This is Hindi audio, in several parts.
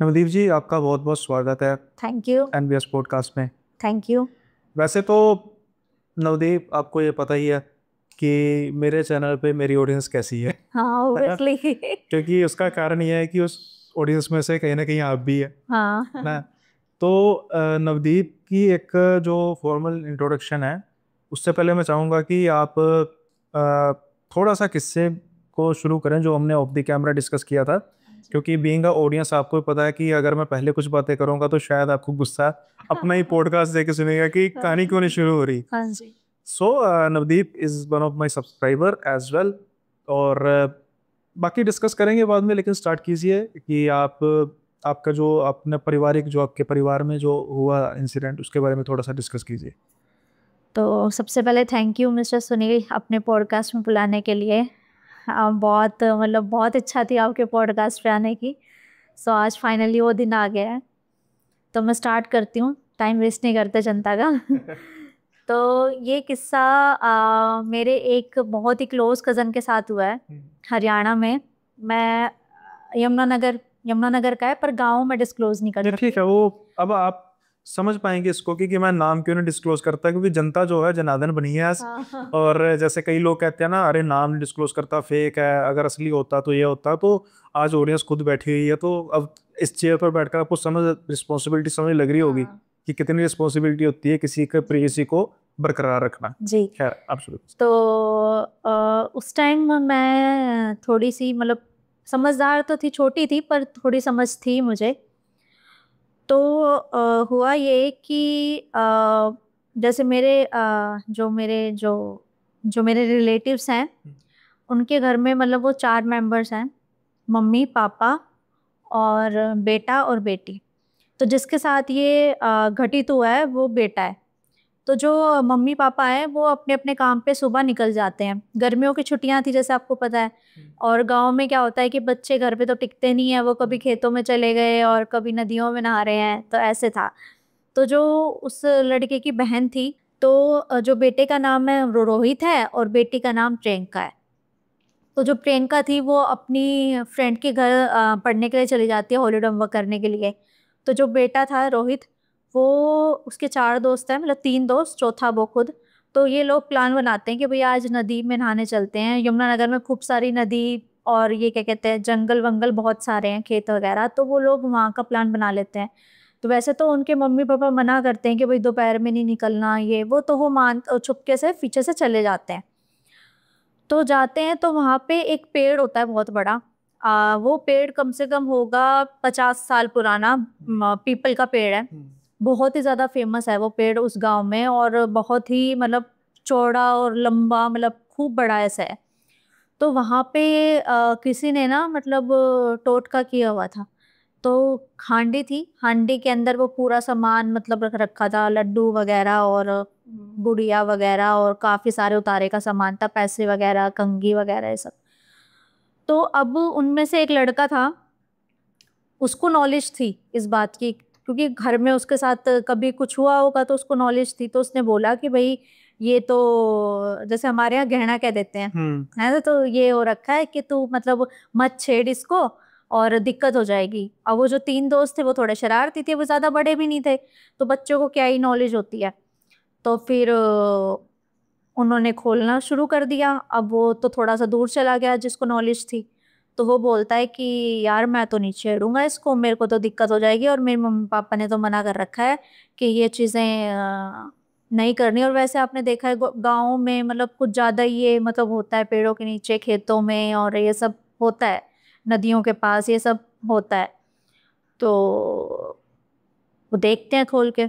नवदीप जी, आपका बहुत बहुत स्वागत है थैंक यू। एनबीएस पॉडकास्ट में। Thank you. वैसे तो नवदीप, आपको ये पता ही है कि मेरे चैनल पे मेरी ऑडियंस कैसी है। हाँ, है ना? ऑब्वियसली। क्योंकि उसका कारण ये है कि उस ऑडियंस में से कहीं ना कहीं आप भी है हाँ। ना। तो नवदीप की एक जो फॉर्मल इंट्रोडक्शन है, उससे पहले मैं चाहूँगा कि आप थोड़ा सा किस्से को शुरू करें जो हमने ऑफ द कैमरा डिस्कस किया था। क्योंकि बीइंग अ ऑडियंस आपको भी पता है कि अगर मैं पहले कुछ बातें करूंगा तो शायद आपको गुस्सा अपना ही पॉडकास्ट देख के सुनेगा कि कहानी क्यों नहीं शुरू हो रही। हाँ जी। So Navdeep is one of my subscriber as well. और बाकी डिस्कस करेंगे बाद में, लेकिन स्टार्ट कीजिए कि आप आपका जो अपने पारिवारिक, जो आपके परिवार में जो हुआ इंसिडेंट, उसके बारे में थोड़ा सा डिस्कस कीजिए। तो सबसे पहले थैंक यू मिस्टर सुनील अपने पॉडकास्ट में बुलाने के लिए। बहुत मतलब बहुत इच्छा थी आपके पॉडकास्ट पे आने की। सो आज फाइनली वो दिन आ गया है। तो मैं स्टार्ट करती हूँ, टाइम वेस्ट नहीं करते जनता का। तो ये किस्सा मेरे एक बहुत ही क्लोज कज़न के साथ हुआ है, हरियाणा में। मैं यमुनानगर यमुनानगर का है, पर गाँव में डिस्क्लोज नहीं कर ये ठीक सकती। है। वो अब आप समझ पाएंगे इसको कि मैं नाम क्यों नहीं डिस्क्लोज करता, क्योंकि जनता जो है जनार्दन बनी है आज। हाँ, हाँ। और जैसे कई लोग कहते हैं ना, अरे नाम नहीं डिस्क्लोज करता, फेक है, अगर असली होता तो ये होता। तो आज ऑडियंस खुद बैठी हुई है, तो अब इस चेयर पर बैठकर आपको समझ, रिस्पॉन्सिबिलिटी समझ लग रही होगी हाँ कि कितनी रिस्पॉन्सिबिलिटी होती है किसी के जी। प्रेयसी को बरकरार रखना। जी। खैर, आप शुरू। तो उस टाइम मैं थोड़ी सी मतलब समझदार तो थी, छोटी थी पर थोड़ी समझ थी मुझे। तो हुआ ये कि जैसे मेरे रिलेटिव्स हैं, उनके घर में मतलब वो 4 मेंबर्स हैं, मम्मी पापा और बेटा और बेटी। तो जिसके साथ ये घटित हुआ है वो बेटा है। तो जो मम्मी पापा हैं वो अपने अपने काम पे सुबह निकल जाते हैं। गर्मियों की छुट्टियां थी जैसे आपको पता है। और गांव में क्या होता है कि बच्चे घर पे तो टिकते नहीं है, वो कभी खेतों में चले गए और कभी नदियों में नहा रहे हैं, तो ऐसे था। तो जो उस लड़के की बहन थी, तो जो बेटे का नाम है वो रोहित है और बेटी का नाम प्रियंका है। तो जो प्रियंका थी वो अपनी फ्रेंड के घर पढ़ने के लिए चली जाती है, हॉलीडे होमवर्क करने के लिए। तो जो बेटा था रोहित, वो उसके 4 दोस्त हैं, मतलब 3 दोस्त, चौथा वो खुद। तो ये लोग प्लान बनाते हैं कि भैया आज नदी में नहाने चलते हैं। यमुनानगर में खूब सारी नदी और ये क्या कहते हैं, जंगल वंगल बहुत सारे हैं, खेत वगैरह, तो वो लोग वहाँ का प्लान बना लेते हैं। तो वैसे तो उनके मम्मी पापा मना करते हैं कि भाई दोपहर में नहीं निकलना ये वो, तो वो छुपके से पीछे से चले जाते हैं। तो जाते हैं तो वहां पे एक पेड़ होता है बहुत बड़ा। वो पेड़ कम से कम होगा 50 साल पुराना। पीपल का पेड़ है। बहुत ही ज्यादा फेमस है वो पेड़ उस गांव में, और बहुत ही मतलब चौड़ा और लंबा, मतलब खूब बड़ा ऐसा है। तो वहां पे किसी ने ना मतलब टोटका किया हुआ था। तो हांडी थी, हांडी के अंदर वो पूरा सामान मतलब रख रखा था, लड्डू वगैरह और गुड़िया वगैरह और काफी सारे उतारे का सामान था, पैसे वगैरह, कंघी वगैरह, ये सब। तो अब उनमें से एक लड़का था, उसको नॉलेज थी इस बात की, क्योंकि घर में उसके साथ कभी कुछ हुआ होगा तो उसको नॉलेज थी। तो उसने बोला कि भाई ये तो जैसे हमारे यहाँ गहना कह देते हैं, है ना, तो ये हो रखा है कि तू मतलब मत छेड़ इसको और दिक्कत हो जाएगी। अब वो जो 3 दोस्त थे वो थोड़े शरारती थे, वो ज्यादा बड़े भी नहीं थे, तो बच्चों को क्या ही नॉलेज होती है। तो फिर उन्होंने खोलना शुरू कर दिया। अब वो तो थोड़ा सा दूर चला गया जिसको नॉलेज थी। तो वो बोलता है कि यार मैं तो नहीं छेड़ूंगा इसको, मेरे को तो दिक्कत हो जाएगी, और मेरे मम्मी पापा ने तो मना कर रखा है कि ये चीज़ें नहीं करनी। और वैसे आपने देखा है गाँव में मतलब कुछ ज़्यादा ये मतलब होता है, पेड़ों के नीचे, खेतों में, और ये सब होता है, नदियों के पास ये सब होता है। तो वो देखते हैं खोल के।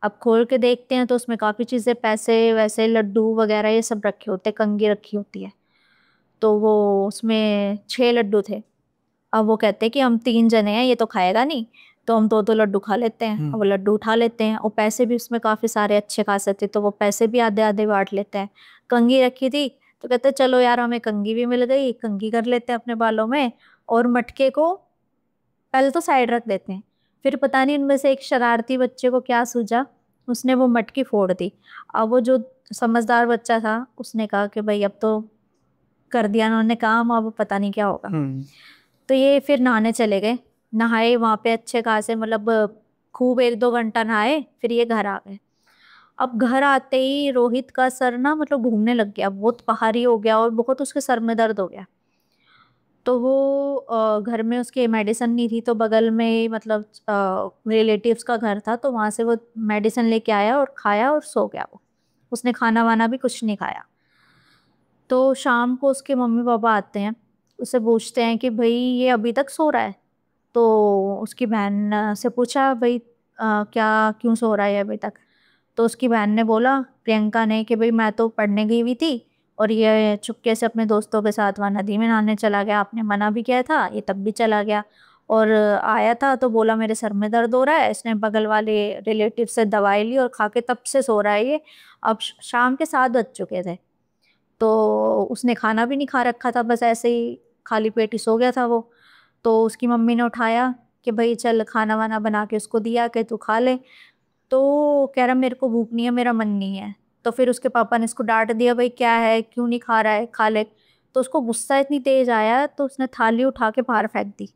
अब खोल के देखते हैं तो उसमें काफ़ी चीज़ें, पैसे वैसे, लड्डू वगैरह ये सब रखे होते हैं, कंघी रखी होती है। तो वो उसमें 6 लड्डू थे। अब वो कहते हैं कि हम 3 जने हैं, ये तो खाएगा नहीं, तो हम 2-2 लड्डू खा लेते हैं। अब वो लड्डू उठा लेते हैं, और पैसे भी उसमें काफ़ी सारे अच्छे खासे थे, तो वो पैसे भी आधे आधे बांट लेते हैं। कंघी रखी थी, तो कहते हैं चलो यार हमें कंघी भी मिल गई, कंघी कर लेते हैं अपने बालों में। और मटके को पहले तो साइड रख देते हैं। फिर पता नहीं उनमें से एक शरारती बच्चे को क्या सूझा, उसने वो मटकी फोड़ दी। अब वो जो समझदार बच्चा था उसने कहा कि भाई अब तो कर दिया उन्होंने काम, अब पता नहीं क्या होगा। तो ये फिर नहाने चले गए। नहाए वहाँ पे अच्छे खासे, मतलब खूब 1-2 घंटा नहाए, फिर ये घर आ गए। अब घर आते ही रोहित का सर ना मतलब घूमने लग गया, बहुत पहाड़ी हो गया और बहुत उसके सर में दर्द हो गया। तो वो घर में उसके मेडिसिन नहीं थी, तो बगल में ही मतलब रिलेटिव्स का घर था, तो वहां से वो मेडिसिन लेके आया और खाया और सो गया वो। उसने खाना वाना भी कुछ नहीं खाया। तो शाम को उसके मम्मी पापा आते हैं, उससे पूछते हैं कि भाई ये अभी तक सो रहा है। तो उसकी बहन से पूछा, भाई क्या क्यों सो रहा है अभी तक। तो उसकी बहन ने बोला, प्रियंका ने, कि भाई मैं तो पढ़ने गई हुई थी और ये चुपके से अपने दोस्तों के साथ वहाँ नदी में नहाने चला गया, आपने मना भी किया था, ये तब भी चला गया। और आया था तो बोला मेरे सर में दर्द हो रहा है, इसने बगल वाले रिलेटिव से दवाई ली और खा के तब से सो रहा है ये। अब शाम के 7 बज चुके थे, तो उसने खाना भी नहीं खा रखा था, बस ऐसे ही खाली पेट ही सो गया था वो। तो उसकी मम्मी ने उठाया कि भाई चल खाना वाना बना के उसको दिया कि तू खा ले। तो कह रहा मेरे को भूख नहीं है, मेरा मन नहीं है। तो फिर उसके पापा ने इसको डांट दिया, भाई क्या है, क्यों नहीं खा रहा है, खा ले। तो उसको गुस्सा इतनी तेज आया तो उसने थाली उठा के बाहर फेंक दी,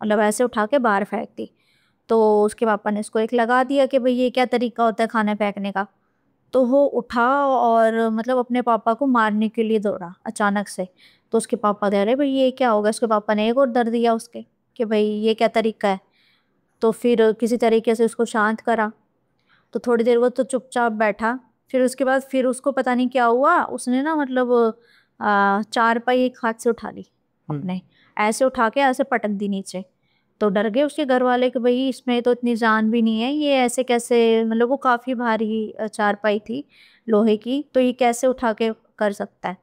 मतलब ऐसे उठा के बाहर फेंक दी। तो उसके पापा ने इसको एक लगा दिया कि भाई ये क्या तरीका होता है खाने फेंकने का। तो वो उठा और मतलब अपने पापा को मारने के लिए दौड़ा अचानक से। तो उसके पापा कह रहे भाई ये क्या होगा, उसके पापा ने एक और दर्द दिया उसके कि भाई ये क्या तरीका है। तो फिर किसी तरीके से उसको शांत करा। तो थोड़ी देर वो तो चुपचाप बैठा। फिर उसके बाद फिर उसको पता नहीं क्या हुआ, उसने ना मतलब चारपाई एक हाथ से उठा ली अपने, ऐसे उठा के ऐसे पटक दी नीचे। तो डर गए उसके घर वाले कि भाई इसमें तो इतनी जान भी नहीं है, ये ऐसे कैसे, मतलब वो काफी भारी चारपाई थी लोहे की, तो ये कैसे उठा के कर सकता है।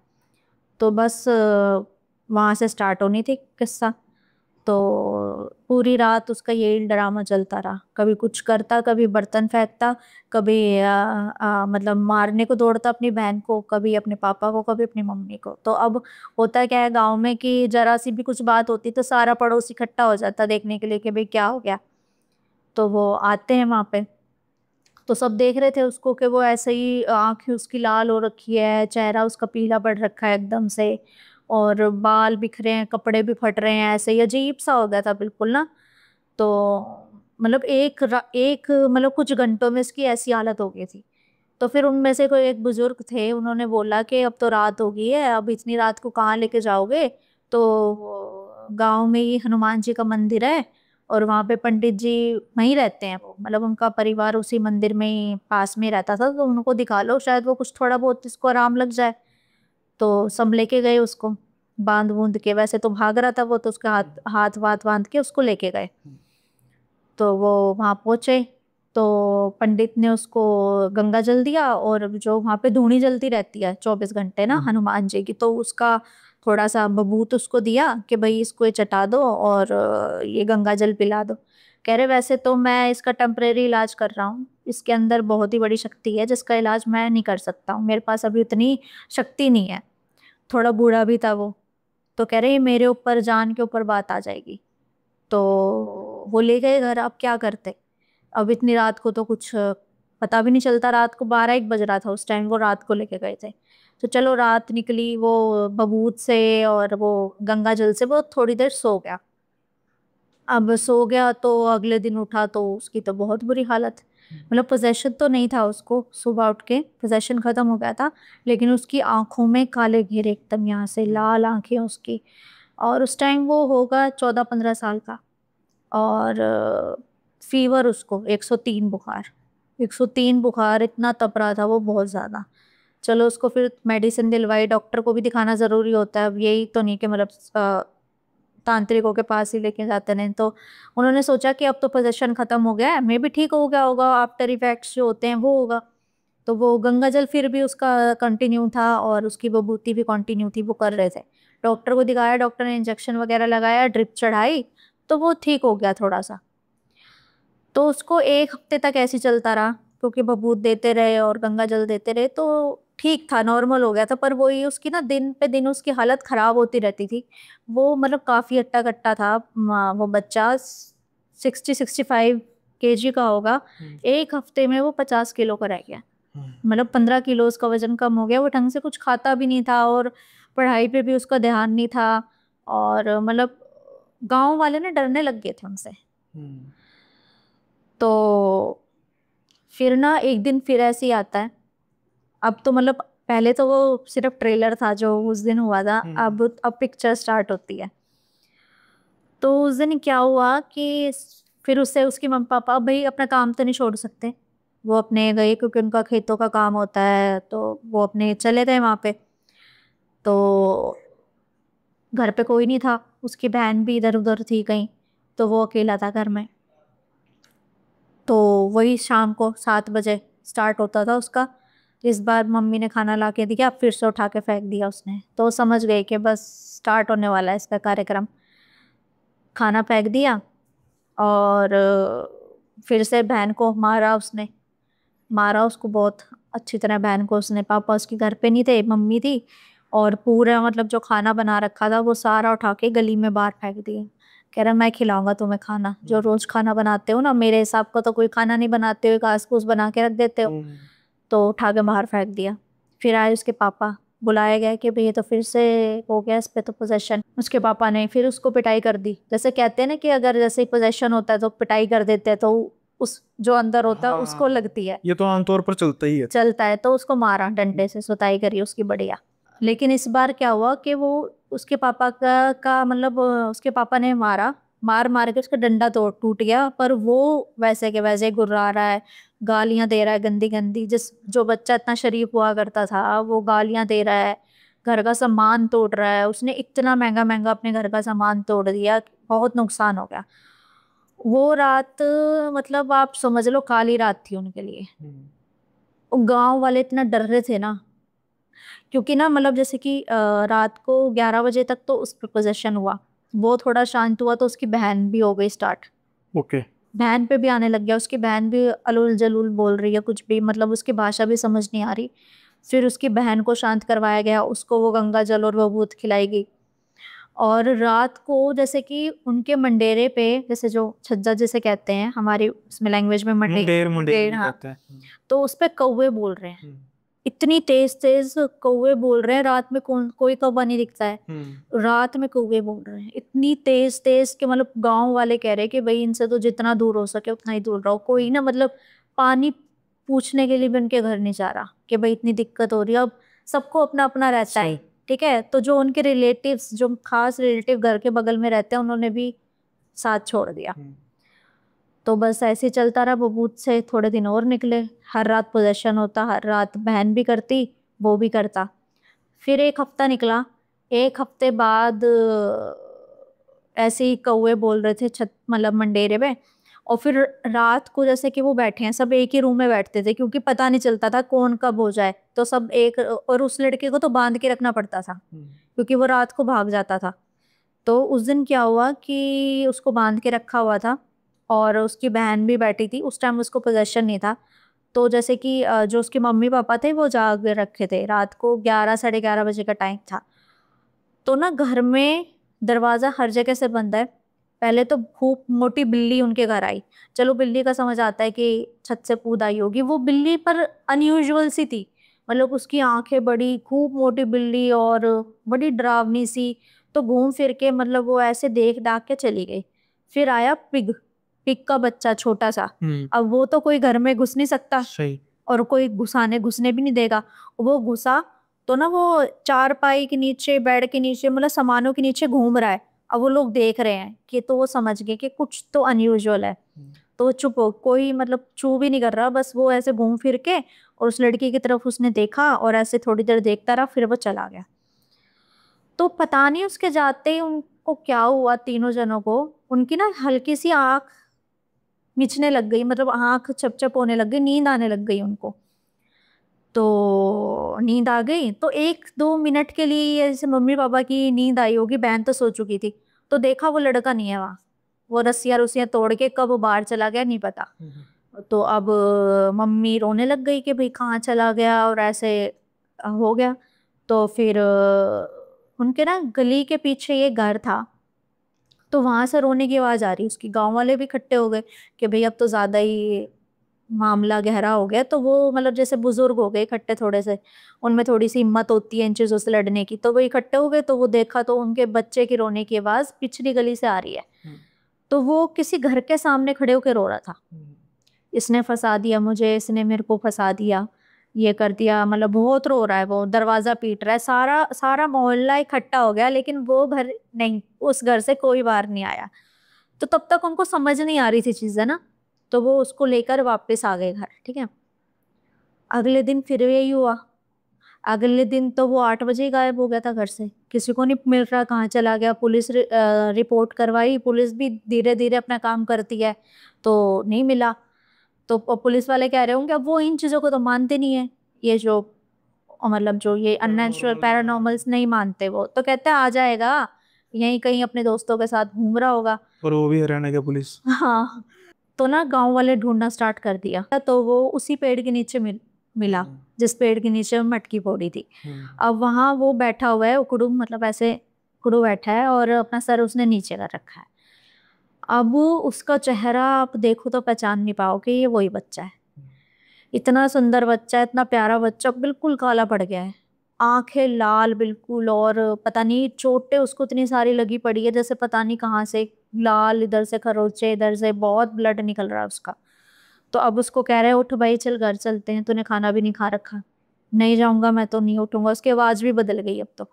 तो बस वहां से स्टार्ट होनी थी किस्सा। तो पूरी रात उसका यही ड्रामा चलता रहा, कभी कुछ करता, कभी बर्तन फेंकता, कभी मतलब मारने को दौड़ता अपनी बहन को, कभी अपने पापा को, कभी अपनी मम्मी को। तो अब होता क्या है गांव में कि जरा सी भी कुछ बात होती तो सारा पड़ोस इकट्ठा हो जाता देखने के लिए कि भाई क्या हो गया। तो वो आते हैं वहां पे, तो सब देख रहे थे उसको कि वो ऐसे ही आंखें उसकी लाल हो रखी है, चेहरा उसका पीला पड़ रखा है एकदम से, और बाल बिखरे हैं, कपड़े भी फट रहे हैं, ऐसे ही अजीब सा हो गया था बिल्कुल ना। तो मतलब एक मतलब कुछ घंटों में उसकी ऐसी हालत हो गई थी। तो फिर उनमें से कोई एक बुजुर्ग थे, उन्होंने बोला कि अब तो रात हो गई है, अब इतनी रात को कहाँ लेके जाओगे। तो गांव में ही हनुमान जी का मंदिर है और वहाँ पे पंडित जी वहीं रहते हैं, वो मतलब उनका परिवार उसी मंदिर में ही पास में रहता था, तो उनको दिखा लो, शायद वो कुछ थोड़ा बहुत इसको आराम लग जाए। तो सब लेके गए उसको, बांध बूंद के, वैसे तो भाग रहा था वो, तो उसका हाथ हाथ वाथ बांध के उसको लेके गए। तो वो वहां पहुंचे, तो पंडित ने उसको गंगा जल दिया, और जो वहां पे धूनी जलती रहती है 24 घंटे ना हनुमान जी की, तो उसका थोड़ा सा बबूत उसको दिया कि भाई इसको ये चटा दो और ये गंगा जल पिला दो। कह रहे वैसे तो मैं इसका टेम्परेरी इलाज कर रहा हूँ, इसके अंदर बहुत ही बड़ी शक्ति है जिसका इलाज मैं नहीं कर सकता हूँ, मेरे पास अभी उतनी शक्ति नहीं है। थोड़ा बूढ़ा भी था वो। तो कह रहे मेरे ऊपर जान के ऊपर बात आ जाएगी। तो वो ले गए घर, अब क्या करते। अब इतनी रात को तो कुछ पता भी नहीं चलता, रात को 12-1 बज रहा था उस टाइम, वो रात को लेके गए थे। तो चलो रात निकली, वो बबूत से और वो गंगा जल से वो थोड़ी देर सो गया। अब सो गया तो अगले दिन उठा तो उसकी तो बहुत बुरी हालत, मतलब पोजेशन तो नहीं था उसको, सुबह उठ के पोजेशन खत्म हो गया था, लेकिन उसकी आंखों में काले घेरे एकदम, यहाँ से लाल आंखें उसकी। और उस टाइम वो होगा 14-15 साल का। और फीवर उसको 103 बुखार, 103 बुखार इतना तप रहा था वो बहुत ज़्यादा। चलो उसको फिर मेडिसिन दिलवाई, डॉक्टर को भी दिखाना ज़रूरी होता है, अब यही तो नहीं कि मतलब तांत्रिकों के पास ही लेके जाते नहीं। तो उन्होंने सोचा कि अब तो पोजेशन खत्म हो गया है, मे भी ठीक हो गया होगा, आफ्टर इफेक्ट्स जो होते हैं वो होगा। तो वो गंगा जल फिर भी उसका कंटिन्यू था और उसकी बबूती भी कंटिन्यू थी, वो कर रहे थे। डॉक्टर को दिखाया, डॉक्टर ने इंजेक्शन वगैरह लगाया, ड्रिप चढ़ाई, तो वो ठीक हो गया थोड़ा सा। तो उसको 1 हफ्ते तक ऐसे ही चलता रहा, क्योंकि बबूत देते रहे और गंगा जल देते रहे, तो ठीक था, नॉर्मल हो गया था। पर वो ये उसकी ना दिन पे दिन उसकी हालत खराब होती रहती थी। वो मतलब काफी हट्टा कट्टा था, वो बच्चा 60-65 kg का होगा। 1 हफ्ते में वो 50 किलो का रह गया, मतलब 15 किलो उसका वजन कम हो गया। वो ढंग से कुछ खाता भी नहीं था और पढ़ाई पे भी उसका ध्यान नहीं था। और मतलब गांव वाले ना डरने लग गए थे उनसे। तो फिर ना एक दिन फिर ऐसे ही आता है। अब तो मतलब पहले तो वो सिर्फ ट्रेलर था जो उस दिन हुआ था, अब पिक्चर स्टार्ट होती है। तो उस दिन क्या हुआ कि फिर उससे उसकी मम्मी पापा, अब भाई अपना काम तो नहीं छोड़ सकते, वो अपने गए क्योंकि उनका खेतों का काम होता है, तो वो अपने चले गए वहाँ पे। तो घर पे कोई नहीं था, उसकी बहन भी इधर उधर थी कहीं, तो वो अकेला था घर में। तो वही शाम को 7 बजे स्टार्ट होता था उसका। इस बार मम्मी ने खाना ला के दिया, फिर से उठा के फेंक दिया उसने, तो वो समझ गई कि बस स्टार्ट होने वाला है इसका कार्यक्रम। खाना फेंक दिया और फिर से बहन को मारा उसने, मारा उसको बहुत अच्छी तरह बहन को उसने। पापा उसके घर पे नहीं थे, मम्मी थी, और पूरा मतलब जो खाना बना रखा था वो सारा उठा के गली में बाहर फेंक दिया। कह रहा मैं खिलाऊंगा तुम्हें खाना, जो रोज खाना बनाते हो ना, मेरे हिसाब का तो कोई खाना नहीं बनाते हो, घास फूस बना के रख देते हो। तो उठा के बाहर फेंक दिया। फिर आए उसके पापा, बुलाया गया कि भैया तो फिर से हो गया इस पे तो पोजेशन। उसके पापा ने फिर उसको पिटाई कर दी। जैसे कहते हैं ना कि अगर जैसे पोजेशन होता है तो पिटाई कर देते हैं, तो उस जो अंदर होता है उसको लगती है, ये तो आमतौर पर चलता ही है। चलता है। तो उसको मारा डंडे से, सुताई करी उसकी बढ़िया। लेकिन इस बार क्या हुआ कि वो उसके पापा का मतलब उसके पापा ने मारा, मार मार के उसका डंडा तोड़ टूट गया, पर वो वैसे के वैसे गुर्रा रहा है, गालियां दे रहा है गंदी गंदी। जिस जो बच्चा इतना शरीफ हुआ करता था वो गालियां दे रहा है, घर का सामान तोड़ रहा है। उसने इतना महंगा महंगा अपने घर का सामान तोड़ दिया, बहुत नुकसान हो गया। वो रात मतलब आप समझ लो काली रात थी उनके लिए। गांव वाले इतना डर रहे थे ना, क्योंकि ना मतलब जैसे कि रात को 11 बजे तक तो उस पर पोजेशन हुआ, वो थोड़ा शांत हुआ तो उसकी बहन भी हो गई स्टार्ट। ओके। बहन पे भी आने लग गया, उसकी बहन भी अलुल जलुल बोल रही है कुछ भी, मतलब उसकी भाषा भी समझ नहीं आ रही। फिर उसकी बहन को शांत करवाया गया, उसको वो गंगा जल और वो भूत खिलाई गई। और रात को जैसे कि उनके मंडेरे पे, जैसे जो छज्जा जिसे कहते हैं हमारी उसमें लैंग्वेज में मुंडेर मुंडेर मुंडेर, भी हाँ। कहते हैं। तो उस पे कौवे बोल रहे हैं, इतनी तेज तेज कौवे बोल रहे हैं। रात में कौन कोई कौवा नहीं दिखता है, रात में कौवे बोल रहे हैं इतनी तेज तेज कि मतलब गांव वाले कह रहे हैं कि भाई इनसे तो जितना दूर हो सके उतना ही दूर रहो। कोई ना मतलब पानी पूछने के लिए भी उनके घर नहीं जा रहा कि भाई इतनी दिक्कत हो रही है। अब सबको अपना अपना रहता है, ठीक है। तो जो उनके रिलेटिव्स, जो खास रिलेटिव घर के बगल में रहते हैं, उन्होंने भी साथ छोड़ दिया। तो बस ऐसे ही चलता रहा। बबूत से थोड़े दिन और निकले, हर रात पोजेशन होता, हर रात बहन भी करती, वो भी करता। फिर एक हफ्ता निकला, एक हफ्ते बाद ऐसे ही कौवे बोल रहे थे छत मतलब मंडेरे में। और फिर रात को जैसे कि वो बैठे हैं, सब एक ही रूम में बैठते थे क्योंकि पता नहीं चलता था कौन कब हो जाए, तो सब एक, और उस लड़के को तो बांध के रखना पड़ता था क्योंकि वो रात को भाग जाता था। तो उस दिन क्या हुआ कि उसको बांध के रखा हुआ था और उसकी बहन भी बैठी थी। उस टाइम उसको पोजेशन नहीं था। तो जैसे कि जो उसके मम्मी पापा थे वो जाग रखे थे, रात को 11 साढ़े 11 बजे का टाइम था। तो ना घर में दरवाजा हर जगह से बंद है। पहले तो खूब मोटी बिल्ली उनके घर आई। चलो बिल्ली का समझ आता है कि छत से कूद आई होगी, वो बिल्ली पर अनयूजुअल सी थी। मतलब उसकी आंखें बड़ी, खूब मोटी बिल्ली और बड़ी डरावनी सी। तो घूम फिर के मतलब वो ऐसे देख डाक के चली गई। फिर आया पिग, पिग का बच्चा छोटा सा। अब वो तो कोई घर में घुस नहीं सकता, सही। और कोई घुसने भी नहीं देगा। वो घुसा तो ना वो चारपाई के नीचे, बेड के नीचे, मतलब सामानों के नीचे घूम रहा है। अब वो लोग देख रहे हैं कि, तो वो समझ गए कि कुछ तो अनयूजुअल है। तो वो चुप हो, कोई मतलब चू भी नहीं कर रहा, बस वो ऐसे घूम फिर के और उस लड़की की तरफ उसने देखा और ऐसे थोड़ी देर देखता रहा, फिर वो चला गया। तो पता नहीं उसके जाते ही उनको क्या हुआ, तीनों जनों को उनकी ना हल्की सी आंख मिचने लग गई, मतलब आंख चप चप होने लग गई, नींद आने लग गई उनको। तो नींद आ गई तो 1-2 मिनट के लिए जैसे मम्मी पापा की नींद आई होगी, बहन तो सो चुकी थी। तो देखा वो लड़का नहीं है वहां, वो रस्सियां रुस्सियां तोड़ के कब वो बाहर चला गया नहीं पता। तो अब मम्मी रोने लग गई कि भाई कहाँ चला गया, और ऐसे हो गया। तो फिर उनके ना गली के पीछे ये घर था, तो वहां से रोने की आवाज आ रही उसकी। गांव वाले भी इकट्ठे हो गए कि भाई अब तो ज्यादा ही मामला गहरा हो गया, तो वो मतलब जैसे बुजुर्ग हो गए इकट्ठे थोड़े से, उनमें थोड़ी सी हिम्मत होती है इन चीजों से लड़ने की, तो वो इकट्ठे हो गए, तो वो देखा तो उनके बच्चे की रोने की आवाज पिछली गली से आ रही है। तो वो किसी घर के सामने खड़े होकर रो रहा था, इसने फंसा दिया मुझे, इसने मेरे को फंसा दिया, ये कर दिया, मतलब बहुत रो रहा है, वो दरवाजा पीट रहा है, सारा सारा मोहल्ला इकट्ठा हो गया, लेकिन वो घर नहीं, उस घर से कोई बाहर नहीं आया। तो तब तक उनको समझ नहीं आ रही थी चीजें ना, तो वो उसको लेकर वापस आ गए घर। ठीक है, अगले दिन फिर यही हुआ। अगले दिन तो वो 8 बजे ही गायब हो गया था घर से, किसी को नहीं मिल रहा कहाँ चला गया। पुलिस रिपोर्ट करवाई, पुलिस भी धीरे धीरे अपना काम करती है, तो नहीं मिला। तो पुलिस वाले कह रहे होंगे, अब वो इन चीज़ों को तो मानते नहीं है, ये जो मतलब जो ये अननेचुरल पैरानॉर्मल्स नहीं मानते, वो तो कहते हैं आ जाएगा, यहीं कहीं अपने दोस्तों के साथ घूम रहा होगा। और वो भी हरियाणा के पुलिस। हाँ, तो ना गांव वाले ढूंढना स्टार्ट कर दिया, तो वो उसी पेड़ के नीचे मिला, जिस पेड़ के नीचे मटकी फोड़ी थी। अब वहां वो बैठा हुआ है उकड़ू, मतलब ऐसे उकड़ू बैठा है और अपना सर उसने नीचे कर रखा है। अब उसका चेहरा आप देखो तो पहचान नहीं पाओगे, ये वही बच्चा है। इतना सुंदर बच्चा है, इतना प्यारा बच्चा, बिल्कुल काला पड़ गया है, आंखें लाल बिल्कुल, और पता नहीं चोटें उसको इतनी सारी लगी पड़ी है, जैसे पता नहीं कहाँ से लाल, इधर से खरोचे, इधर से बहुत ब्लड निकल रहा है उसका। तो अब उसको कह रहे हैं उठ भाई चल घर चलते हैं, तूने खाना भी नहीं खा रखा। नहीं जाऊंगा मैं तो नहीं उठूंगा। उसकी आवाज भी बदल गई अब तो,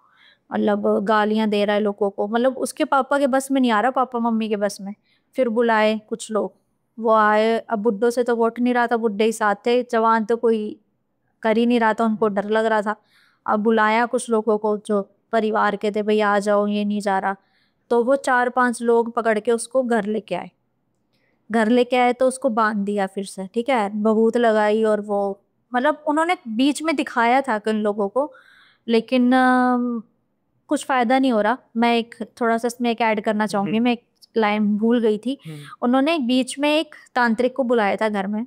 मतलब गालियां दे रहा है लोगों को, मतलब उसके पापा के बस में नहीं आ रहा, पापा मम्मी के बस में। फिर बुलाए कुछ लोग, वो आए। अब बुड्ढों से तो वो उठ नहीं रहा था, बुड्ढे ही साथ थे, जवान तो कोई कर ही नहीं रहा था, उनको डर लग रहा था। अब बुलाया कुछ लोगों को जो परिवार के थे, भाई आ जाओ, ये नहीं जा रहा। तो वो 4-5 लोग पकड़ के उसको घर लेके आए। घर लेके आए तो उसको बांध दिया फिर से, ठीक है, बबूत लगाई, और वो मतलब उन्होंने बीच में दिखाया था किन लोगों को, लेकिन कुछ फायदा नहीं हो रहा। मैं एक थोड़ा सा इसमें एक ऐड करना चाहूंगी, मैं एक लाइन भूल गई थी। उन्होंने बीच में एक तांत्रिक को बुलाया था घर में,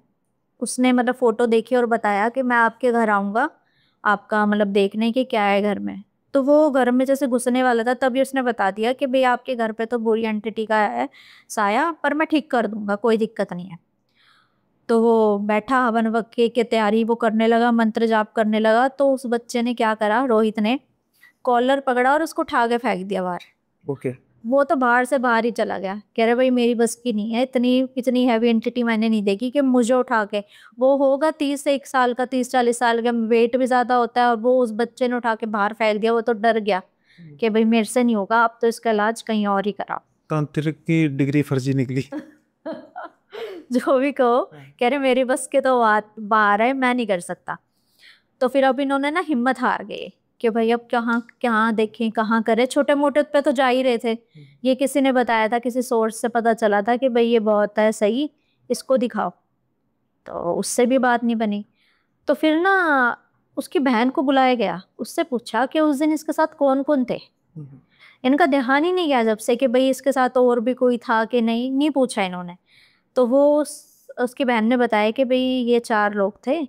उसने मतलब फोटो देखी और बताया कि मैं आपके घर आऊंगा, आपका मतलब देखने की क्या है घर में। तो वो घर में जैसे घुसने वाला था, तभी उसने बता दिया कि भाई आपके घर पे तो बुरी एंटिटी का है साया, पर मैं ठीक कर दूंगा, कोई दिक्कत नहीं है। तो वो बैठा हवन वक्के की तैयारी वो करने लगा, मंत्र जाप करने लगा। तो उस बच्चे ने क्या करा, रोहित ने कॉलर पकड़ा और उसको उठा के फेंक दिया बाहर। ओके। वो तो बाहर से बाहर ही चला गया, कह रहे भाई मेरी बस की नहीं है, इतनी इतनी हैवी एंटिटी मैंने नहीं देखी कि मुझे उठा के। वो होगा 30 से 1 साल का, 30-40 साल का, वेट भी ज्यादा होता है, और वो उस बच्चे ने उठा के बाहर फेंक दिया। वो तो डर गया कि भाई मेरे से नहीं होगा, अब तो इसका इलाज कहीं और ही कराओ। तांत्रिक की डिग्री फर्जी निकली। जो भी कहो, कह रहे मेरी बस के तो बात बाहर है, मैं नहीं कर सकता। तो फिर अब इन्होंने ना हिम्मत हार गए कि भाई अब कहाँ कहाँ देखें, कहाँ करें, छोटे मोटे पे तो जा ही रहे थे। ये किसी ने बताया था, किसी सोर्स से पता चला था कि भाई ये बहुत है सही, इसको दिखाओ। तो उससे भी बात नहीं बनी। तो फिर ना उसकी बहन को बुलाया गया, उससे पूछा कि उस दिन इसके साथ कौन कौन थे। इनका ध्यान ही नहीं गया जब से कि भाई इसके साथ और भी कोई था कि नहीं, नहीं पूछा इन्होंने। तो वो उसकी बहन ने बताया कि भाई ये 4 लोग थे,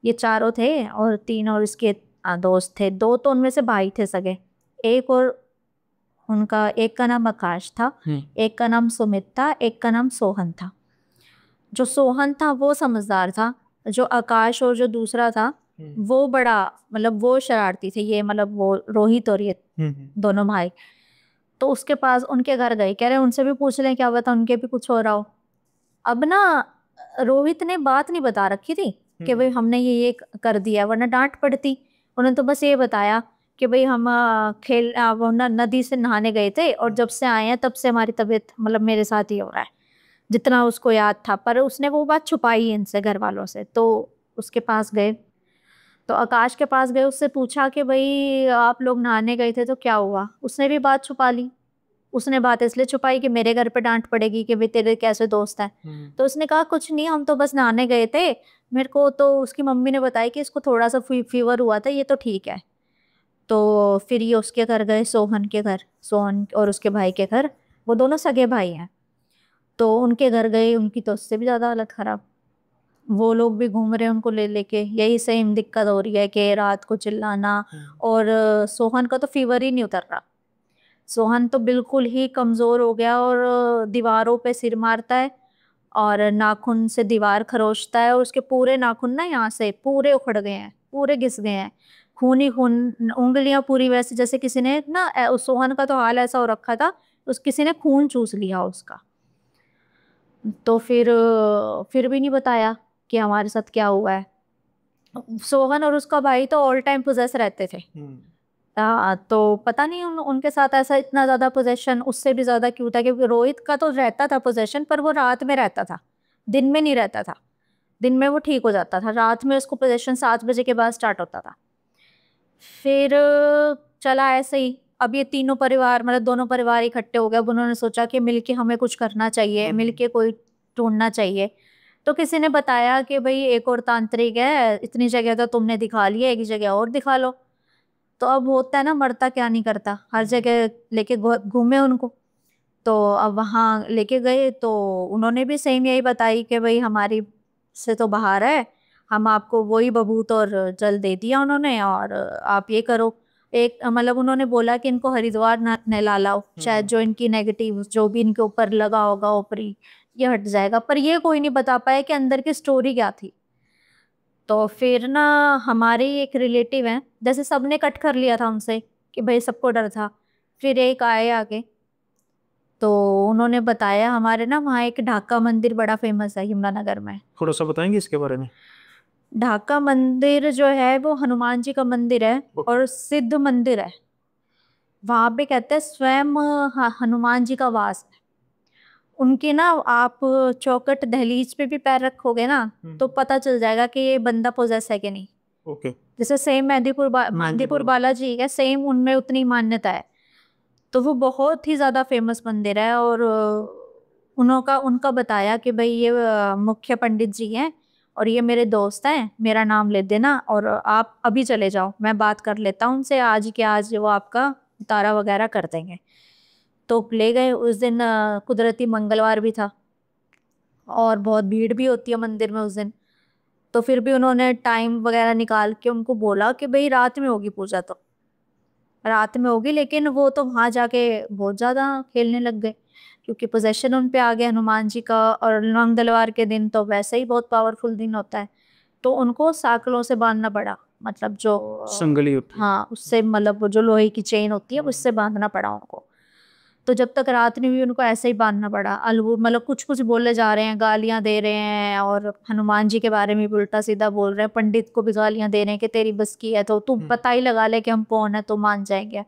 ये चारों थे, और 3 और इसके दोस्त थे। 2 तो उनमें से भाई थे सगे, एक और उनका, एक का नाम आकाश था, एक का नाम सुमित था, एक का नाम सोहन था। जो सोहन था वो समझदार था, जो आकाश और जो दूसरा था वो बड़ा मतलब वो शरारती थे, ये मतलब वो रोहित और ये दोनों भाई। तो उसके पास उनके घर गए, कह रहे उनसे भी पूछ लें, क्या पता उनके भी कुछ हो रहा हो। अब ना रोहित ने बात नहीं बता रखी थी कि भाई हमने ये कर दिया, वरना डांट पड़ती। उन्होंने तो बस ये बताया कि भाई हम वो नदी से नहाने गए थे, और जब से आए हैं तब से हमारी तबीयत मतलब मेरे साथ ही हो रहा है, जितना उसको याद था। पर उसने वो बात छुपाई इनसे, घर वालों से। तो उसके पास गए, तो आकाश के पास गए, उससे पूछा कि भाई आप लोग नहाने गए थे तो क्या हुआ। उसने भी बात छुपा ली। उसने बात इसलिए छुपाई कि मेरे घर पे डांट पड़ेगी कि भाई तेरे कैसे दोस्त हैं। तो उसने कहा कुछ नहीं, हम तो बस नहाने गए थे, मेरे को तो उसकी मम्मी ने बताया कि इसको थोड़ा सा फीवर हुआ था, ये तो ठीक है। तो फिर ये उसके घर गए, सोहन के घर, सोहन और उसके भाई के घर, वो दोनों सगे भाई हैं। तो उनके घर गए, उनकी तो उससे भी ज़्यादा हालत ख़राब। वो लोग भी घूम रहे हैं उनको ले लेके, यही सेम दिक्कत हो रही है कि रात को चिल्लाना। और सोहन का तो फीवर ही नहीं उतर रहा। सोहन तो बिल्कुल ही कमज़ोर हो गया, और दीवारों पे सिर मारता है, और नाखून से दीवार खरोचता है और उसके पूरे नाखून ना यहाँ से पूरे उखड़ गए हैं, पूरे घिस गए हैं, खून ही खून, उंगलियां पूरी वैसे जैसे किसी ने ना उस सोहन का तो हाल ऐसा हो रखा था, उस किसी ने खून चूस लिया उसका। तो फिर भी नहीं बताया कि हमारे साथ क्या हुआ है। सोहन और उसका भाई तो ऑल टाइम पोजेस रहते थे। तो पता नहीं उनके साथ ऐसा इतना ज्यादा पोजेशन उससे भी ज्यादा क्यों था, क्योंकि रोहित का तो रहता था पोजेशन, पर वो रात में रहता था, दिन में नहीं रहता था। दिन में वो ठीक हो जाता था, रात में उसको पोजेशन 7 बजे के बाद स्टार्ट होता था। फिर चला ऐसे ही। अब ये तीनों परिवार मतलब दोनों परिवार इकट्ठे हो गए। अब उन्होंने सोचा कि मिलके हमें कुछ करना चाहिए, मिलके कोई ढूंढना चाहिए। तो किसी ने बताया कि भाई एक और तांत्रिक है, इतनी जगह तो तुमने दिखा लिया, एक ही जगह और दिखा लो। तो अब होता है ना, मरता क्या नहीं करता, हर जगह लेके घूमे उनको। तो अब वहाँ लेके गए तो उन्होंने भी सेम यही बताई कि भाई हमारी से तो बाहर है, हम आपको वही बबूत और जल दे दिया उन्होंने, और आप ये करो। एक मतलब उन्होंने बोला कि इनको हरिद्वार नहला लाओ, शायद जो इनकी नेगेटिव जो भी इनके ऊपर लगा होगा ऊपरी, ये हट जाएगा। पर ये कोई नहीं बता पाया कि अंदर की स्टोरी क्या थी। तो फिर ना हमारे एक रिलेटिव हैं, जैसे सबने कट कर लिया था उनसे कि भाई सबको डर था। फिर एक आए आगे, तो उन्होंने बताया हमारे ना वहाँ एक ढाका मंदिर बड़ा फेमस है यमुनानगर में। थोड़ा सा बताएंगे इसके बारे में? ढाका मंदिर जो है वो हनुमान जी का मंदिर है और सिद्ध मंदिर है। वहां पे कहते हैं स्वयं हनुमान जी का वास है। उनकी ना आप चौखट दहलीज पे भी पैर रखोगे ना तो पता चल जाएगा कि ये बंदा पोजेस है कि नहीं। ओके। जैसे सेम मेहंदीपुर बालाजी है, सेम उनमें उतनी मान्यता है। तो वो बहुत ही ज्यादा फेमस मंदिर है। और उनका उनका बताया कि भाई ये मुख्य पंडित जी हैं और ये मेरे दोस्त हैं, मेरा नाम ले देना और आप अभी चले जाओ, मैं बात कर लेता हूँ उनसे, आज के आज वो आपका उतारा वगैरह कर देंगे। तो ले गए। उस दिन कुदरती मंगलवार भी था और बहुत भीड़ भी होती है मंदिर में उस दिन। तो फिर भी उन्होंने टाइम वगैरह निकाल के उनको बोला कि भाई रात में होगी पूजा, तो रात में होगी। लेकिन वो तो वहां जाके बहुत ज्यादा खेलने लग गए, क्योंकि पोजेशन उन पे आ गया हनुमान जी का। और मंगलवार के दिन तो वैसे ही बहुत पावरफुल दिन होता है, तो उनको साकलों से बांधना पड़ा। मतलब जो संगली होती है। हाँ उससे, मतलब वो जो लोहे की चेन होती है उससे बांधना पड़ा उनको। तो जब तक रात नहीं हुई उनको ऐसे ही बांधना पड़ा। अलगू मतलब कुछ कुछ बोले जा रहे हैं, गालियां दे रहे हैं और हनुमान जी के बारे में भी उल्टा सीधा बोल रहे हैं, पंडित को भी गालियां दे रहे हैं कि तेरी बस की है तो तू पता ही लगा ले कि हम कौन है तो मान जाएंगे।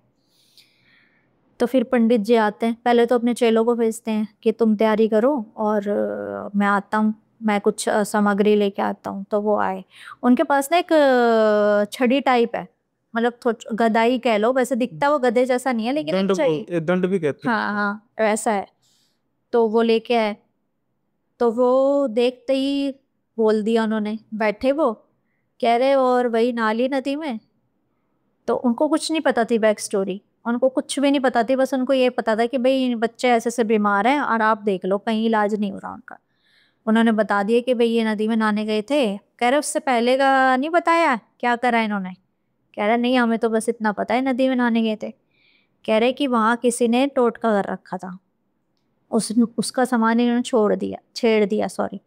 तो फिर पंडित जी आते हैं, पहले तो अपने चेलों को भेजते हैं कि तुम तैयारी करो और मैं आता हूँ, मैं कुछ सामग्री लेके आता हूँ। तो वो आए। उनके पास ना एक छड़ी टाइप है, मतलब गदाई कह लो, वैसे दिखता वो गधे जैसा नहीं है लेकिन एक दंड भी कहते हैं। हाँ हाँ वैसा है। तो वो लेके आए। तो वो देखते ही बोल दिया उन्होंने, बैठे वो कह रहे और वही नाली नदी में। तो उनको कुछ नहीं पता थी बैक स्टोरी, उनको कुछ भी नहीं पता थी, बस उनको ये पता था कि भाई बच्चे ऐसे से बीमार हैं और आप देख लो कहीं इलाज नहीं हो रहा उनका। उन्होंने बता दिया कि भाई ये नदी में नहाने गए थे। कह रहे उससे पहले का नहीं बताया क्या करा इन्होंने। कह रहे नहीं हमें तो बस इतना पता है नदी में नहाने गए थे। कह रहे कि वहां किसी ने टोटका कर रखा था, उसका सामान इन्होंने छोड़ दिया, छेड़ दिया सॉरी।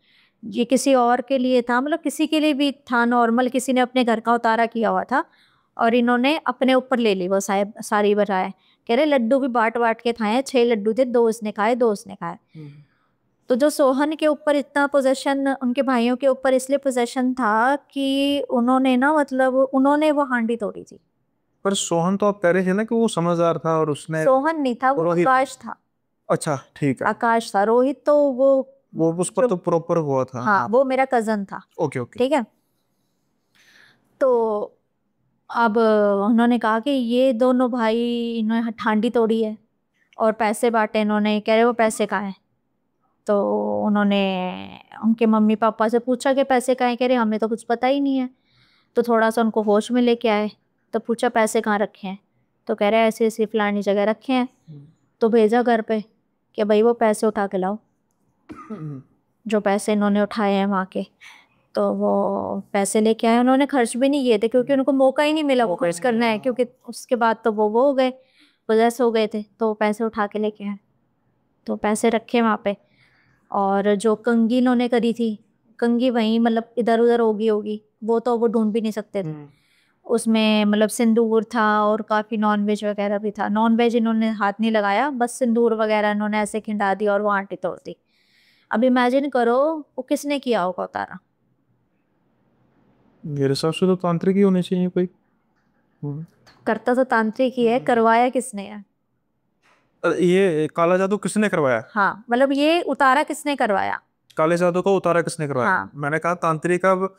ये किसी और के लिए था, मतलब किसी के लिए भी था नॉर्मल, किसी ने अपने घर का उतारा किया हुआ था और इन्होंने अपने ऊपर ले ली वो साहब सारी बजाय। कह रहे लड्डू भी बांट बांट के खाए, 6 लड्डू थे, 2 इसने खाए 2 उसने खाए। तो जो सोहन के ऊपर इतना पोजेशन, उनके भाइयों के ऊपर इसलिए पोजेशन था कि उन्होंने ना मतलब उन्होंने वो हांडी तोड़ी थी। पर सोहन तो आप कह रहे थे ना कि वो समझदार था और उसने। सोहन नहीं था, वो रोहित। आकाश था। अच्छा ठीक है। आकाश था, रोहित तो वो उस पर तो प्रॉपर हुआ था। हाँ वो मेरा कजन था। Okay okay. ठीक है। तो अब उन्होंने कहा कि ये दोनों भाई इन्होंने ठांडी तोड़ी है और पैसे बांटे इन्होंने। कह रहे वो पैसे कहाँ हैं। तो उन्होंने उनके मम्मी पापा से पूछा कि पैसे कहाँ हैं। कह रहे हमें तो कुछ पता ही नहीं है। तो थोड़ा सा उनको होश में लेके आए, तो पूछा पैसे कहाँ रखे हैं। तो कह रहे ऐसे ऐसे फलानी जगह रखे हैं। तो भेजा घर पे कि भाई वो पैसे उठा के लाओ, जो पैसे इन्होंने उठाए हैं वहाँ के। तो वो पैसे लेके आए, उन्होंने खर्च भी नहीं किए थे क्योंकि उनको मौका ही नहीं मिला वो खर्च करना है, क्योंकि उसके बाद तो वो हो गए, पोजेस हो गए थे। तो पैसे उठा के लेके आए, तो पैसे रखे वहाँ पे। और जो कंघी इन्होंने करी थी, कंघी वहीं मतलब इधर उधर होगी होगी, वो ढूंढ भी नहीं सकते थे। उसमें मतलब सिंदूर था और काफ़ी नॉन वेज वगैरह भी था। नॉन वेज इन्होंने हाथ नहीं लगाया, बस सिंदूर वगैरह इन्होंने ऐसे खिंडा दिया और वो आंटी तोड़ दी। अब इमेजिन करो वो किसने किया होगा उतारा। मेरे हिसाब से तो तांत्रिक ही होने चाहिए कोई। करता तो तांत्रिक ही है, करवाया किसने है? ये काला जादू किसने करवाया? हाँ मतलब ये उतारा किसने करवाया? काले जादू को उतारा किसने करवाया? हाँ, मैंने कहा तांत्रिक। अब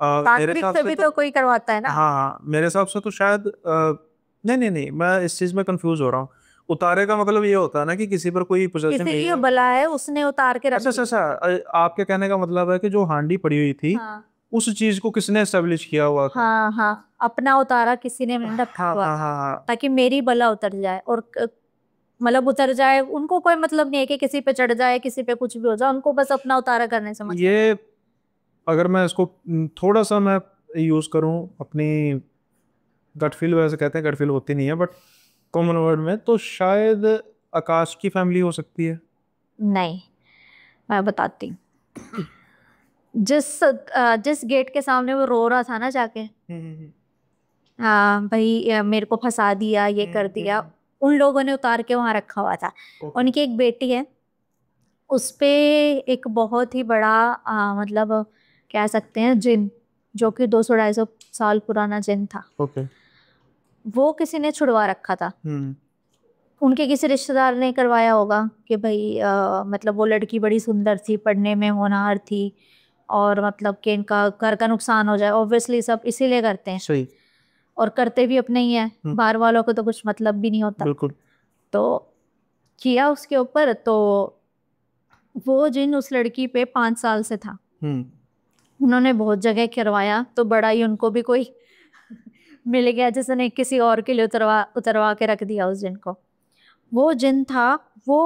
मेरे तांत्रिक हिसाब से से भी तो तो कोई करवाता है ना। हाँ हाँ, मेरे हिसाब से तो शायद नहीं नहीं नहीं, मैं इस चीज में कंफ्यूज हो रहा हूँ। उतारे का मतलब ये होता है ना कि किसी पर कोई पोजेशन किसी नहीं की है। बला है, उसने उतार के रख अच्छा अच्छा दी। अच्छा, आपके कहने का मतलब है कि जो हांडी पड़ी हुई थी हाँ उस चीज को किसने एस्टेब्लिश किया हुआ था? हाँ हाँ, अपना उतारा किसी ने हाँ रखा हाँ हुआ हाँ था हाँ। ताकि मेरी बला उतर जाए। और मतलब उतर जाए, उनको कोई मतलब नहीं है कि किसी पे चढ़ जाए, किसी पे कुछ भी हो जाए, उनको बस अपना उतारा करने से मतलब है। ये अगर मैं इसको थोड़ा सा मैं यूज करूं अपनी गट फील, वैसे कहते हैं गट फील होती नहीं है बट कॉमन वर्ड में, तो शायद आकाश की फैमिली हो सकती है। नहीं, मैं बताती हूँ। जिस गेट के सामने वो रो रहा था ना जाके, हम्म हाँ भाई मेरे को फंसा दिया, ये कर दिया, उन लोगों ने उतार के वहां रखा हुआ था। ओके। उनकी एक बेटी है, उस पे एक बहुत ही बड़ा मतलब कह सकते हैं जिन, जो कि 200-250 साल पुराना जिन था, ओके। वो किसी ने छुड़वा रखा था। हम्म उनके किसी रिश्तेदार ने करवाया होगा कि भाई मतलब वो लड़की बड़ी सुंदर थी, पढ़ने में होनहार थी, और मतलब कि इनका घर का नुकसान हो जाए, ऑब्वियसली सब इसीलिए करते हैं। सही। और करते भी अपने ही हैं, बाहर वालों को तो कुछ मतलब भी नहीं होता। बिल्कुल। तो किया उसके ऊपर, तो वो जिन उस लड़की पे 5 साल से था। हम्म उन्होंने बहुत जगह करवाया, तो बड़ा ही उनको भी कोई मिल गया जिसने किसी और के लिए उतरवा उतरवा के रख दिया उस जिन को। वो जिन था, वो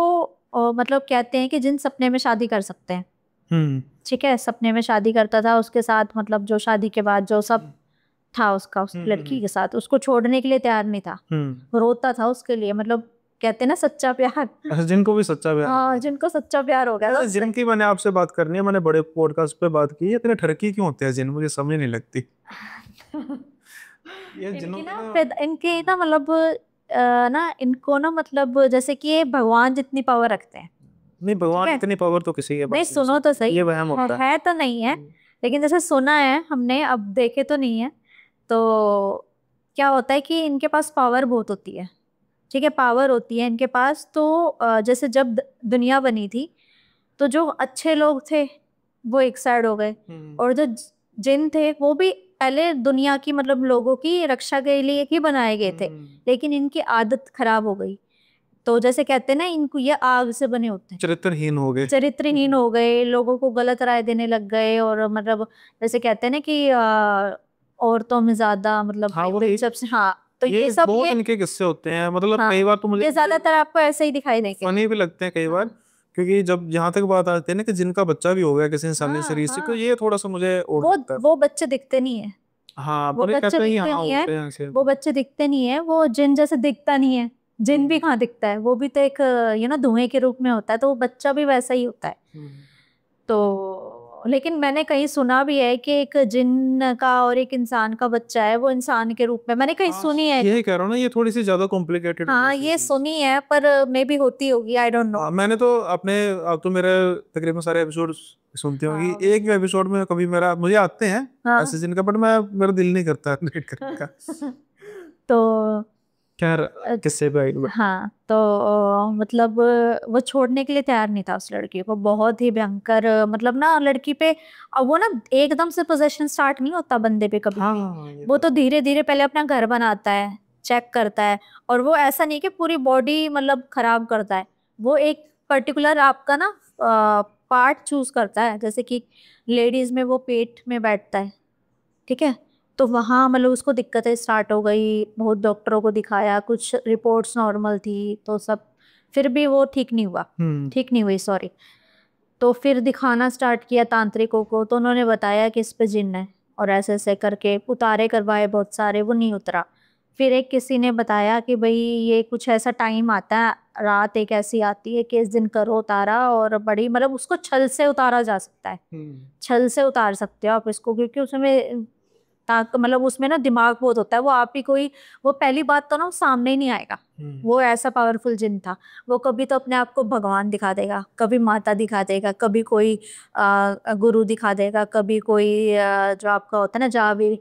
मतलब कहते हैं कि जिन सपने में शादी कर सकते हैं। हम्म ठीक है, सपने में शादी करता था उसके साथ, मतलब जो शादी के बाद जो सब था उसका उस लड़की के साथ, उसको छोड़ने के लिए तैयार नहीं था, हम्म। रोता था उसके लिए। मतलब कहते हैं ना सच्चा प्यार। अच्छा, जिनको भी सच्चा प्यार हो हाँ, गया। जिनको सच्चा प्यार हो गया था अच्छा, उससे। जिनकी मैंने आपसे बात करनी है, मैंने बड़े पॉडकास्ट पे बात की है, इतने ठरकी क्यों होते हैं जिन, मुझे समझ नहीं लगती। ये जिनों इनकी की ना ना। इनके ना मतलब ना इनको ना मतलब जैसे कि ये भगवान जितनी पावर रखते हैं। नहीं, ठीक भगवान है, इतनी पावर तो किसी के नहीं पास नहीं हो सुनो तो सकती, सही, ये वहम होता है। है तो नहीं है, लेकिन जैसे सुना है हमने, अब देखे तो नहीं है। तो क्या होता है कि इनके पास पावर बहुत होती है। ठीक है, पावर होती है इनके पास। तो जैसे जब दुनिया बनी थी, तो जो अच्छे लोग थे वो एक साइड हो गए, और जो जिन थे वो भी पहले दुनिया की मतलब लोगों की रक्षा के लिए ही बनाए गए थे, लेकिन इनकी आदत खराब हो गई। तो जैसे कहते हैं ना, इनको ये आग से बने होते हैं, चरित्रहीन हो गए। चरित्रहीन हो गए, लोगों को गलत राय देने लग गए, और मतलब जैसे कहते हैं ना कि औरतों में ज्यादा मतलब हाँ वही। जब से, हाँ, तो ये ये सब बहुत ये, इनके किस्से होते हैं, मतलब हाँ, कई बार तो मुझे ये ज्यादातर आपको ऐसे ही दिखाई देंगे। फनी भी लगते हैं कई बार। हाँ क्योंकि जब यहाँ तक बात आती है ना कि जिनका बच्चा भी हो गया किसी इंसानी हाँ शरीर से, तो हाँ, ये थोड़ा सा मुझे और वो लगता है। वो बच्चे दिखते नहीं है, हाँ, वो पर ये बच्चे कहते हैं दिखते यहाँ नहीं है, होते हैं ऐसे। वो बच्चे दिखते नहीं है, वो जिन जैसे दिखता नहीं है। जिन भी कहाँ दिखता है, वो भी तो एक ये ना धुएं के रूप में होता है, तो वो बच्चा भी वैसा ही होता है। हम्म। तो लेकिन मैंने कहीं सुना भी है कि एक जिन का और एक इंसान का बच्चा है, वो इंसान के रूप में, मैंने कहीं हाँ, सुनी है। यही कह रहा हूँ ना, ये थोड़ी सी ज्यादा कॉम्प्लिकेटेड हो हाँ, जाती है ये चीज। सुनी है, पर मे भी होती होगी, आई डोंट नो। हाँ, मैंने तो अपने, आप तो मेरे तकरीबन सारे एपिसोड सुनती होंगी, हाँ एक भी एपिसोड में कभी मेरा, मुझे आते हैं हाँ। ऐसे जिनका, बट मैं, मेरा दिल नहीं करता रेट करने का। तो खैर, अ, किस्से पे आई बट। हाँ, तो मतलब वो छोड़ने के लिए तैयार नहीं था उस लड़की को, बहुत ही भयंकर मतलब ना लड़की पे। अब वो ना एकदम से पोजेशन स्टार्ट नहीं होता बंदे पे कभी हाँ भी, हाँ हाँ, ये वो तो तो धीरे धीरे पहले अपना घर बनाता है, चेक करता है, और वो ऐसा नहीं कि पूरी बॉडी मतलब खराब करता है। वो एक पर्टिकुलर आपका ना पार्ट चूज करता है, जैसे कि लेडीज में वो पेट में बैठता है। ठीक है, तो वहाँ मतलब उसको दिक्कतें स्टार्ट हो गई, बहुत डॉक्टरों को दिखाया, कुछ रिपोर्ट्स नॉर्मल थी तो सब, फिर भी वो ठीक नहीं हुआ, हम्म ठीक नहीं हुई, सॉरी। तो फिर दिखाना स्टार्ट किया तांत्रिकों को, तो उन्होंने बताया कि इस पे जिन्न है, और ऐसे ऐसे करके उतारे करवाए बहुत सारे, वो नहीं उतरा। फिर एक किसी ने बताया कि भाई ये कुछ ऐसा टाइम आता है रात एक ऐसी आती है कि इस दिन करो उतारा, और बड़ी मतलब उसको छल से उतारा जा सकता है, छल से उतार सकते हो आप इसको, क्योंकि उसमें मतलब उसमें ना दिमाग बहुत होता है। वो आप ही कोई, वो पहली बात तो ना वो सामने ही नहीं आएगा, वो ऐसा पावरफुल जिन था। वो कभी तो अपने आप को भगवान दिखा देगा, कभी माता दिखा देगा, कभी कोई गुरु दिखा देगा, कभी कोई जो आपका होता है ना जाबिर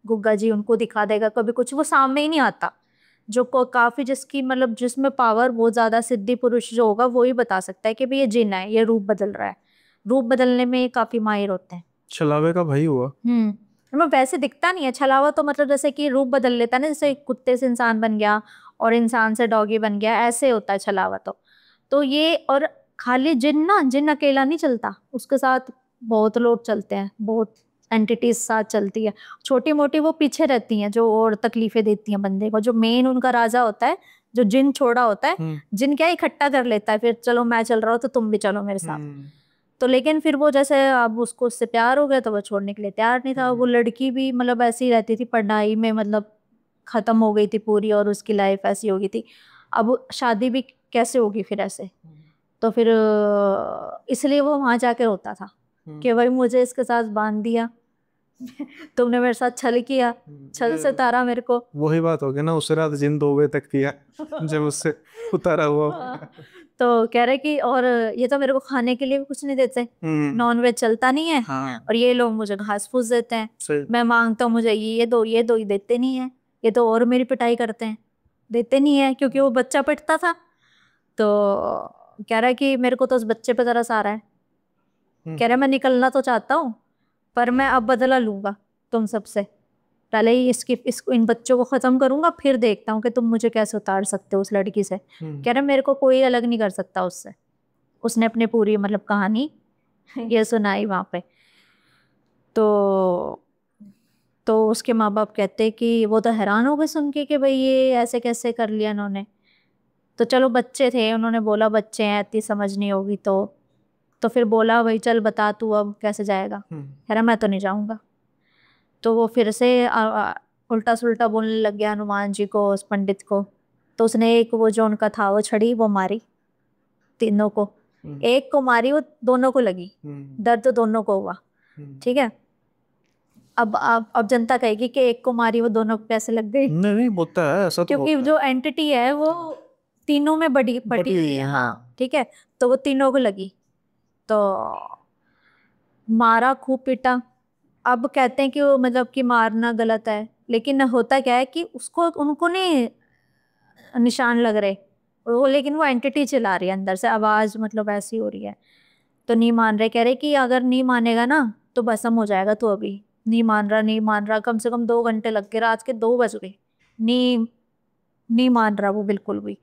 गुग्गा जी, उनको दिखा देगा, कभी कुछ, वो सामने ही नहीं आता। जो काफी जिसकी मतलब जिसमें पावर बहुत ज्यादा, सिद्धि पुरुष जो होगा वो ही बता सकता है कि भाई ये जिन है, ये रूप बदल रहा है। रूप बदलने में ये काफी माहिर होते हैं। छलावे का भाई हुआ। मैं वैसे दिखता नहीं है छलावा तो, मतलब जैसे कि रूप बदल लेता है ना, जैसे कुत्ते से इंसान बन गया और इंसान से डॉगी बन गया, ऐसे होता है छलावा तो ये। और खाली जिन ना, जिन अकेला नहीं चलता, उसके साथ बहुत लोग चलते हैं, बहुत एंटिटीज साथ चलती है। छोटी मोटी वो पीछे रहती हैं जो और तकलीफें देती हैं बंदे को। जो मेन उनका राजा होता है, जो जिन छोड़ा होता है, जिन क्या इकट्ठा कर लेता है, फिर चलो मैं चल रहा हूँ तो तुम भी चलो मेरे साथ। तो लेकिन फिर वो जैसे अब उसको उससे प्यार हो गया तो वो छोड़ने के लिए तैयार नहीं था। वो लड़की भी मतलब ऐसी रहती थी पढ़ाई में, मतलब खत्म हो गई थी पूरी, और उसकी लाइफ ऐसी हो गई थी। अब शादी भी कैसे होगी फिर ऐसे। तो फिर इसलिए वो वहां जाके रोता था कि भाई मुझे इसके साथ बांध दिया, तुमने मेरे साथ छल किया, छल से तारा मेरे को। वही बात हो गई ना, उस रात जिन 2 बजे तक पिया जब उससे उतारा हुआ। तो कह रहे कि और ये तो मेरे को खाने के लिए भी कुछ नहीं देते, नॉन वेज चलता नहीं है। और ये लोग मुझे घास फूस देते हैं, मैं मांगता हूँ मुझे ये दो ये दो, ये देते नहीं है। ये तो और मेरी पिटाई करते हैं, देते नहीं है, क्योंकि वो बच्चा पिटता था। तो कह रहा है कि मेरे को तो उस बच्चे पे तरस आ रहा है। कह रहा है मैं निकलना तो चाहता हूँ, पर मैं अब बदला लूंगा तुम सबसे। पहले ही इसको इन बच्चों को खत्म करूंगा, फिर देखता हूँ कि तुम मुझे कैसे उतार सकते हो उस लड़की से। कह रहे मेरे को कोई अलग नहीं कर सकता उससे। उसने अपनी पूरी मतलब कहानी ये सुनाई वहां पे। तो उसके माँ बाप कहते कि वो तो हैरान हो गए सुन के कि भाई ये ऐसे कैसे कर लिया इन्होंने। तो चलो बच्चे थे, उन्होंने बोला बच्चे हैं, इतनी समझ नहीं होगी। तो फिर बोला भाई चल बता तू अब कैसे जाएगा। कह रहा मैं तो नहीं जाऊंगा। तो वो फिर से उल्टा सुल्टा बोलने लग गया हनुमान जी को, उस पंडित को। तो उसने एक वो जो उनका था वो छड़ी वो मारी तीनों को। एक को मारी, वो दोनों को लगी, दर्द दोनों को हुआ। ठीक है। अब जनता कहेगी कि एक को मारी वो दोनों को कैसे लग गई। नहीं नहीं होता है ऐसा, तो क्योंकि जो एंटिटी है वो तीनों में बटी हुई है। हाँ ठीक है। तो वो तीनों को लगी, तो मारा, खूब पीटा। अब कहते हैं कि वो मतलब कि मारना गलत है, लेकिन होता क्या है कि उसको उनको नहीं निशान लग रहे वो, लेकिन वो एंटिटी चला रही है अंदर से, आवाज मतलब ऐसी हो रही है। तो नहीं मान रहे, कह रहे कि अगर नहीं मानेगा ना तो भस्म हो जाएगा। तो अभी नहीं मान रहा, नहीं मान रहा, कम से कम 2 घंटे लग गए, रात के 2 बज गए। नहीं, नहीं मान रहा वो बिल्कुल भी।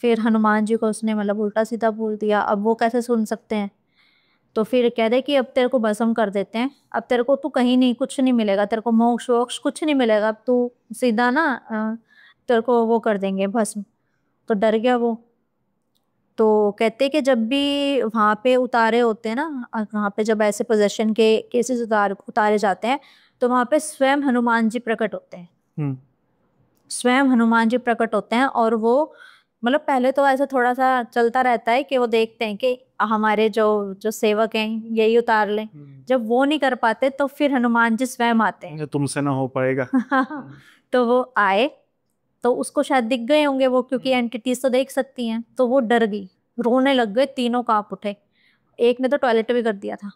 फिर हनुमान जी को उसने मतलब उल्टा सीधा बोल दिया, अब वो कैसे सुन सकते हैं। तो फिर कह दे कि अब तेरे को भस्म कर देते हैं, अब तेरे को तू कहीं नहीं, कुछ नहीं मिलेगा तेरे को, मोक्ष वोक्ष कुछ नहीं मिलेगा, अब तू सीधा ना तेरे को वो कर देंगे भस्म। तो डर गया वो। तो कहते कि जब भी वहां पे उतारे होते हैं ना, वहां पे जब ऐसे पोजेशन के केसेस उतारे जाते हैं, तो वहां पे स्वयं हनुमान जी प्रकट होते हैं। स्वयं हनुमान जी प्रकट होते हैं। और वो मतलब पहले तो ऐसा थोड़ा सा चलता रहता है कि वो देखते हैं कि हमारे जो जो सेवक हैं यही उतार लें। जब वो नहीं कर पाते तो फिर हनुमान जी स्वयं आते हैं। तुमसे ना हो पाएगा। तो वो आए, तो उसको शायद दिख गए होंगे वो, क्योंकि एंटिटीज तो देख सकती हैं। तो वो डर गई, रोने लग गए, तीनों कांप उठे। एक ने तो टॉयलेट भी कर दिया था।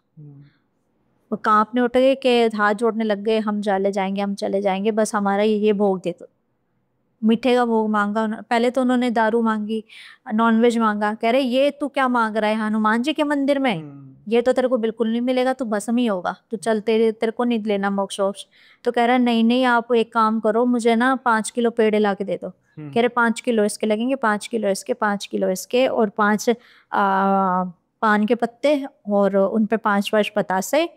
वो कांपने उठ गए कि हाथ जोड़ने लग गए, हम चले जाएंगे, हम चले जाएंगे, बस हमारा ये भोग दे दो। मीठे का भोग मांगा पहले तो उन्होंने, दारू मांगी, नॉनवेज मांगा। कह रहे ये तू क्या मांग रहा है हनुमान जी के मंदिर में, ये तो तेरे को बिल्कुल नहीं मिलेगा, तू भस्म ही होगा, तू चल, तेरे को नहीं लेना मोक्ष वोक्ष। तो कह रहा है नहीं नहीं, आप एक काम करो, मुझे ना 5 किलो पेड़े ला के दे दो। कह रहे 5 किलो इसके लगेंगे, 5 किलो इसके, 5 किलो इसके, और 5 पान के पत्ते, और उन पे 5 बतासे,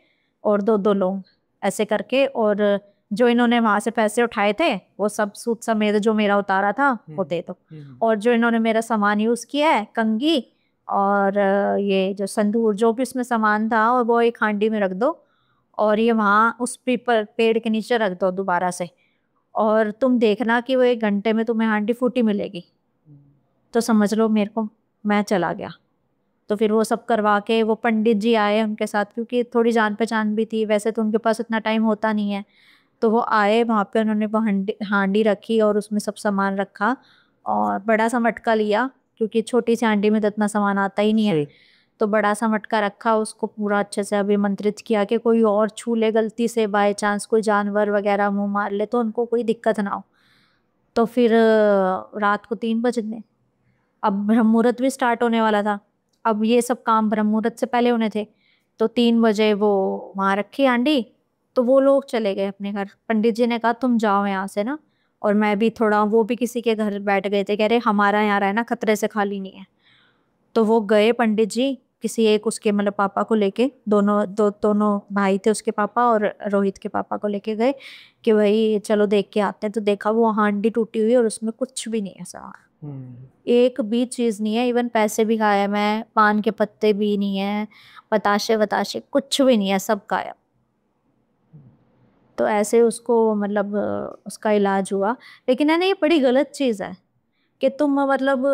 और 2 लौंग, ऐसे करके। और जो इन्होंने वहां से पैसे उठाए थे वो सब सूद समेत जो मेरा उतारा था वो दे दो। और जो इन्होंने मेरा सामान यूज किया है, कंघी और ये जो संदूर, जो भी उसमें सामान था, और वो एक हांडी में रख दो, और ये वहाँ उस पीपल पेड़ के नीचे रख दो दोबारा से। और तुम देखना कि वो 1 घंटे में तुम्हें हांडी फूटी मिलेगी। तो समझ लो मेरे को, मैं चला गया। तो फिर वो सब करवा के वो पंडित जी आए उनके साथ, क्योंकि थोड़ी जान पहचान भी थी, वैसे तो उनके पास इतना टाइम होता नहीं है। तो वो आए वहाँ पे, उन्होंने वो हांडी हांडी रखी और उसमें सब सामान रखा और बड़ा सा मटका लिया, क्योंकि छोटी सी हांडी में तो इतना सामान आता ही नहीं है। तो बड़ा सा मटका रखा, उसको पूरा अच्छे से अभिमंत्रित किया कि कोई और छू ले गलती से, बाय चांस कोई जानवर वगैरह मुंह मार ले तो उनको कोई दिक्कत ना हो। तो फिर रात को 3 बजने, अब ब्रह्म मुहूर्त भी स्टार्ट होने वाला था। अब ये सब काम ब्रह्म मुहूर्त से पहले होने थे। तो 3 बजे वो वहां रखी हांडी, तो वो लोग चले गए अपने घर। पंडित जी ने कहा तुम जाओ यहाँ से ना, और मैं भी थोड़ा, वो भी किसी के घर बैठ गए थे, कह रहे हमारा यहाँ रहना खतरे से खाली नहीं है। तो वो गए पंडित जी किसी एक उसके मतलब पापा को लेके, दोनों भाई थे उसके पापा, और रोहित के पापा को लेके गए कि भाई चलो देख के आते हैं। तो देखा वो हांडी टूटी हुई और उसमें कुछ भी नहीं है सामान, एक भी चीज नहीं है। इवन पैसे भी गायब है, पान के पत्ते भी नहीं है, बताशे वताशे कुछ भी नहीं है, सब गायब। तो ऐसे उसको मतलब उसका इलाज हुआ। लेकिन है ना, ये बड़ी गलत चीज है कि तुम मतलब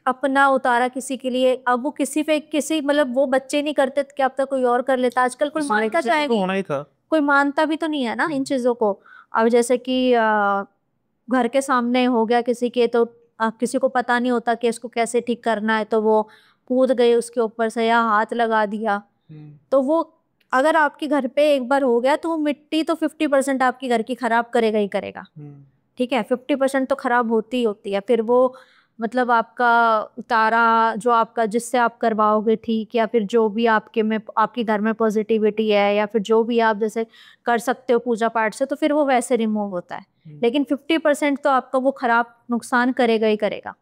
अपना उतारा किसी के लिए, अब वो किसी पे किसी मतलब वो बच्चे नहीं करते तो क्या पता कोई और कर लेता। आजकल कोई मानता चाहेगी, होना ही था। कोई मानता भी तो नहीं है ना इन चीजों को। अब जैसे कि घर के सामने हो गया किसी के, तो किसी को पता नहीं होता कि इसको कैसे ठीक करना है, तो वो कूद गए उसके ऊपर से या हाथ लगा दिया। तो वो अगर आपके घर पे एक बार हो गया तो वो मिट्टी तो 50% आपकी घर की खराब करेगा ही करेगा। ठीक है, 50% तो खराब होती ही होती है। फिर वो मतलब आपका उतारा जो आपका जिससे आप करवाओगे ठीक, या फिर जो भी आपके में आपके घर में पॉजिटिविटी है, या फिर जो भी आप जैसे कर सकते हो पूजा पाठ से, तो फिर वो वैसे रिमूव होता है। लेकिन 50% तो आपका वो खराब नुकसान करेगा ही करेगा।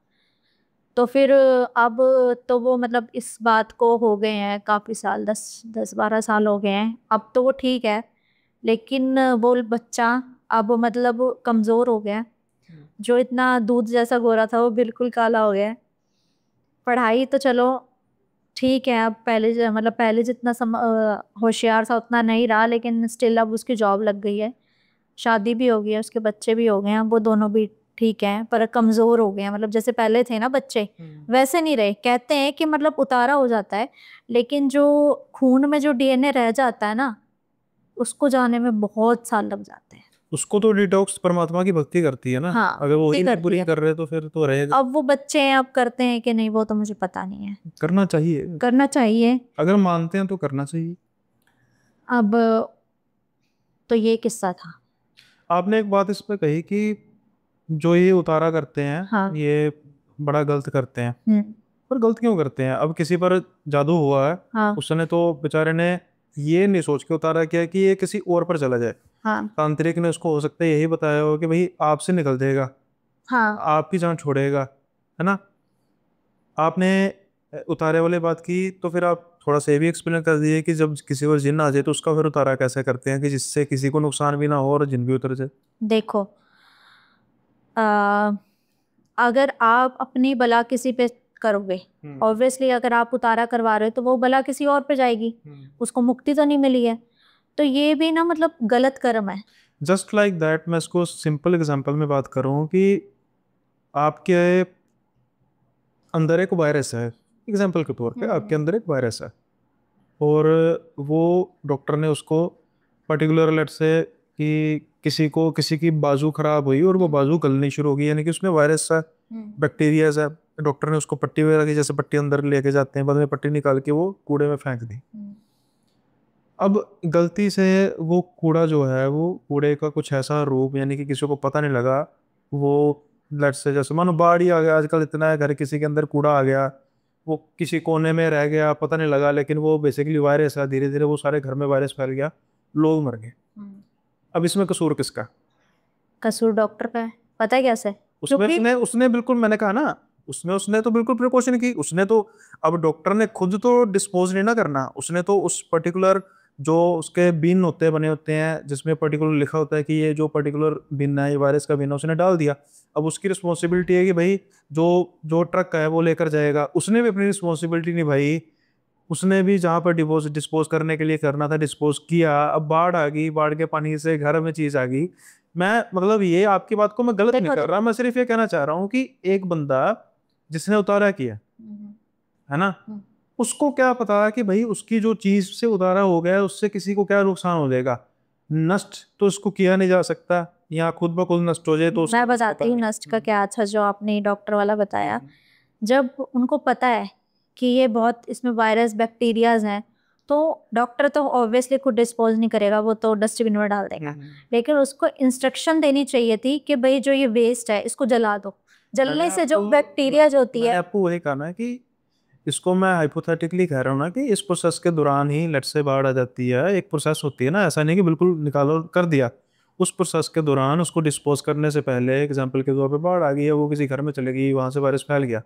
तो फिर अब तो वो मतलब इस बात को हो गए हैं काफी साल, 10-12 साल हो गए हैं, अब तो वो ठीक है। लेकिन वो बच्चा अब मतलब कमजोर हो गया, जो इतना दूध जैसा गोरा था वो बिल्कुल काला हो गया है। पढ़ाई तो चलो ठीक है, अब पहले मतलब पहले जितना होशियार था उतना नहीं रहा, लेकिन स्टिल अब उसकी जॉब लग गई है, शादी भी हो गई है, उसके बच्चे भी हो गए हैं, वो दोनों भी ठीक हैं। पर कमजोर हो गए हैं, मतलब जैसे पहले थे ना बच्चे वैसे नहीं रहे। कहते हैं कि मतलब उतारा हो जाता है, लेकिन जो खून में जो डीएनए रह जाता है ना, उसको जाने में बहुत साल लग जाते हैं। उसको तो डिटॉक्स परमात्मा की भक्ति करती है ना। हाँ, अगर वो ही करती पूरी है। कर रहे तो फिर तो रहेगा। अब वो बच्चे हैं, अब करते हैं कि नहीं वो तो मुझे पता नहीं है। करना चाहिए, करना चाहिए। अगर मानते हैं तो करना चाहिए। अब तो ये किस्सा था। आपने एक बात इस पे कही कि जो ये उतारा करते हैं, हाँ। ये बड़ा गलत करते हैं। हम्म। पर गलत क्यों करते हैं? अब किसी पर जादू हुआ है, हाँ। उसने तो बेचारे ने ये नहीं सोच के उतारा किया कि ये किसी और पर चला जाए। हाँ। तांत्रिक ने उसको हो सकता है यही बताया हो कि भाई आपसे निकल जाएगा, हाँ। आपकी जान छोड़ेगा, है ना। आपने उतारे वाली बात की, तो फिर आप थोड़ा सा ये भी एक्सप्लेन कर दिए कि जब किसी पर जिन्न आ जाए तो उसका फिर उतारा कैसे करते हैं कि जिससे किसी को नुकसान भी ना हो और जिन भी उतर जाए। देखो, आ, अगर आप अपनी बला किसी पे करोगे, ऑब्वियसली अगर आप उतारा करवा रहे हो तो वो बला किसी और पे जाएगी, उसको मुक्ति तो नहीं मिली है। तो ये भी ना मतलब गलत कर्म है। जस्ट लाइक दैट, मैं इसको सिंपल एग्जांपल में बात करूँ कि आपके अंदर एक वायरस है, एग्जांपल के तौर पे आपके अंदर एक वायरस है, और वो डॉक्टर ने उसको पर्टिकुलर लेट से कि किसी को किसी की बाजू खराब हुई और वो बाजू गलनी शुरू हो गई, यानी कि उसमें वायरस है, बैक्टीरिया है। डॉक्टर ने उसको पट्टी वगैरह की, जैसे पट्टी अंदर लेके जाते हैं, बाद में पट्टी निकाल के वो कूड़े में फेंक दी। अब गलती से वो कूड़ा जो है, वो कूड़े का कुछ ऐसा रूप, यानी कि किसी को पता नहीं लगा, वो लेट से जैसे मानो बाढ़ ही आ गया, आजकल इतना है, घर किसी के अंदर कूड़ा आ गया, वो किसी कोने में रह गया, पता नहीं लगा, लेकिन वो बेसिकली वायरस है, धीरे धीरे वो सारे घर में वायरस फैल गया, लोग मर गए। अब इसमें कसूर किसका? कसूर डॉक्टर का है, पता है कैसे? उसमें उसने उसने बिल्कुल, मैंने कहा ना, उसमें उसने तो बिल्कुल प्रिकॉशन की, उसने तो, अब डॉक्टर ने खुद तो डिस्पोज नहीं ना करना, उसने तो उस पर्टिकुलर जो उसके बिन होते हैं, बने होते हैं, जिसमें पर्टिकुलर लिखा होता है कि ये जो पर्टिकुलर बिन है, ये वायरस का बिन है, उसने डाल दिया। अब उसकी रिस्पॉन्सिबिलिटी है कि भाई जो जो ट्रक का है वो लेकर जाएगा, उसने भी अपनी रिस्पॉन्सिबिलिटी निभाई, उसने भी जहाँ पर डिपोज डिस्पोज करने के लिए करना था डिस्पोज किया। अब बाढ़ आ गई, बाढ़ के पानी से घर में चीज आ गई। मैं मतलब ये आपकी बात को मैं गलत नहीं कर रहा, मैं सिर्फ ये कहना चाह रहा हूँ कि एक बंदा जिसने उतारा किया, है ना, उसको क्या पता है कि भाई उसकी जो चीज से उतारा हो गया है उससे किसी को क्या नुकसान हो जाएगा। नष्ट तो इसको किया नहीं जा सकता, या खुद ब खुद नष्ट हो जाए तो मैं उसको कुछ पता बताती हूँ नहीं। नस्ट का क्या अच्छा जो आपने डॉक्टर वाला बताया। जब उनको पता है कि ये बहुत इसमें वायरस बैक्टीरियाज हैं, तो डॉक्टर तो ऑब्वियसली खुद डिस्पोज नहीं करेगा, वो तो डस्टबिन में डाल देगा। लेकिन उसको इंस्ट्रक्शन देनी चाहिए थी कि भाई जो ये वेस्ट है इसको जला दो। जलने से जो बैक्टीरिया जो होती मैंने है, आपको वही कहना है कि इसको मैं हाइपोथेटिकली कह रहा हूँ ना कि इस प्रोसेस के दौरान ही लेट से बाढ़ आ जाती है। एक प्रोसेस होती है ना, ऐसा नहीं कि बिल्कुल निकालो कर दिया। उस प्रोसेस के दौरान उसको डिस्पोज करने से पहले एग्जांपल के तौर पे बाढ़ आ गई है, वो किसी घर में चले गई, वहां से वायरस फैल गया।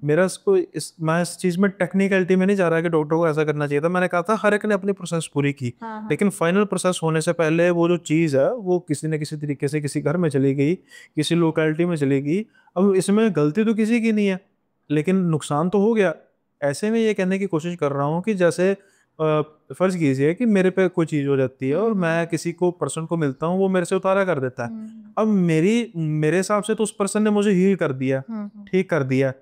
मेरा इसको मैं इस चीज में टेक्निकलिटी में नहीं जा रहा कि डॉक्टर को ऐसा करना चाहिए था। मैंने कहा था हर एक ने अपनी प्रोसेस पूरी की, हाँ हाँ लेकिन फाइनल प्रोसेस होने से पहले वो जो चीज़ है वो किसी न किसी तरीके से किसी घर में चली गई, किसी लोकेलिटी में चली गई। अब इसमें गलती तो किसी की नहीं है, लेकिन नुकसान तो हो गया। ऐसे में ये कहने की कोशिश कर रहा हूँ कि जैसे फर्ज कीजिए कि मेरे पे कोई चीज़ हो जाती है और मैं किसी को पर्सन को मिलता हूँ, वो मेरे से उतारा कर देता है। अब मेरे हिसाब से तो उस पर्सन ने मुझे हील कर दिया, ठीक कर दिया,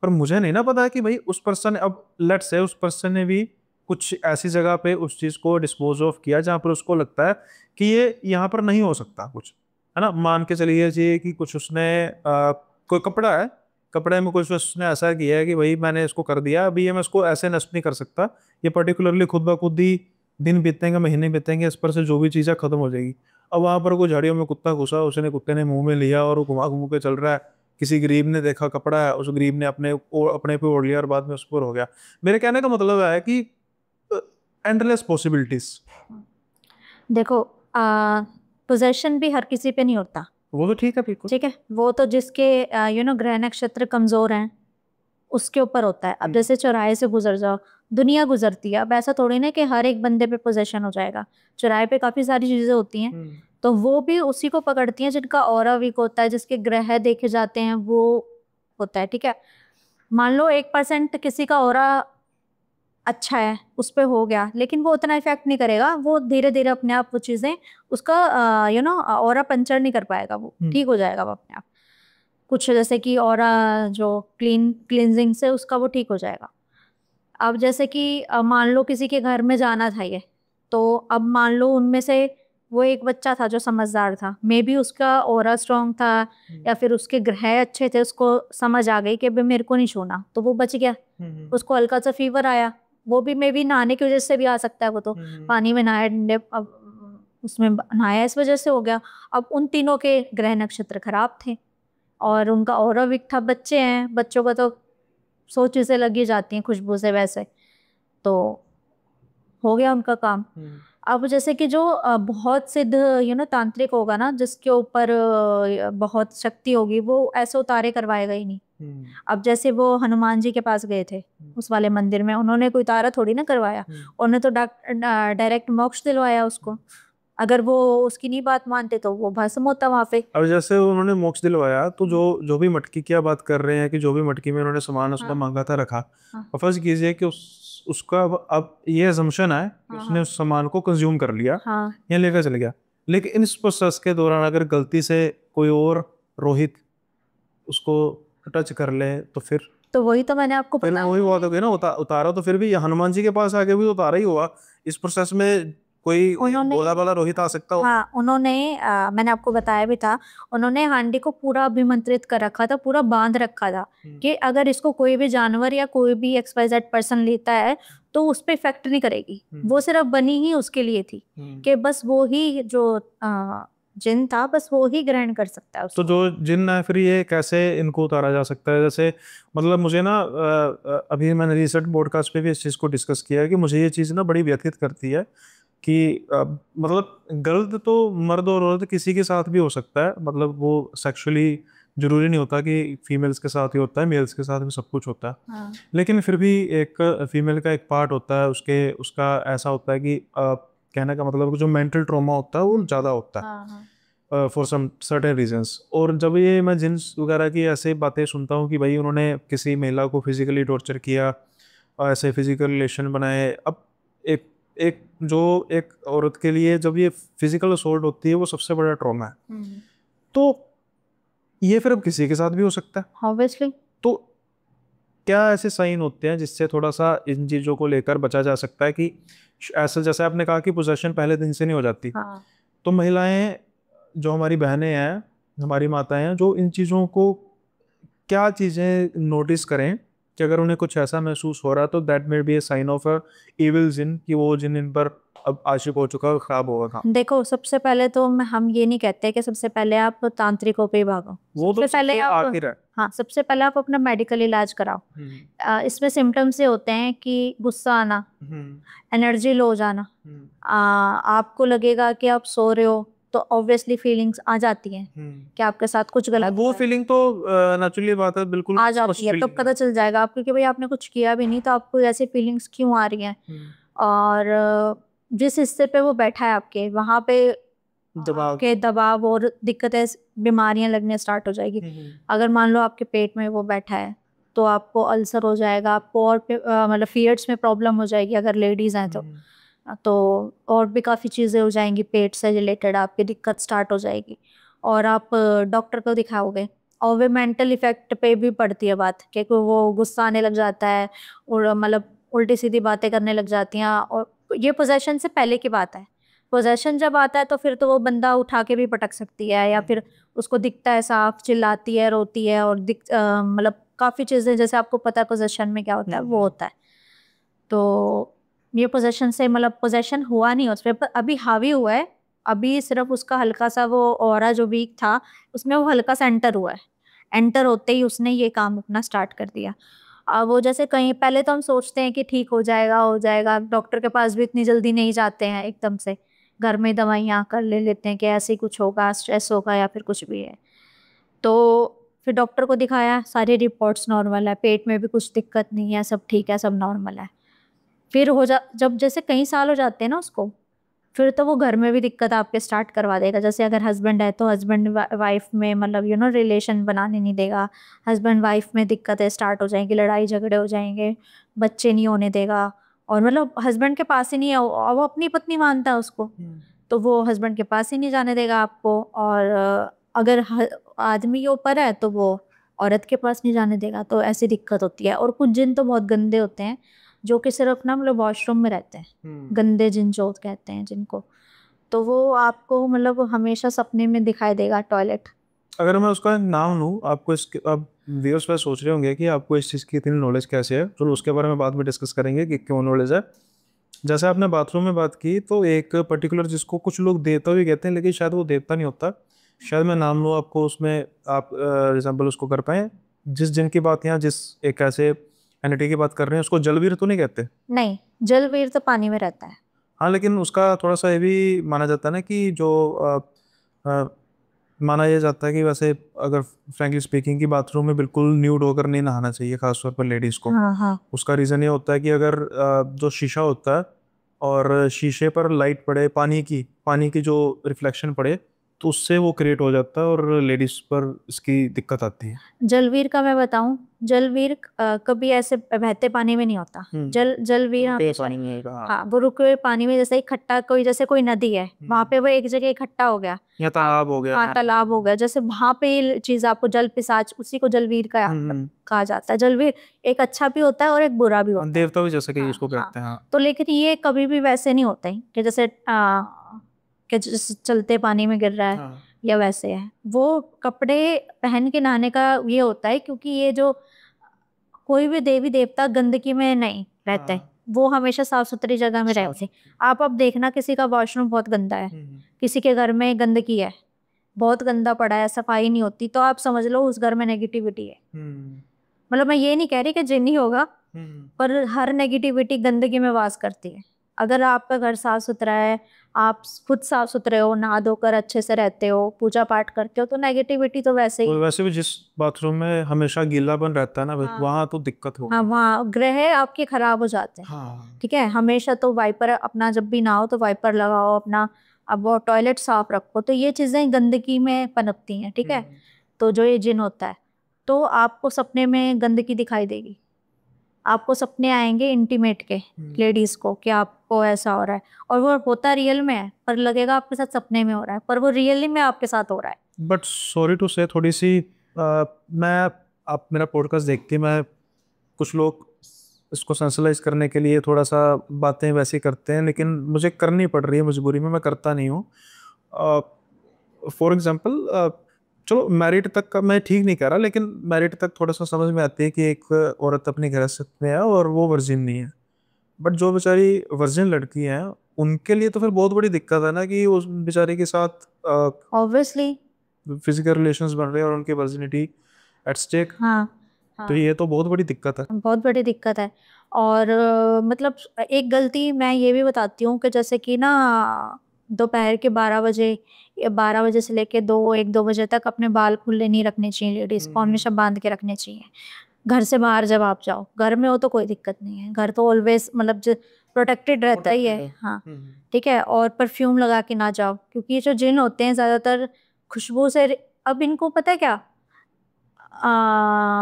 पर मुझे नहीं ना पता कि भाई उस पर्सन, अब लेट्स से उस पर्सन ने भी कुछ ऐसी जगह पे उस चीज़ को डिस्पोज ऑफ किया जहाँ पर उसको लगता है कि ये यहाँ पर नहीं हो सकता कुछ, है ना। मान के चलिए जी कि कुछ उसने कोई कपड़ा है, कपड़े में कुछ उसने ऐसा किया है कि भाई मैंने इसको कर दिया, अभी ये मैं इसको ऐसे नष्ट नहीं कर सकता, ये पर्टिकुलरली खुद ब खुद ही दिन बीतेंगे, महीने बीतेंगे, इस पर से जो भी चीज़ें खत्म हो जाएगी। अब वहाँ पर कोई झाड़ियों में कुत्ता घुसा, उसने कुत्ते ने मुंह में लिया और वो घुमा घुमा के चल रहा है। किसी गरीब ने देखा कपड़ा है, उस गरीब ने अपने पे ओढ़ लिया और बाद में उस पर हो गया। मेरे कहने का मतलब है कि एंडलेस पॉसिबिलिटीज। देखो पोजेशन भी हर किसी पे नहीं होता। वो तो ठीक है बिल्कुल। ठीक है, वो तो जिसके ग्रह नक्षत्र कमजोर हैं उसके ऊपर होता है। अब जैसे चौराहे से गुजर जाओ, दुनिया गुजरती है, अब ऐसा थोड़ी ना कि हर एक बंदे पे पोजेशन हो जाएगा। चौराहे पे काफी सारी चीजें होती हैं, तो वो भी उसी को पकड़ती हैं जिनका ऑरा वीक होता है, जिसके ग्रह देखे जाते हैं वो होता है। ठीक है, मान लो 1% किसी का ऑरा अच्छा है, उस पे हो गया, लेकिन वो उतना इफेक्ट नहीं करेगा, वो धीरे धीरे अपने आप वो चीजें उसका ऑरा पंचर नहीं कर पाएगा, वो ठीक हो जाएगा वो अपने आप। कुछ जैसे कि ऑरा जो क्लींजिंग से उसका वो ठीक हो जाएगा। अब जैसे कि मान लो किसी के घर में जाना था ये, तो अब मान लो उनमें से वो एक बच्चा था जो समझदार था, मे बी उसका ऑरा स्ट्रांग था या फिर उसके ग्रह अच्छे थे, उसको समझ आ गई कि भाई मेरे को नहीं छूना, तो वो बच गया। उसको हल्का सा फीवर आया, वो भी मे बी नहाने की वजह से भी आ सकता है, वो तो पानी में नहाया, डंडे अब उसमें नहाया, इस वजह से हो गया। अब उन तीनों के ग्रह नक्षत्र खराब थे और उनका ऑरा वीक था। बच्चे हैं, बच्चों को तो 100 चीजें लगी जाती हैं खुशबू से, वैसे तो हो गया उनका काम। अब जैसे कि जो बहुत सिद्ध तांत्रिक होगा ना, जिसके ऊपर बहुत शक्ति होगी, वो ऐसे उतारे करवाएगा ही नहीं। अब जैसे वो हनुमान जी के पास गए थे उस वाले मंदिर में, उन्होंने कोई उतारा थोड़ी ना करवाया, उन्होंने तो डायरेक्ट मोक्ष दिलवाया उसको। अगर वो उसकी नहीं बात मानते तो वो भस्म होता वहां पे। अब जैसे उन्होंने मोक्ष दिलवाया, तो जो जो भी मटकी की आप बात कर रहे हैं कि जो भी मटकी में उन्होंने सामान उसने मांगा था रखा, और फर्ज कीजिए कि उसका अब ये अजम्पशन है कि उसने उस सामान को कंज्यूम कर लिया या लेकर चले गया, लेकिन इस प्रोसेस के दौरान अगर गलती से कोई और रोहित उसको टच कर ले तो फिर तो वही तो मैंने आपको पहले वही बात हो गई ना, उतारा तो फिर भी हनुमान जी के पास आके भी उतारा ही हुआ। इस प्रोसेस में कोई बोला वाला रोहित आ सकता हो। हाँ, उन्होंने मैंने आपको बताया भी था, उन्होंने हांडी को पूरा अभिमंत्रित कर रखा था, पूरा बांध रखा था कि अगर इसको कोई भी जानवर या कोई भी XYZ पर्सन लेता है तो उस पर इफेक्ट नहीं करेगी। वो सिर्फ बनी ही उसके लिए थी कि बस वो ही जो जिन था, बस वो ही ग्रहण कर सकता है उसको। तो जो जिन है फिर ये कैसे इनको उतारा जा सकता है? जैसे मतलब मुझे ना अभी मैंने रिसेंट पॉडकास्ट पे भी इस चीज़ को डिस्कस किया है कि मुझे ये चीज़ ना बड़ी व्यथित करती है कि मतलब गलत तो मर्द और औरत किसी के साथ भी हो सकता है, मतलब वो सेक्सुअली जरूरी नहीं होता कि फीमेल्स के साथ ही होता है, मेल्स के साथ भी सब कुछ होता है। लेकिन फिर भी एक फीमेल का एक पार्ट होता है, उसका ऐसा होता है कि कहने का मतलब जो मेंटल ट्रॉमा होता है वो ज़्यादा होता है फॉर सम सर्टेन रीजंस। और जब ये मैं जिन्स वगैरह की ऐसे बातें सुनता हूँ कि भाई उन्होंने किसी महिला को फिजिकली टॉर्चर किया, ऐसे फिजिकल रिलेशन बनाए, अब एक एक जो एक औरत के लिए जब ये फिजिकल असोल्ट होती है वो सबसे बड़ा ट्रॉमा है। तो ये फिर अब किसी के साथ भी हो सकता है ऑब्वियसली। तो क्या ऐसे साइन होते हैं जिससे थोड़ा सा इन चीज़ों को लेकर बचा जा सकता है कि ऐसा, जैसे आपने कहा कि पोजेशन पहले दिन से नहीं हो जाती, हाँ। तो महिलाएं जो हमारी बहनें हैं, हमारी माताएं हैं, जो इन चीज़ों को क्या चीज़ें नोटिस करें कि अगर उन्हें कुछ ऐसा महसूस हो रहा है तो that may be a sign of a evil जिन, कि वो जिन इन पर अब आशिक हो चुका है, खराब होगा काम। देखो, सबसे पहले तो हम ये नहीं कहते कि सबसे पहले आप तांत्रिकों पे ही भागो। वो तो सबसे पहले सबसे आप, आखिर है। हाँ, सबसे पहले आप अपना मेडिकल इलाज कराओ। इसमें सिम्टम्स ये होते हैं कि गुस्सा आना, एनर्जी लो हो जाना, आपको लगेगा कि आप सो रहे हो तो ऑब्वियसली फीलिंग्स आ जाती हैं कि आपके साथ कुछ हाँ, गलत वो हुआ है। फीलिंग तो नेचुरली बात है, बिल्कुल आ जाती स्पष्ट है तो फीलिंग है। पता चल जाएगा आपको कि भाई आपने कुछ किया भी नहीं तो आपको ऐसी फीलिंग्स क्यों आ रही हैं। और जिस हिस्से पे वो बैठा है आपके, वहां पे दबाव। के दबाव और दिक्कतें, बीमारियां लगने स्टार्ट हो जाएगी। अगर मान लो आपके पेट में वो बैठा है तो आपको अल्सर हो जाएगा, आपको और मतलब पीरियड्स में प्रॉब्लम हो जाएगी अगर लेडीज हैं तो और भी काफ़ी चीज़ें हो जाएंगी पेट से रिलेटेड, आपकी दिक्कत स्टार्ट हो जाएगी और आप डॉक्टर को दिखाओगे। और वे मेंटल इफेक्ट पे भी पड़ती है बात, क्योंकि वो गुस्सा आने लग जाता है और मतलब उल्टी सीधी बातें करने लग जाती हैं। और ये पोजेशन से पहले की बात है। पोजेशन जब आता है तो फिर तो वो बंदा उठा के भी पटक सकती है, या फिर उसको दिखता है साफ, चिल्लाती है, रोती है और मतलब काफ़ी चीज़ें, जैसे आपको पता है पोजेशन में क्या होता है वो होता है। तो ये पोजेशन से मतलब पोजेशन हुआ नहीं उस पर, अभी हावी हुआ है। अभी सिर्फ उसका हल्का सा वो ऑरा जो वीक था उसमें वो हल्का सा एंटर हुआ है। एंटर होते ही उसने ये काम अपना स्टार्ट कर दिया। अब वो जैसे कहीं पहले तो हम सोचते हैं कि ठीक हो जाएगा, डॉक्टर के पास भी इतनी जल्दी नहीं जाते हैं एकदम से, घर में दवाइयाँ कर ले लेते हैं कि ऐसे ही कुछ होगा, स्ट्रेस होगा या फिर कुछ भी है। तो फिर डॉक्टर को दिखाया, सारी रिपोर्ट्स नॉर्मल है, पेट में भी कुछ दिक्कत नहीं है, सब ठीक है, सब नॉर्मल है। फिर जब जैसे कई साल हो जाते हैं ना उसको, फिर तो वो घर में भी दिक्कत आपके स्टार्ट करवा देगा। जैसे अगर हस्बैंड है तो हस्बैंड वाइफ में मतलब रिलेशन बनाने नहीं देगा, हस्बैंड वाइफ में दिक्कतें स्टार्ट हो जाएंगी, लड़ाई झगड़े हो जाएंगे, बच्चे नहीं होने देगा। और मतलब हस्बैंड के पास ही नहीं है, और वो अपनी पत्नी मानता है उसको, तो वो हस्बैंड के पास ही नहीं जाने देगा आपको। और अगर आदमी के ऊपर है तो वो औरत के पास नहीं जाने देगा। तो ऐसी दिक्कत होती है। और कुछ जिन तो बहुत गंदे होते हैं जो कि सिर्फ ना मतलब वॉशरूम में रहते हैं, गंदे जिन जो कहते हैं जिनको, तो वो आपको मतलब हमेशा सपने में दिखाई देगा, टॉयलेट। अगर मैं उसका नाम लूँ, आपको इसके अब व्यूअर्स पे सोच रहे होंगे कि आपको इस चीज़ की इतनी नॉलेज कैसे है, चलो उसके बारे में बाद में डिस्कस करेंगे कि क्यों नॉलेज है। जैसे आपने बाथरूम में बात की, तो एक पर्टिकुलर जिसको कुछ लोग देवता भी कहते हैं लेकिन शायद वो देवता नहीं होता, शायद मैं नाम लूँ आपको, उसमें आप रिजेंबल उसको कर पाए, जिस जिन की बात यहाँ जिस एक ऐसे एंटिटी की बात कर रहे हैं उसको जलवीर तो नहीं कहते? नहीं, जलवीर तो पानी में रहता है। हाँ, लेकिन उसका थोड़ा सा ये भी माना जाता है ना कि जो अ, माना यह जाता है कि वैसे अगर फ्रैंकली स्पीकिंग की बाथरूम में बिल्कुल न्यूड होकर नहीं नहाना चाहिए, खासतौर पर लेडीज़ को। हाँ हाँ। उसका रीज़न ये होता है कि अगर जो शीशा होता है और शीशे पर लाइट पड़े, पानी की जो रिफ्लेक्शन पड़े, तो उससे वो क्रिएट हो जाता है और लेडीज़ पर इसकी दिक्कत आती है। जलवीर का मैं बताऊं, जलवीर कभी ऐसे बहते पानी में नहीं होता। जलवीर तेज पानी में हाँ, वो रुके हुए पानी में, जैसे इकट्ठा कोई, जैसे कोई नदी है वहां पे वो एक जगह इकट्ठा हो गया, या तालाब हो गया। हाँ तालाब हो गया, जैसे वहां पे ये चीज आपको जल पिशाच, उसी को जलवीर का कहा जाता है। जलवीर एक अच्छा भी होता है और एक बुरा भी होता है। देवता भी जैसे कि हाँ इसको हाँ। कहते हैं, हाँ। तो लेकिन ये कभी भी वैसे नहीं होता है कि जैसे कि जैसे चलते पानी में गिर रहा है, हाँ। या वैसे है। वो कपड़े पहन के नहाने का ये होता है, क्योंकि ये जो कोई भी देवी देवता गंदगी में नहीं रहते, वो हमेशा साफ सुथरी जगह में रहते। आप अब देखना किसी का वॉशरूम बहुत गंदा है, किसी के घर में गंदगी है, बहुत गंदा पड़ा है, सफाई नहीं होती, तो आप समझ लो उस घर में नेगेटिविटी है। मतलब मैं ये नहीं कह रही कि जिन ही होगा, पर हर नेगेटिविटी गंदगी में वास करती है। अगर आपका घर साफ सुथरा है, आप खुद साफ सुथरे हो, नहा धोकर अच्छे से रहते हो, पूजा पाठ करते हो, तो नेगेटिविटी तो वैसे ही। और वैसे भी जिस बाथरूम में हमेशा गीलापन रहता है ना, हाँ वहां तो दिक्कत होगी। हाँ, वहाँ ग्रह आपके खराब हो जाते हैं। हाँ। ठीक है, हमेशा तो वाइपर अपना, जब भी नहाओ तो वाइपर लगाओ अपना, अब वो टॉयलेट साफ रखो, तो ये चीजें गंदगी में पनपती हैं। ठीक है, तो जो ये जिन होता है, तो आपको सपने में गंदगी दिखाई देगी, आपको सपने आएंगे इंटीमेट के, लेडीज को, कि आपको ऐसा हो रहा है, और वो होता रियल में है, पर लगेगा आपके साथ सपने में हो रहा है, पर वो रियली में आपके साथ हो रहा है। बट सॉरी टू से, थोड़ी सी मैं, आप मेरा पॉडकास्ट देख के मैं कुछ लोग इसको सेंसलाइज करने के लिए थोड़ा सा बातें वैसी करते हैं, लेकिन मुझे करनी पड़ रही है मजबूरी में, मैं करता नहीं हूँ। फॉर एग्जांपल, चलो मैरिड तक का मैं ठीक नहीं कह रहा, लेकिन मैरिड तक थोड़ा सा समझ में आती है कि एक औरत अपनी गृहस्थ में है और वो वर्जिन नहीं है। बट जो बेचारी वर्जिन लड़की हैं, उनके लिए तो फिर बहुत बड़ी दिक्कत है ना कि उस बेचारी के साथ ऑब्वियसली। फिजिकल रिलेशंस बन रहे हैं और उनकी वर्जिनिटी एट स्टेक। हाँ तो हाँ, ये तो बहुत बड़ी दिक्कत है। बहुत बड़ी दिक्कत है। और मतलब एक गलती मैं ये भी बताती हूँ कि जैसे कि ना दोपहर के 12 बजे या 12 बजे से लेके 1-2 बजे तक अपने बाल खुले नहीं रखने चाहिए लेडीज़ को, हमेशा बांध के रखने चाहिए। घर से बाहर जब आप जाओ, घर में हो तो कोई दिक्कत नहीं है, घर तो ऑलवेज मतलब जो प्रोटेक्टेड रहता ही है। हाँ ठीक है। और परफ्यूम लगा के ना जाओ, क्योंकि ये जो जिन होते हैं ज़्यादातर खुशबू से, अब इनको पता है क्या,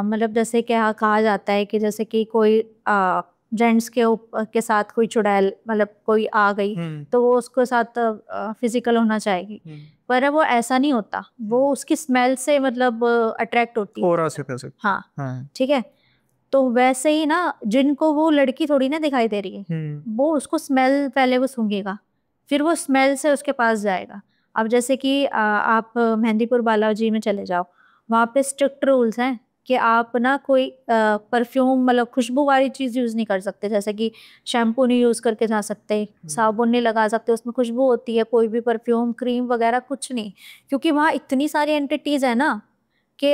मतलब जैसे क्या कहा जाता है कि जैसे कि कोई जेंट्स के साथ कोई चुड़ैल, मतलब कोई आ गई तो वो उसके साथ फिजिकल होना चाहेगी, पर वो ऐसा नहीं होता, वो उसकी स्मेल से मतलब अट्रैक्ट होती है। और से कैसे। हाँ हाँ। ठीक है। तो वैसे ही ना, जिनको वो लड़की थोड़ी ना दिखाई दे रही है, वो उसको स्मेल पहले वो सूंघेगा, फिर वो स्मेल से उसके पास जाएगा। अब जैसे कि आप मेहंदीपुर बालाजी में चले जाओ, वहाँ पे स्ट्रिक्ट रूल्स हैं कि आप ना कोई परफ्यूम मतलब खुशबू वाली चीज़ यूज़ नहीं कर सकते, जैसे कि शैम्पू नहीं यूज़ करके जा सकते, साबुन नहीं लगा सकते, उसमें खुशबू होती है, कोई भी परफ्यूम क्रीम वगैरह कुछ नहीं, क्योंकि वहाँ इतनी सारी एंटिटीज़ है ना कि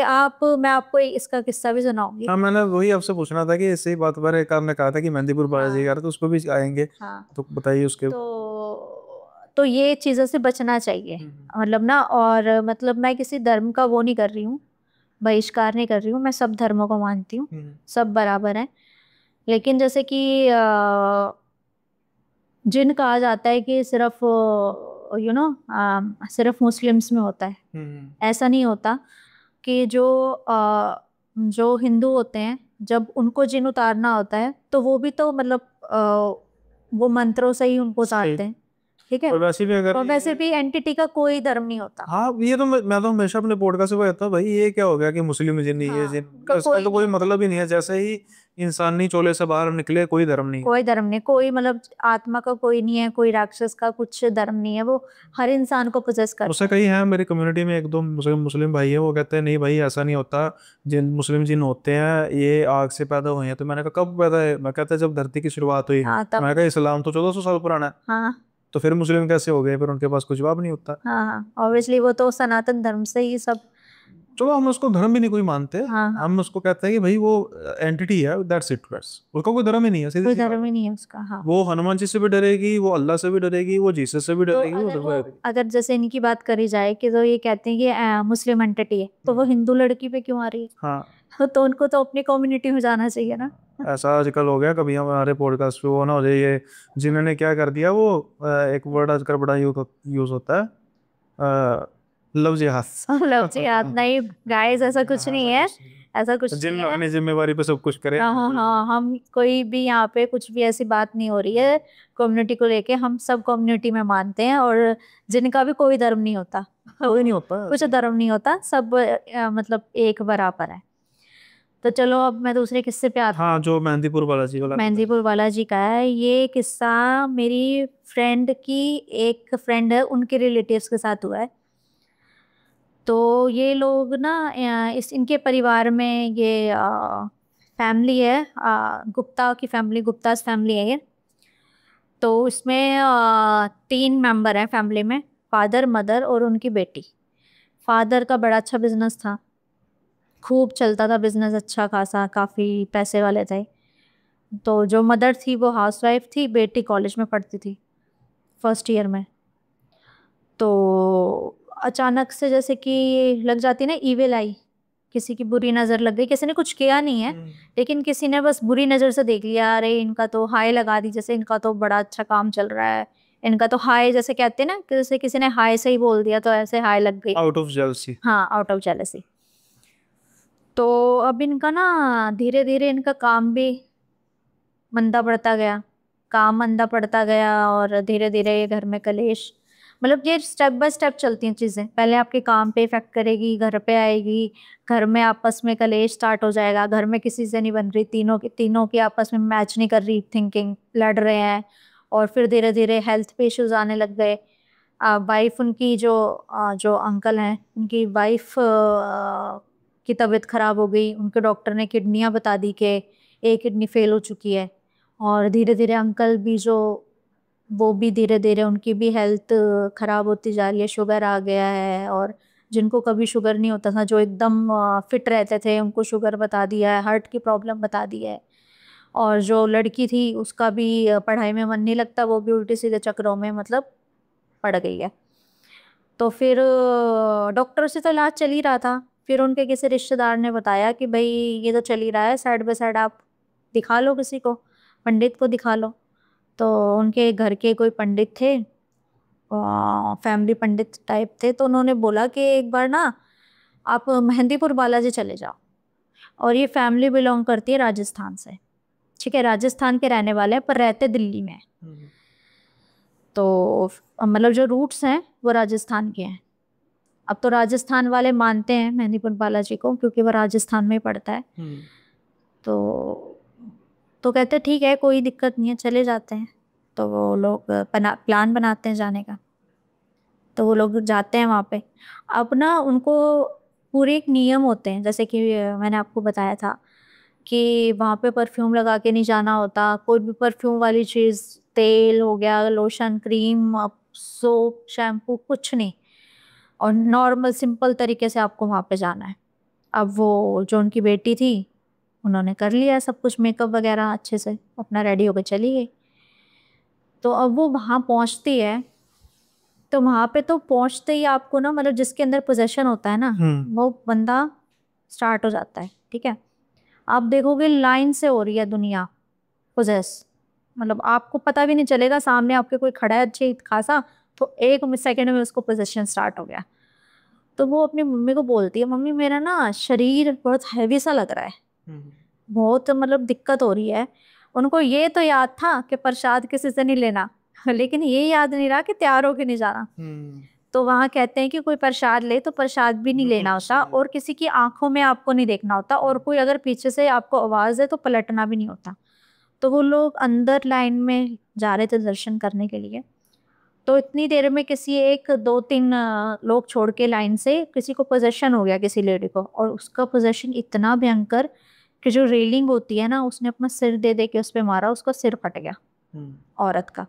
मैं आपको इसका किस्सा भी सुनाऊंगी। हाँ, मैंने वही आपसे पूछना था कि इसी बात पर एक आपने कहा था कि मेहंदीपुर बालाजी हाँ का, तो उसको भी आएंगे। हाँ। तो बताइए उसके। तो ये चीज़ों से बचना चाहिए, मतलब ना। और मतलब मैं किसी धर्म का वो नहीं कर रही हूँ, बहिष्कार नहीं कर रही हूँ, मैं सब धर्मों को मानती हूँ, सब बराबर हैं। लेकिन जैसे कि जिन कहा जाता है कि सिर्फ सिर्फ मुस्लिम्स में होता है, ऐसा नहीं होता। कि जो हिंदू होते हैं, जब उनको जिन उतारना होता है तो वो भी तो मतलब वो मंत्रों से ही उनको उतारते हैं, ठीक है। और वैसे भी अगर, और वैसे भी एंटिटी का कोई धर्म नहीं होता। हाँ ये तो मैं तो हमेशा अपने पॉडकास्ट से कहता हूँ, भाई ये क्या हो गया कि मुस्लिम जिन नहीं है, हाँ, जिन उनका इसका तो कोई नहीं मतलब ही नहीं है। जैसे ही इंसानी चोले से बाहर निकले, कोई धर्म नहीं है। कोई धर्म नहीं, कोई मतलब आत्मा का कोई नहीं है, कोई राक्षस का कुछ धर्म नहीं है, वो हर इंसान को पोजेस करता उससे है। कई है मेरी कम्युनिटी में, एक दो मुस्लिम भाई है, वो कहते हैं नहीं भाई ऐसा नहीं होता, जिन मुस्लिम जिन होते हैं ये आग से पैदा हुए हैं। तो मैंने कहा कब पैदा है? मैं कहता है जब धरती की शुरुआत हुई। हाँ तब। मैंने कहा इस्लाम तो 1400 साल पुराना है, हाँ तो फिर मुस्लिम कैसे हो गए? फिर उनके पास कुछ जवाब नहीं होता। हाँ हाँ, ऑब्वियसली वो तो सनातन धर्म से ही सब। चलो हम उसको धर्म भी नहीं कोई मानते, हाँ हाँ, हम उसको कहते हैं कि भाई वो एंटिटी है, दैट्स इट, बस उसका कोई धर्म ही नहीं है, सीधी कोई सी बात धर्म है। ही नहीं है उसका। हाँ। वो हनुमान जी से भी डरेगी, वो अल्लाह से भी डरेगी, वो जीसस से भी तो डरेगी, वो सबसे डरेगी। अगर जैसे इनकी बात करी जाए कि तो ये कहते हैं कि मुस्लिम एंटिटी है, तो वो हिंदू लड़की पे क्यों आ रही हाँ। है? तो उनको तो अपनी कम्युनिटी में जाना चाहिए ना। ऐसा आजकल हो गया, कभी हमारे पॉडकास्ट पे वो ना हो जाए ये, जिन्होंने क्या कर दिया वो, एक वर्ड आजकल बड़ा यूज होता है, लव जिहाद। लव जिहाद नहीं गाइस, ऐसा कुछ नहीं है, ऐसा कुछ जिन नहीं है। अपनी जिम्मेवारी पे सब कुछ करे। हाँ हाँ हाँ, हम कोई भी यहाँ पे कुछ भी ऐसी बात नहीं हो रही है कम्युनिटी को लेके, हम सब कम्युनिटी में मानते हैं, और जिनका भी कोई धर्म नहीं होता, कोई नहीं होता। कुछ धर्म नहीं होता, सब मतलब एक बराबर है। तो चलो अब मैं दूसरे किस्से पे आती हाँ, हूँ। जो मेहंदीपुर बालाजी वाला। मेहंदीपुर बालाजी का है ये किस्सा, मेरी फ्रेंड की एक फ्रेंड है, उनके रिलेटिव्स के साथ हुआ है। तो ये लोग ना इस इनके परिवार में ये फैमिली है, गुप्ता की फैमिली, गुप्तास फैमिली है ये। तो इसमें 3 मेंबर हैं फैमिली में, फादर मदर और उनकी बेटी। फादर का बड़ा अच्छा बिजनेस था, खूब चलता था बिजनेस, अच्छा खासा, काफ़ी पैसे वाले थे। तो जो मदर थी वो हाउसवाइफ थी, बेटी कॉलेज में पढ़ती थी, फर्स्ट ईयर में। तो अचानक से जैसे कि लग जाती ना ईविल आई, किसी की बुरी नज़र लग गई, किसी ने कुछ किया नहीं है, लेकिन किसी ने बस बुरी नज़र से देख लिया, अरे इनका तो हाय लगा दी, जैसे इनका तो बड़ा अच्छा काम चल रहा है, इनका तो हाय, जैसे कहते हैं ना, जैसे किसी ने हाय से ही बोल दिया तो ऐसे हाय लग गई। Out of jealousy. हाँ, आउट ऑफ जेलसी। तो अब इनका ना धीरे धीरे इनका काम भी मंदा पड़ता गया, काम मंदा पड़ता गया, और धीरे धीरे ये घर में कलेश मतलब ये स्टेप बाय स्टेप चलती हैं चीज़ें, पहले आपके काम पे इफेक्ट करेगी, घर पे आएगी, घर में आपस में कलेश स्टार्ट हो जाएगा, घर में किसी से नहीं बन रही, तीनों की आपस में मैच नहीं कर रही थिंकिंग, लड़ रहे हैं, और फिर धीरे धीरे हेल्थ पे इश्यूज आने लग गए। वाइफ उनकी जो अंकल हैं उनकी वाइफ की तबीयत खराब हो गई, उनके डॉक्टर ने किडनियाँ बता दी कि एक किडनी फेल हो चुकी है, और धीरे धीरे अंकल भी जो वो भी धीरे धीरे उनकी भी हेल्थ खराब होती जा रही है, शुगर आ गया है, और जिनको कभी शुगर नहीं होता था, जो एकदम फिट रहते थे, उनको शुगर बता दिया है, हार्ट की प्रॉब्लम बता दी है, और जो लड़की थी उसका भी पढ़ाई में मन नहीं लगता, वो भी उल्टे सीधे चक्रों में मतलब पड़ गई है। तो फिर डॉक्टर से तो इलाज चल ही रहा था, फिर उनके किसी रिश्तेदार ने बताया कि भाई ये तो चल ही रहा है, साइड बाय साइड आप दिखा लो, किसी को पंडित को दिखा लो। तो उनके घर के कोई पंडित थे, फैमिली पंडित टाइप थे, तो उन्होंने बोला कि एक बार ना आप मेहंदीपुर बालाजी चले जाओ, और ये फैमिली बिलोंग करती है राजस्थान से, ठीक है, राजस्थान के रहने वाले हैं पर रहते दिल्ली में हैं। तो मतलब जो रूट्स हैं वो राजस्थान के हैं। अब तो राजस्थान वाले मानते हैं मेहंदीपुर बालाजी को, क्योंकि वो राजस्थान में ही पड़ता है। तो तो कहते ठीक है, कोई दिक्कत नहीं है, चले जाते हैं। तो वो लोग प्लान बनाते हैं जाने का, तो वो लोग जाते हैं वहाँ पे। अब ना उनको पूरे एक नियम होते हैं, जैसे कि मैंने आपको बताया था कि वहाँ पे परफ्यूम लगा के नहीं जाना होता, कोई भी परफ्यूम वाली चीज़, तेल हो गया, लोशन, क्रीम, सोप, शैम्पू, कुछ नहीं, और नॉर्मल सिंपल तरीके से आपको वहाँ पे जाना है। अब वो जो उनकी बेटी थी, उन्होंने कर लिया सब कुछ, मेकअप वगैरह अच्छे से, अपना रेडी होकर चली गई। तो अब वो वहाँ पहुँचती है, तो वहाँ पे तो पहुँचते ही आपको ना, मतलब जिसके अंदर पोजेशन होता है ना, वो बंदा स्टार्ट हो जाता है, ठीक है। आप देखोगे लाइन से हो रही है दुनिया पोजेस, मतलब आपको पता भी नहीं चलेगा, सामने आपके कोई खड़ा है अच्छी खासा, तो एक सेकंड में उसको पोजेशन स्टार्ट हो गया। तो वो अपनी मम्मी को बोलती है, मम्मी मेरा ना शरीर बहुत हैवी सा लग रहा है, बहुत मतलब दिक्कत हो रही है। उनको ये तो याद था कि प्रसाद किसी से नहीं लेना, लेकिन ये याद नहीं रहा कि तैयार होके नहीं जाना। तो वहाँ कहते हैं कि कोई प्रसाद ले तो प्रसाद भी नहीं लेना होता, और किसी की आंखों में आपको नहीं देखना होता, और कोई अगर पीछे से आपको आवाज है तो पलटना भी नहीं होता। तो वो लोग अंदर लाइन में जा रहे थे दर्शन करने के लिए, तो इतनी देर में किसी एक दो तीन लोग छोड़ के लाइन से किसी को पोजेशन हो गया, किसी लेडी को, और उसका पोजेशन इतना भयंकर कि जो रेलिंग होती है ना, उसने अपना सिर दे दे के उस पर मारा, उसका सिर फट गया औरत का।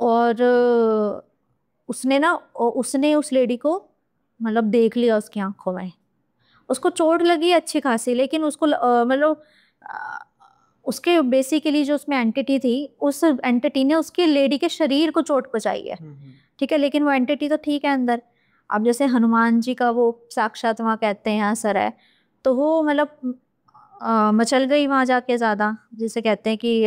और उसने ना उसने उस लेडी को मतलब देख लिया उसकी आंखों में, उसको चोट लगी अच्छी खासी, लेकिन उसको मतलब अ, उसके बेसिकली जो उसमें एंटिटी थी, उस एंटिटी ने उसके लेडी के शरीर को चोट पहुंचाई है, ठीक है, लेकिन वो एंटिटी तो ठीक है अंदर। अब जैसे हनुमान जी का वो साक्षात वहाँ कहते हैं असर है, तो वो मतलब मचल गई वहाँ जाके ज़्यादा, जिसे कहते हैं कि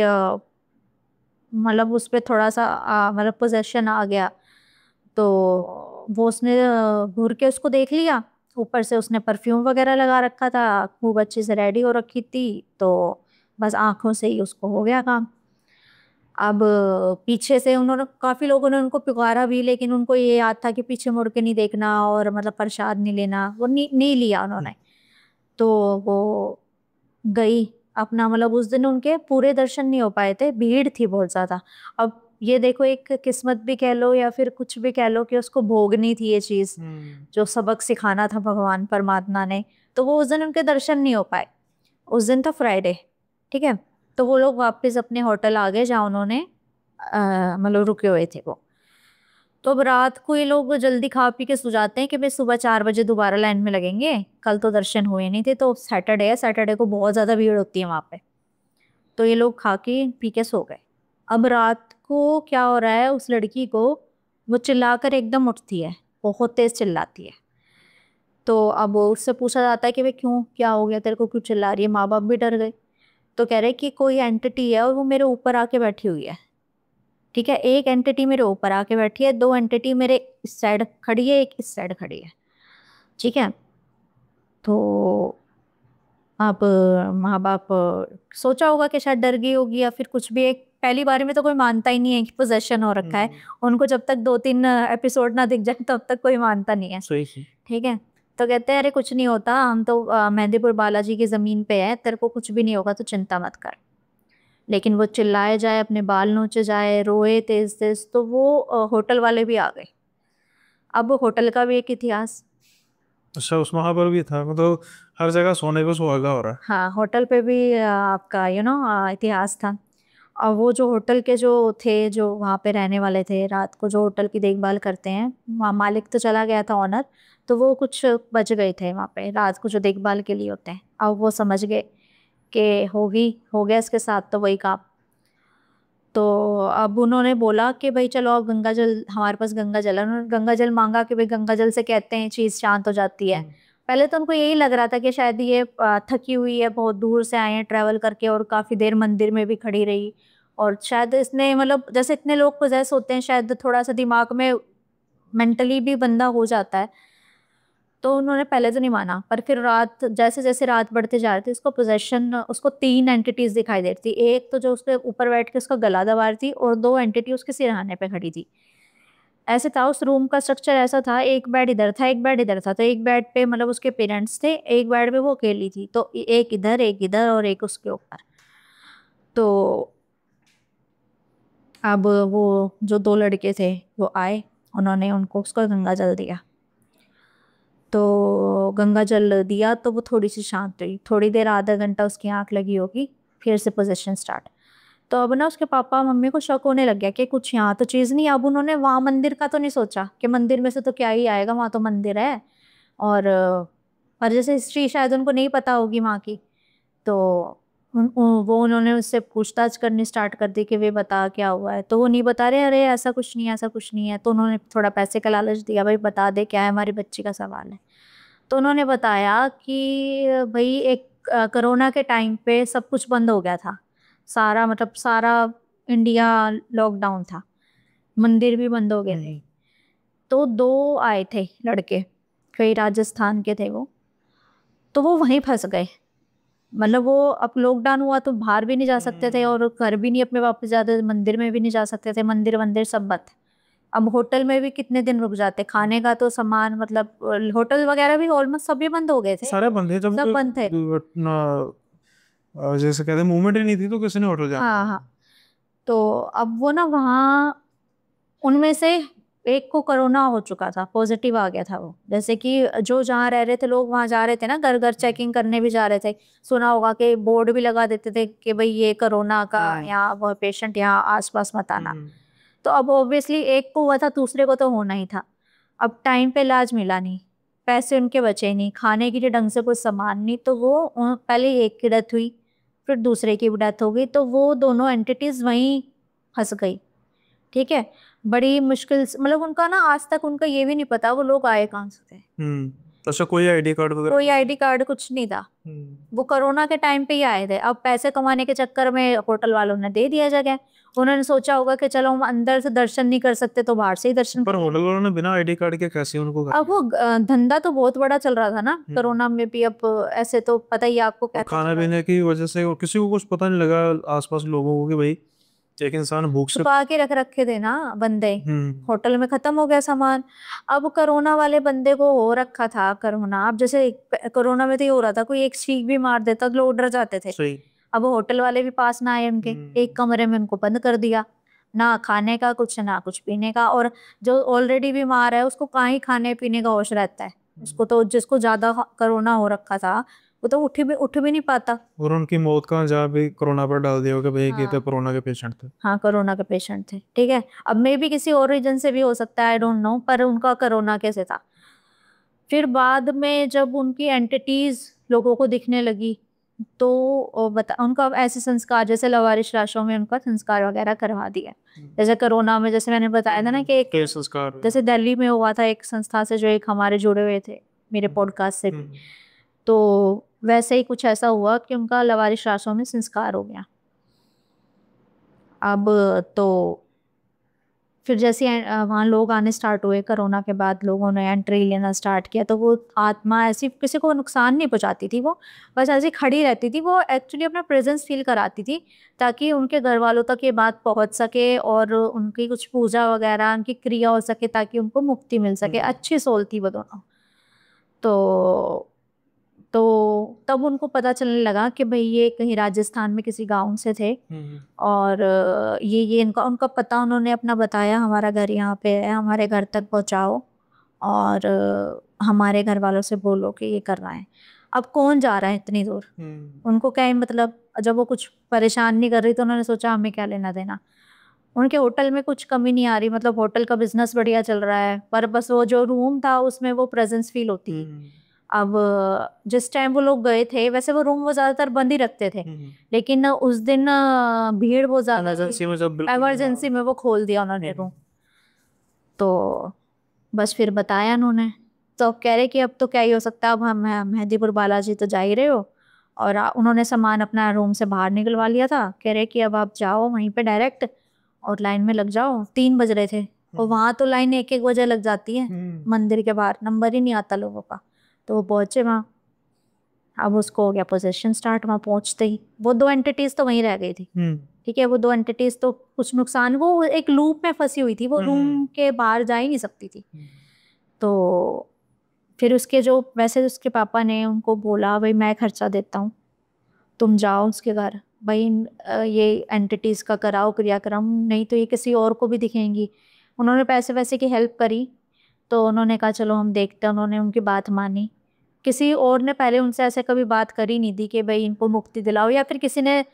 मतलब उस पर थोड़ा सा मतलब पोजेशन आ गया। तो वो उसने घूर के उसको देख लिया, ऊपर से उसने परफ्यूम वगैरह लगा रखा था, खूब अच्छे से रेडी हो रखी थी, तो बस आंखों से ही उसको हो गया काम। अब पीछे से उन्होंने काफी लोगों ने उनको पुकारा भी, लेकिन उनको ये याद था कि पीछे मुड़ के नहीं देखना, और मतलब प्रसाद नहीं लेना, वो नहीं लिया उन्होंने। तो वो गई अपना, मतलब उस दिन उनके पूरे दर्शन नहीं हो पाए थे, भीड़ थी बहुत ज्यादा। अब ये देखो, एक किस्मत भी कह लो या फिर कुछ भी कह लो कि उसको भोगनी थी ये चीज, जो सबक सिखाना था भगवान परमात्मा ने, तो वो उस दिन उनके दर्शन नहीं हो पाए। उस दिन था फ्राइडे, ठीक है। तो वो लोग वापस अपने होटल आ गए जहाँ उन्होंने मतलब रुके हुए थे वो। तो अब रात को ये लोग जल्दी खा पी के सो जाते हैं कि भाई सुबह 4 बजे दोबारा लाइन में लगेंगे, कल तो दर्शन हुए नहीं थे, तो सैटरडे है, सैटरडे को बहुत ज़्यादा भीड़ होती है वहाँ पे। तो ये लोग खा के पी के सो गए। अब रात को क्या हो रहा है, उस लड़की को वो चिल्लाकर एकदम उठती है, बहुत तेज चिल्लाती है। तो अब उससे पूछा जाता है कि भाई क्यों, क्या हो गया तेरे को, क्यों चिल्ला रही है, माँ बाप भी डर गए। तो कह रहे कि कोई एंटिटी है और वो मेरे ऊपर आके बैठी हुई है, ठीक है, एक एंटिटी मेरे ऊपर आके बैठी है, दो एंटिटी मेरे इस साइड खड़ी है, एक इस साइड खड़ी है, ठीक है। तो अब माँ बाप सोचा होगा कि शायद डर गई होगी या फिर कुछ भी, एक पहली बारी में तो कोई मानता ही नहीं है कि पोजेशन हो रखा है। उनको जब तक 2-3 एपिसोड ना दिख जाए तब तक कोई मानता नहीं है। ठीक है, तो कहते हैं अरे कुछ नहीं होता, हम तो मेहंदीपुर बालाजी की ज़मीन पे है, तेरे को कुछ भी नहीं होगा, तो चिंता मत कर। लेकिन वो चिल्लाए जाए, अपने बाल नोचे जाए, रोए तेज तेज, तो वो होटल वाले भी आ गए। अब होटल का भी एक इतिहास। अच्छा, उस वहाँ पर भी था, मतलब हर जगह सोने पे सुहागा हो रहा है। हाँ, होटल पे भी आपका इतिहास था। और वो जो होटल के जो थे, जो वहाँ पे रहने वाले थे, रात को जो होटल की देखभाल करते हैं, वहाँ मालिक तो चला गया था, ऑनर, तो वो कुछ बच गए थे वहाँ पे रात को जो देखभाल के लिए होते हैं। अब वो समझ गए कि हो गया इसके साथ तो वही काम। तो अब उन्होंने बोला कि भाई चलो अब गंगा जल, हमारे पास गंगा जल है। उन्होंने गंगा जल मांगा कि भाई गंगा जल से कहते हैं चीज़ शांत हो जाती है। पहले तो उनको यही लग रहा था कि शायद ये थकी हुई है, बहुत दूर से आए हैं ट्रैवल करके, और काफ़ी देर मंदिर में भी खड़ी रही, और शायद इसने मतलब जैसे इतने लोग पोजेस होते हैं, शायद थोड़ा सा दिमाग में मेंटली भी बंदा हो जाता है। तो उन्होंने पहले तो नहीं माना, पर फिर रात जैसे जैसे रात बढ़ते जा रही थी, उसको पोजेशन, उसको 3 एंटिटीज दिखाई दे रही थी। एक तो जो उसके ऊपर बैठ के उसका गला दबा रही थी, और 2 एंटिटी उसके सिरहाने पे खड़ी थी। ऐसे था, उस रूम का स्ट्रक्चर ऐसा था, एक बेड इधर था, एक बेड इधर था। तो एक बेड पे मतलब उसके पेरेंट्स थे, एक बेड पे वो अकेली थी, तो एक इधर और एक उसके ऊपर। तो अब वो जो 2 लड़के थे वो आए, उन्होंने उनको उसको गंगा जल दिया। तो गंगा जल दिया तो वो थोड़ी सी शांत हुई, थोड़ी देर, आधा घंटा उसकी आंख लगी होगी, फिर से पोजीशन स्टार्ट। तो अब ना उसके पापा मम्मी को शक होने लग गया कि कुछ यहाँ तो चीज़ नहीं। अब उन्होंने वहाँ मंदिर का तो नहीं सोचा कि मंदिर में से तो क्या ही आएगा, वहाँ तो मंदिर है। और पर जैसे हिस्ट्री शायद उनको नहीं पता होगी वहाँ की, तो वो उन्होंने उससे पूछताछ करनी स्टार्ट कर दी कि वे बता क्या हुआ है। तो वो नहीं बता रहे, अरे ऐसा कुछ नहीं है, ऐसा कुछ नहीं है। तो उन्होंने थोड़ा पैसे का लालच दिया, भाई बता दे क्या है, हमारी बच्ची का सवाल है। तो उन्होंने बताया कि भाई एक कोरोना के टाइम पे सब कुछ बंद हो गया था, सारा मतलब सारा इंडिया लॉकडाउन था, मंदिर भी बंद हो गए थे। तो 2 आए थे लड़के, कई राजस्थान के थे वो, तो वो वहीं फंस गए। मतलब वो अब लॉकडाउन हुआ तो बाहर भी नहीं जा सकते थे, और घर भी नहीं अपने वापस जाते थे, मंदिर में भी नहीं जा सकते थे, मंदिर वंदिर सब बंद। अब होटल में भी कितने दिन रुक जाते, खाने का तो सामान मतलब होटल वगैरह भी ऑलमोस्ट सभी बंद हो गए थे, सारे बंद थे जब सब बंद थे। जैसे कहते हैं मूवमेंट ही नहीं थी, तो किसी ने होटल जाना। हाँ हाँ। तो अब वो ना वहाँ, उनमें से एक को कोरोना हो चुका था, पॉजिटिव आ गया था वो। जैसे कि जो जहाँ रह रहे थे लोग, वहाँ जा रहे थे ना, घर घर चेकिंग करने भी जा रहे थे। सुना होगा कि बोर्ड भी लगा देते थे कि भाई ये कोरोना का, यहाँ वह पेशेंट यहाँ आसपास मत आना। तो अब ऑब्वियसली एक को हुआ था, दूसरे को तो होना ही था। अब टाइम पे इलाज मिला नहीं, पैसे उनके बचे नहीं, खाने के लिए ढंग से कुछ सामान नहीं, तो वो पहले एक की डेथ हुई, फिर दूसरे की भी डेथ हो गई। तो वो दोनों एंटिटीज वहीं फंस गई। ठीक है, बड़ी मुश्किल से, मतलब उनका ना आज तक उनका ये भी नहीं पता वो लोग आए कहाँ से थे। अच्छा, कोई आईडी कार्ड वगैरह? कोई आईडी कार्ड कुछ नहीं था। वो कोरोना के टाइम पे ही आए थे। अब पैसे कमाने के चक्कर में होटल वालों ने दे दिया जगह। उन्होंने सोचा होगा कि चलो हम अंदर से दर्शन नहीं कर सकते तो बाहर से ही दर्शन पर होटल वालों ने बिना आईडी कार्ड के कैसे उनको अब वो धंधा तो बहुत बड़ा चल रहा था ना कोरोना में भी। अब ऐसे तो पता ही है आपको, और कैसे खाना पीने की वजह से और किसी को कुछ पता नहीं लगा आसपास लोगों को कि भाई एक इंसान भूख से। छुपा के रख रखे थे ना बंदे, होटल में खत्म हो गया सामान। अब कोरोना वाले बंदे को हो रखा था कोरोना। अब जैसे कोरोना में तो ये हो रहा था, कोई एक छींक भी मार देता तो लोग डर जाते थे। सही। अब होटल वाले भी पास ना आए उनके, एक कमरे में उनको बंद कर दिया, ना खाने का कुछ ना कुछ पीने का। और जो ऑलरेडी बीमार है उसको कहाँ ही खाने पीने का होश रहता है। उसको तो, जिसको ज्यादा कोरोना हो रखा था, वो तो उठ भी नहीं पाता। और उनकी मौत का जहाँ भी कोरोना पर डाल दिया होगा भाई ये तो हाँ कोरोना के पेशेंट थे। हाँ, कोरोना के पेशेंट थे। ठीक है, अब मे भी किसी और रीजन से भी हो सकता है, आई डोंट नो, पर उनका कोरोना कैसे था। फिर बाद में जब उनकी एंटिटीज लोगों को दिखने लगी, तो उनका ऐसे संस्कार, जैसे लवारिश लाशों में उनका संस्कार वगैरह करवा दिया। जैसे कोरोना में, जैसे मैंने बताया था ना कि एक संस्कार जैसे दिल्ली में हुआ था एक संस्था से, जो एक हमारे जुड़े हुए थे मेरे पॉडकास्ट से भी, तो वैसे ही कुछ ऐसा हुआ कि उनका लवारिश लाशों में संस्कार हो गया। अब तो फिर जैसे वहाँ लोग आने स्टार्ट हुए कोरोना के बाद, लोगों ने एंट्री लेना स्टार्ट किया, तो वो आत्मा ऐसी किसी को नुकसान नहीं पहुँचाती थी, वो बस ऐसी खड़ी रहती थी, वो एक्चुअली अपना प्रेजेंस फील कराती थी ताकि उनके घर वालों तक ये बात पहुँच सके और उनकी कुछ पूजा वगैरह उनकी क्रिया हो सके ताकि उनको मुक्ति मिल सके। अच्छी सोल थी वो दोनों। तो तो तब उनको पता चलने लगा कि भाई ये कहीं राजस्थान में किसी गांव से थे, और ये इनका उनका पता उन्होंने अपना बताया, हमारा घर यहाँ पे है, हमारे घर तक पहुँचाओ और हमारे घर वालों से बोलो कि ये करना है। अब कौन जा रहा है इतनी दूर, उनको क्या है मतलब, जब वो कुछ परेशान नहीं कर रही तो उन्होंने सोचा हमें क्या लेना देना। उनके होटल में कुछ कमी नहीं आ रही, मतलब होटल का बिजनेस बढ़िया चल रहा है, पर बस वो जो रूम था उसमें वो प्रेजेंस फील होती है। अब जिस टाइम वो लोग गए थे, वैसे वो रूम वो ज्यादातर बंद ही रखते थे, लेकिन उस दिन भीड़ बहुत ज्यादा, इमरजेंसी में वो खोल दिया उन्होंने रूम। तो बस फिर बताया उन्होंने, तो अब कह रहे कि अब तो क्या ही हो सकता है, अब हम मेहंदीपुर बालाजी तो जा ही रहे हो, और उन्होंने सामान अपना रूम से बाहर निकलवा लिया था। कह रहे कि अब आप जाओ वहीं पे डायरेक्ट और लाइन में लग जाओ। 3 बज रहे थे और वहाँ तो लाइन 1-1 बजे लग जाती है, मंदिर के बाहर नंबर ही नहीं आता लोगों का। तो वो पहुंचे वहाँ, अब उसको हो गया पोजेशन स्टार्ट। वहाँ पहुंचते ही वो 2 एंटिटीज तो वहीं रह गई थी। ठीक है, वो 2 एंटिटीज तो कुछ नुकसान, वो एक लूप में फंसी हुई थी, वो रूम के बाहर जा ही नहीं सकती थी। तो फिर उसके जो वैसे उसके पापा ने उनको बोला भाई मैं खर्चा देता हूँ, तुम जाओ उसके घर भाई, ये एंटिटीज का कराओ क्रियाक्रम, नहीं तो ये किसी और को भी दिखेंगी। उन्होंने पैसे वैसे की हेल्प करी, तो उन्होंने कहा चलो हम देखते हैं। उन्होंने उनकी बात मानी। किसी और ने पहले उनसे ऐसे कभी बात करी नहीं थी कि भाई इनको मुक्ति दिलाओ, या फिर किसी ने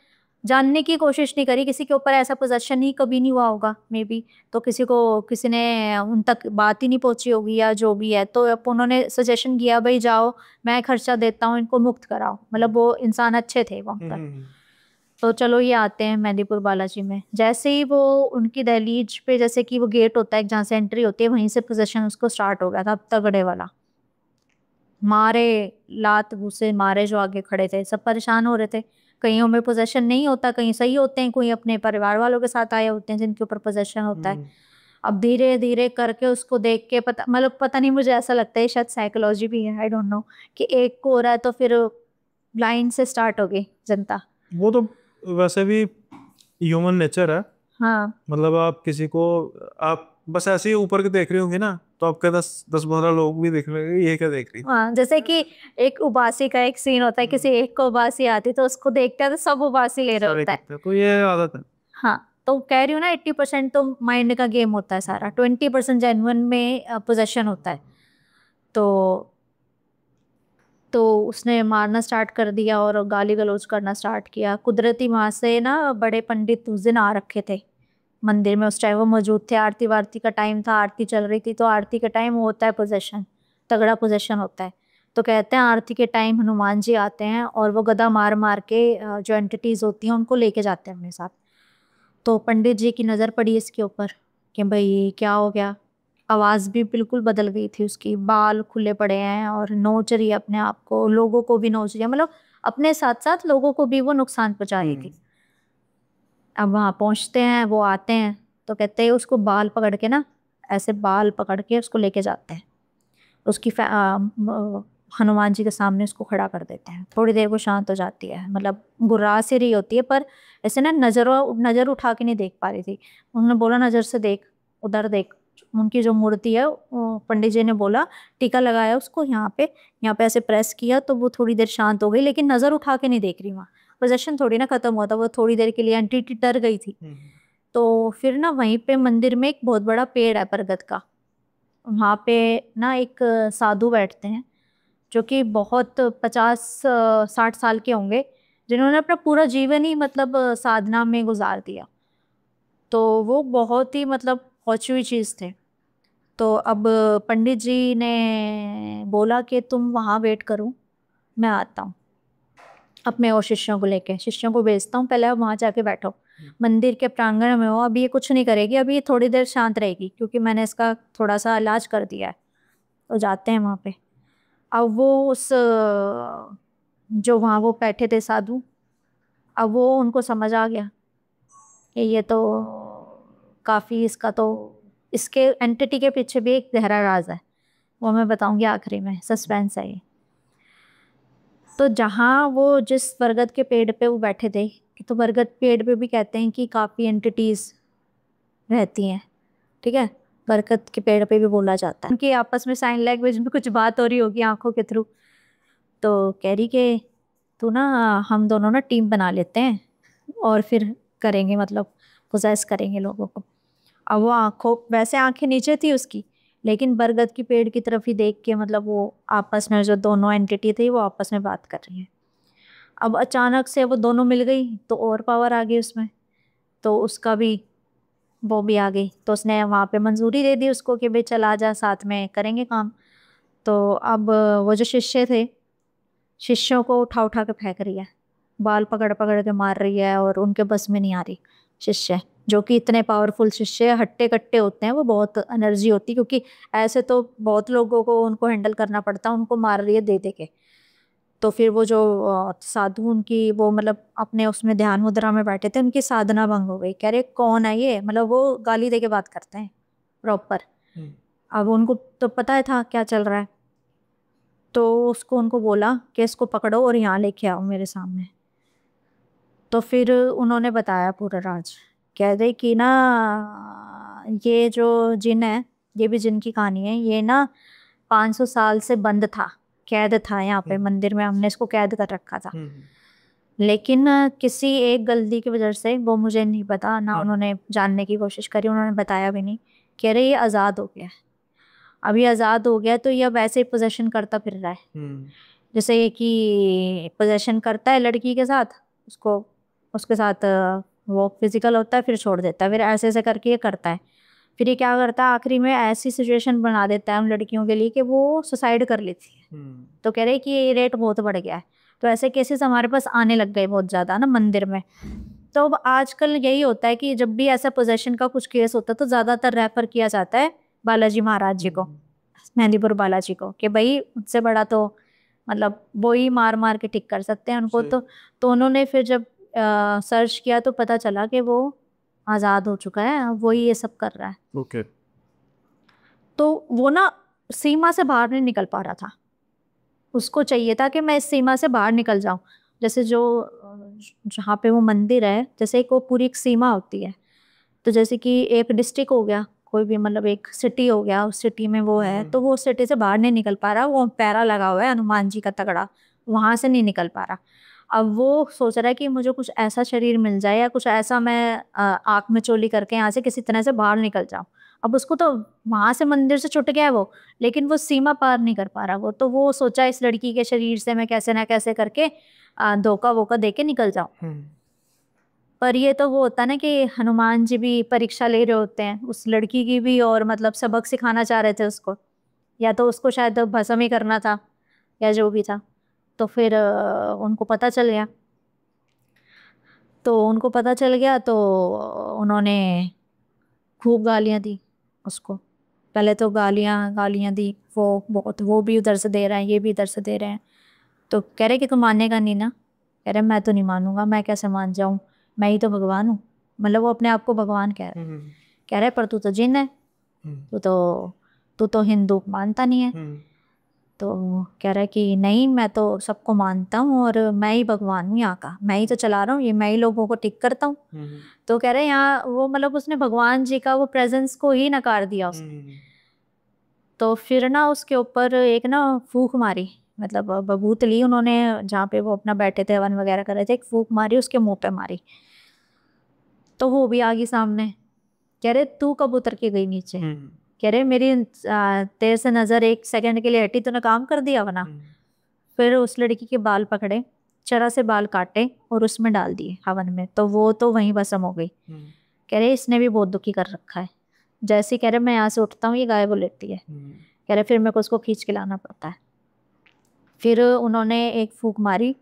जानने की कोशिश नहीं करी, किसी के ऊपर ऐसा पोजेशन ही कभी नहीं हुआ होगा मे बी, तो किसी ने उन तक बात ही नहीं पहुंची होगी या जो भी है। तो अब उन्होंने सजेशन किया भाई जाओ, मैं खर्चा देता हूँ, इनको मुक्त कराओ। मतलब वो इंसान अच्छे थे वहाँ पर। तो चलो ये आते हैं मेहंदीपुर बालाजी में। जैसे ही वो उनकी दहलीज पे, जैसे कि वो गेट होता है जहाँ से एंट्री होती है, वहीं से पोजेशन उसको स्टार्ट हो गया था तगड़े वाला। मारे, लात घुसे मारे, जो आगे खड़े थे सब परेशान हो रहे थे। कईयों में पोजेशन नहीं होता, कहीं सही होते हैं, कोई अपने परिवार वालों के साथ आए होते हैं जिनके ऊपर पोजेशन होता है। अब धीरे धीरे करके उसको देख के पता, मतलब पता नहीं, मुझे ऐसा लगता है शायद साइकोलॉजी भी है, आई डोंट नो, कि एक को हो रहा है तो फिर लाइन से स्टार्ट हो गई जनता। वो तो वैसे भी ह्यूमन नेचर है। हाँ मतलब आप किसी को, आप बस ऐसे ही ऊपर के देख रहे होंगे ना, तो आपके 10-12 लोग भी देख रहे होंगे ये क्या देख रही। हाँ, जैसे कि एक उबासी का एक सीन होता है, किसी एक को उबासी आती तो उसको देखते हैं तो सब उबासी ले रहे सारे होता है। करते हैं, तो ये आदत है। हाँ, तो कह रही हूँ ना 80% तो माइंड का गेम होता है सारा, 20% जेन्युइन में पोजेशन होता है। तो उसने मारना स्टार्ट कर दिया और गाली गलौज करना स्टार्ट किया। कुदरती वहाँ से ना बड़े पंडित उस दिन आ रखे थे मंदिर में, उस टाइम वो मौजूद थे। आरती वारती का टाइम था, आरती चल रही थी, तो आरती के टाइम होता है पोजेशन, तगड़ा पोजेशन होता है। तो कहते हैं आरती के टाइम हनुमान जी आते हैं और वो गदा मार मार के जो एंटिटीज होती हैं उनको लेके जाते हैं अपने साथ। तो पंडित जी की नज़र पड़ी इसके ऊपर कि भाई क्या हो गया। आवाज़ भी बिल्कुल बदल गई थी उसकी, बाल खुले पड़े हैं और नोच रही है अपने आप को, लोगों को भी नोच रही है, मतलब अपने साथ साथ लोगों को भी वो नुकसान पहुंचाएगी। अब वहाँ पहुँचते हैं, वो आते हैं तो कहते हैं उसको बाल पकड़ के ना, ऐसे बाल पकड़ के उसको लेके जाते हैं, उसकी हनुमान जी के सामने उसको खड़ा कर देते हैं। थोड़ी देर वो शांत हो जाती है, मतलब गुर्रा सी रही होती है, पर ऐसे ना नज़र उठा के नहीं देख पा रही थी। उन्होंने बोला नज़र से देख, उधर देख। उनकी जो मूर्ति है, पंडित जी ने बोला टीका लगाया उसको यहाँ पे ऐसे प्रेस किया तो वो थोड़ी देर शांत हो गई, लेकिन नज़र उठा के नहीं देख रही। वहाँ पोजेशन थोड़ी ना खत्म हुआ था, वो थोड़ी देर के लिए एंटिटी डर गई थी। तो फिर ना वहीं पे मंदिर में एक बहुत बड़ा पेड़ है बरगद का, वहाँ पे ना एक साधु बैठते हैं जो कि बहुत 50-60 साल के होंगे, जिन्होंने अपना पूरा जीवन ही मतलब साधना में गुजार दिया। तो वो बहुत ही मतलब पहुंची हुई चीज़ थे। तो अब पंडित जी ने बोला कि तुम वहाँ वेट करो, मैं आता हूँ अपने और शिष्यों को लेके, शिष्यों को भेजता हूँ, पहले आप वहाँ जाके बैठो, मंदिर के प्रांगण में हो। अभी ये कुछ नहीं करेगी, अभी ये थोड़ी देर शांत रहेगी क्योंकि मैंने इसका थोड़ा सा इलाज कर दिया है। तो जाते हैं वहाँ पे। अब वो उस जो वहाँ वो बैठे थे साधु, अब वो उनको समझ आ गया कि ये तो काफ़ी, इसका तो इसके एंटिटी के पीछे भी एक गहरा राज है, वो मैं बताऊंगी आखिरी में, सस्पेंस है ये। तो जहाँ वो जिस बरगद के पेड़ पे वो बैठे थे, तो बरगद पेड़ पे भी कहते हैं कि काफ़ी एंटिटीज रहती हैं, ठीक है, बरगद के पेड़ पे भी बोला जाता है। उनकी आपस में साइन लैंग्वेज में कुछ बात हो रही होगी आंखों के थ्रू। तो कह रही कि तू ना, हम दोनों ना टीम बना लेते हैं और फिर करेंगे, मतलब पोजेस करेंगे लोगों को। अब वो आंखों, वैसे आंखें नीचे थी उसकी, लेकिन बरगद की पेड़ की तरफ ही देख के, मतलब वो आपस में जो दोनों एंटिटी थी वो आपस में बात कर रही है। अब अचानक से वो दोनों मिल गई तो और पावर आ गई उसमें, तो उसका भी, वो भी आ गई, तो उसने वहाँ पे मंजूरी दे दी उसको कि भाई चला जा, साथ में करेंगे काम। तो अब वो जो शिष्य थे, शिष्यों को उठा उठा के फेंक रही है, बाल पकड़ पकड़ के मार रही है, और उनके बस में नहीं आ रही। शिष्य जो कि इतने पावरफुल शिष्य, हट्टे कट्टे होते हैं, वो बहुत एनर्जी होती, क्योंकि ऐसे तो बहुत लोगों को उनको हैंडल करना पड़ता है, उनको मार रही है दे दे के। तो फिर वो जो साधु उनकी, वो मतलब अपने उसमें ध्यान मुद्रा में बैठे थे, उनकी साधना भंग हो गई। कह रहे कौन है ये, मतलब वो गाली दे के बात करते हैं प्रॉपर। अब उनको तो पता है था क्या चल रहा है, तो उसको उनको बोला कि इसको पकड़ो और यहाँ लेके आओ मेरे सामने। तो फिर उन्होंने बताया पूरा राज, कह रहे कि ना ये जो जिन है, ये भी जिन की कहानी है, ये ना 500 साल से बंद था, कैद था यहाँ पे मंदिर में, हमने इसको कैद कर रखा था। लेकिन किसी एक गलती की वजह से, वो मुझे नहीं पता ना, उन्होंने जानने की कोशिश करी, उन्होंने बताया भी नहीं। कह रहे ये आज़ाद हो गया है, अब ये आज़ाद हो गया तो ये अब ऐसे ही पोजेशन करता फिर रहा है, जैसे कि पोजेशन करता है लड़की के साथ, उसको, उसके साथ वो फिजिकल होता है, फिर छोड़ देता है, फिर ऐसे ऐसे करके ये करता है। फिर ये क्या करता है, आखिरी में ऐसी सिचुएशन बना देता है उन लड़कियों के लिए कि वो सुसाइड कर लेती है। तो कह रहे कि ये रेट बहुत बढ़ गया है, तो ऐसे केसेस हमारे पास आने लग गए बहुत ज़्यादा ना मंदिर में। तो अब आजकल यही होता है कि जब भी ऐसा पोजेशन का कुछ केस होता है तो ज़्यादातर रेफर किया जाता है बालाजी महाराज जी को, मेहंदीपुर बालाजी को, कि भाई उससे बड़ा तो मतलब वो ही मार मार के ठीक कर सकते हैं उनको। तो उन्होंने फिर जब सर्च किया तो पता चला कि वो आज़ाद हो चुका है, अब वही ये सब कर रहा है। ओके। तो वो ना सीमा से बाहर नहीं निकल पा रहा था, उसको चाहिए था कि मैं इस सीमा से बाहर निकल जाऊं। जैसे जो जहाँ पे वो मंदिर है, जैसे एक वो पूरी एक सीमा होती है, तो जैसे कि एक डिस्ट्रिक्ट हो गया, कोई भी मतलब एक सिटी हो गया, उस सिटी में वो है, तो वो सिटी से बाहर नहीं निकल पा रहा, वो पैरा लगा हुआ है हनुमान जी का तगड़ा, वहां से नहीं निकल पा रहा। अब वो सोच रहा है कि मुझे कुछ ऐसा शरीर मिल जाए, या कुछ ऐसा मैं आँख में चोली करके यहाँ से किसी तरह से बाहर निकल जाऊं। अब उसको तो वहां से मंदिर से छुट गया है वो, लेकिन वो सीमा पार नहीं कर पा रहा वो, तो वो सोचा इस लड़की के शरीर से मैं कैसे ना कैसे करके धोखा वोखा दे के निकल जाऊं। पर ये तो वो होता ना कि हनुमान जी भी परीक्षा ले रहे होते हैं उस लड़की की भी, और मतलब सबक सिखाना चाह रहे थे उसको, या तो उसको शायद भस्म ही करना था, या जो भी था। तो फिर उनको पता चल गया, तो उन्होंने खूब गालियां दी उसको। पहले तो गालियां गालियां दी, वो बहुत, वो भी उधर से दे रहे हैं, ये भी इधर से दे रहे हैं। तो कह रहे कि तू मानेगा नहीं ना, कह रहे मैं तो नहीं मानूंगा, मैं कैसे मान जाऊं, मैं ही तो भगवान हूँ, मतलब वो अपने आप को भगवान कह रहा है। कह रहे पर तू तो जिन है, तू तो हिंदू मानता नहीं है। तो कह रहा है कि नहीं, मैं तो सबको मानता हूँ, और मैं ही भगवान हूँ यहाँ का, मैं ही तो चला रहा हूँ ये, मैं ही लोगों को ठीक करता हूँ। तो कह रहे हैं यहाँ वो, मतलब उसने भगवान जी का वो प्रेजेंस को ही नकार दिया उसने। तो फिर ना उसके ऊपर एक ना फूक मारी, मतलब बबूत ली उन्होंने, जहाँ पे वो अपना बैठे थे हवन वगैरह कर रहे थे, एक फूक मारी उसके मुंह पे मारी, तो वो भी आ गई सामने। कह रहे तू कब उतर के गई नीचे, कह रहे मेरी तेरे से नजर एक सेकंड के लिए हटी, तूने काम कर दिया वरना। फिर उस लड़की के बाल पकड़े, चरा से बाल काटे और उसमें डाल दिए हवन में, तो वो तो वहीं भस्म हो गई। कह रहे इसने भी बहुत दुखी कर रखा है, जैसे कह रहे मैं यहाँ से उठता हूँ ये गायब हो लेती है। कह रहे फिर मेरे को उसको खींच के लाना पड़ता है। फिर उन्होंने एक फूक मारी,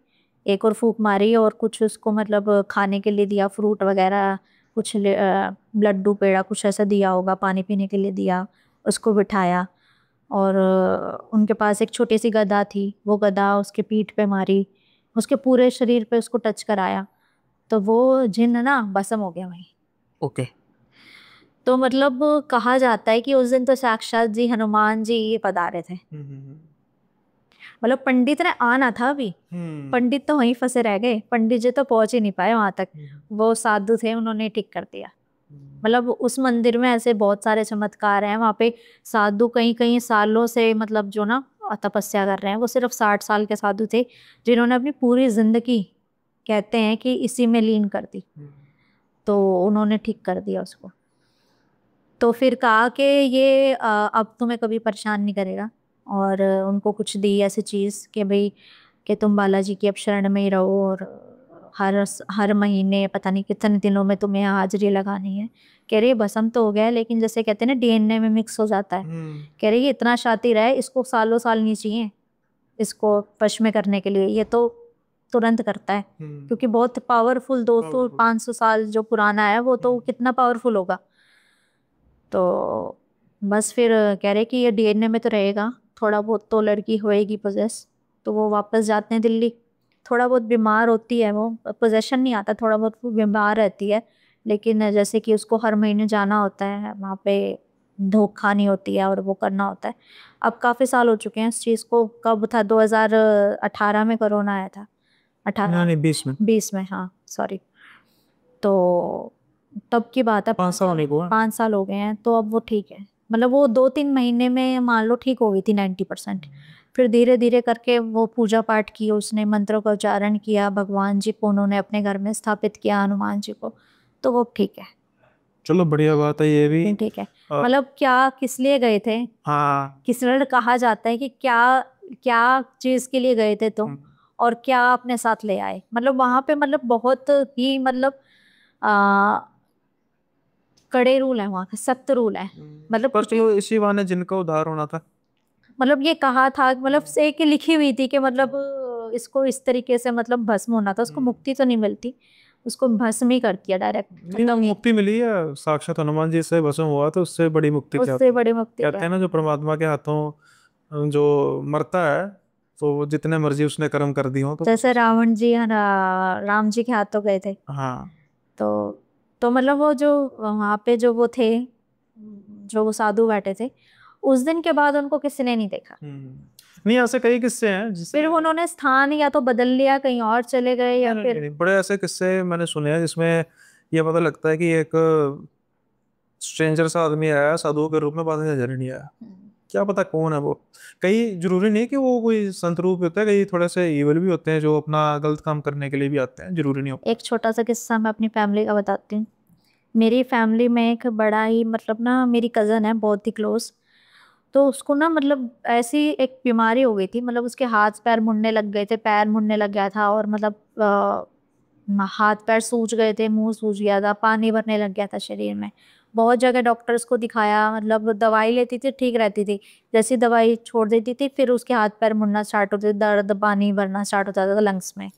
एक और फूक मारी, और कुछ उसको मतलब खाने के लिए दिया, फ्रूट वगैरह कुछ, लड्डू पेड़ा कुछ ऐसा दिया होगा, पानी पीने के लिए दिया, उसको बिठाया। और उनके पास एक छोटी सी गदा थी, वो गदा उसके पीठ पे मारी, उसके पूरे शरीर पे उसको टच कराया, तो वो जिन्न ना भस्म हो गया वहीं। ओके। तो मतलब कहा जाता है कि उस दिन तो साक्षात जी हनुमान जी ये पधारे थे। मतलब पंडित ने आना था अभी, पंडित तो वहीं फंसे रह गए, पंडित जी तो पहुंच ही नहीं पाए वहां तक। वो साधु थे, उन्होंने ठीक कर दिया। मतलब उस मंदिर में ऐसे बहुत सारे चमत्कार हैं। वहां पे साधु कई कई सालों से मतलब जो ना तपस्या कर रहे हैं, वो सिर्फ 60 साल के साधु थे जिन्होंने अपनी पूरी जिंदगी कहते हैं कि इसी में लीन कर दी। तो उन्होंने ठीक कर दिया उसको। तो फिर कहा कि ये अब तुम्हें कभी परेशान नहीं करेगा। और उनको कुछ दी ऐसी चीज़ कि भाई कि तुम बालाजी की अब शरण में ही रहो, और हर महीने पता नहीं कितने दिनों में तुम्हें हाजिरी लगानी है। कह रही है भस्म तो हो गया है, लेकिन जैसे कहते हैं ना डीएनए में मिक्स हो जाता है। कह रही है इतना शातिर है, इसको सालों साल नहीं चाहिए इसको वश में करने के लिए, ये तो तुरंत करता है। क्योंकि बहुत पावरफुल 200-500 साल जो पुराना है वो तो कितना पावरफुल होगा। तो बस फिर कह रहे कि ये डीएनए में तो रहेगा, थोड़ा बहुत तो लड़की होएगी पोजेस। तो वो वापस जाते हैं दिल्ली। थोड़ा बहुत बीमार होती है, वो पोजेशन नहीं आता, थोड़ा बहुत वो बीमार रहती है। लेकिन जैसे कि उसको हर महीने जाना होता है वहाँ पे, धोखा नहीं होती है और वो करना होता है। अब काफ़ी साल हो चुके हैं इस चीज़ को। कब था, 2018 में कोरोना आया था। 18 नहीं 20 में, 20 में, हाँ सॉरी। तो तब की बात है, 5 साल होने को है। 5 साल हो गए हैं। तो अब वो ठीक है, मतलब वो 2-3 महीने में मान लो ठीक हो गई थी 90%। फिर धीरे धीरे करके वो पूजा पाठ की, उसने मंत्रों का उच्चारण किया, भगवान जी को उन्होंने अपने घर में स्थापित किया, हनुमान जी को। तो वो ठीक है। चलो बढ़िया बात है ये भी। ठीक है। मतलब क्या किस लिए गए थे? हाँ। किस लिए कहा जाता है कि क्या क्या चीज के लिए गए थे तुम, और क्या अपने साथ ले आए? मतलब वहां पे मतलब बहुत ही मतलब आ, कड़े रूल है वहाँ के, सख्त रूल है। मतलब पर चलो इसी बहाने जिनका उद्धार होना था। मतलब ये कहा था, मतलब से कि लिखी हुई थी कि मतलब इसको इस तरीके से मतलब भस्म होना था, उसको मुक्ति तो नहीं मिलती, उसको भस्म ही कर दिया डायरेक्ट। नहीं ना, मुक्ति मिली है साक्षात हनुमान जी से भस्म हुआ, तो उससे बड़ी मुक्ति क्या उससे होती है? बड़ी मुक्ति कहते क्या हैं ना है? जो परमात्मा के हाथों जो मरता है, तो वो जितने मर्जी उसने कर्म कर दिए हो तो जैसे रावण जी राम जी के हाथों गए थे। हाँ। तो तो मतलब वो जो वहाँ पे जो वो थे, जो वो साधु बैठे थे, उस दिन के बाद उनको किसी ने नहीं देखा। नहीं ऐसे कई किस्से हैं फिर उन्होंने स्थान या तो बदल लिया, कहीं और चले गए, या फिर नहीं, बड़े ऐसे किस्से मैंने सुने हैं जिसमें ये पता लगता है कि एक स्ट्रेंजर सा आदमी आया साधु के रूप में, बाद में नजर नहीं आया। क्या पता कौन है वो। कई जरूरी नहीं कि वो कोई संत रूप होता है, कई थोड़े से इवल भी होते हैं जो अपना गलत काम करने के लिए भी आते हैं, जरूरी नहीं होता। एक छोटा सा किस्सा मैं अपनी फैमिली का बताती हूँ। मेरी फैमिली में एक बड़ा ही मतलब ना, मेरी कज़न है बहुत ही क्लोज। तो उसको ना मतलब ऐसी एक बीमारी हो गई थी, मतलब उसके हाथ पैर मुड़ने लग गए थे, पैर मुड़ने लग गया था, और मतलब हाथ पैर सूज गए थे, मुंह सूज गया था, पानी भरने लग गया था शरीर में। बहुत जगह डॉक्टर्स को दिखाया, मतलब दवाई लेती थी ठीक रहती थी, जैसी दवाई छोड़ देती थी फिर उसके हाथ पैर मुड़ना स्टार्ट होते थे, दर्द, पानी भरना स्टार्ट हो जाता था लंग्स में।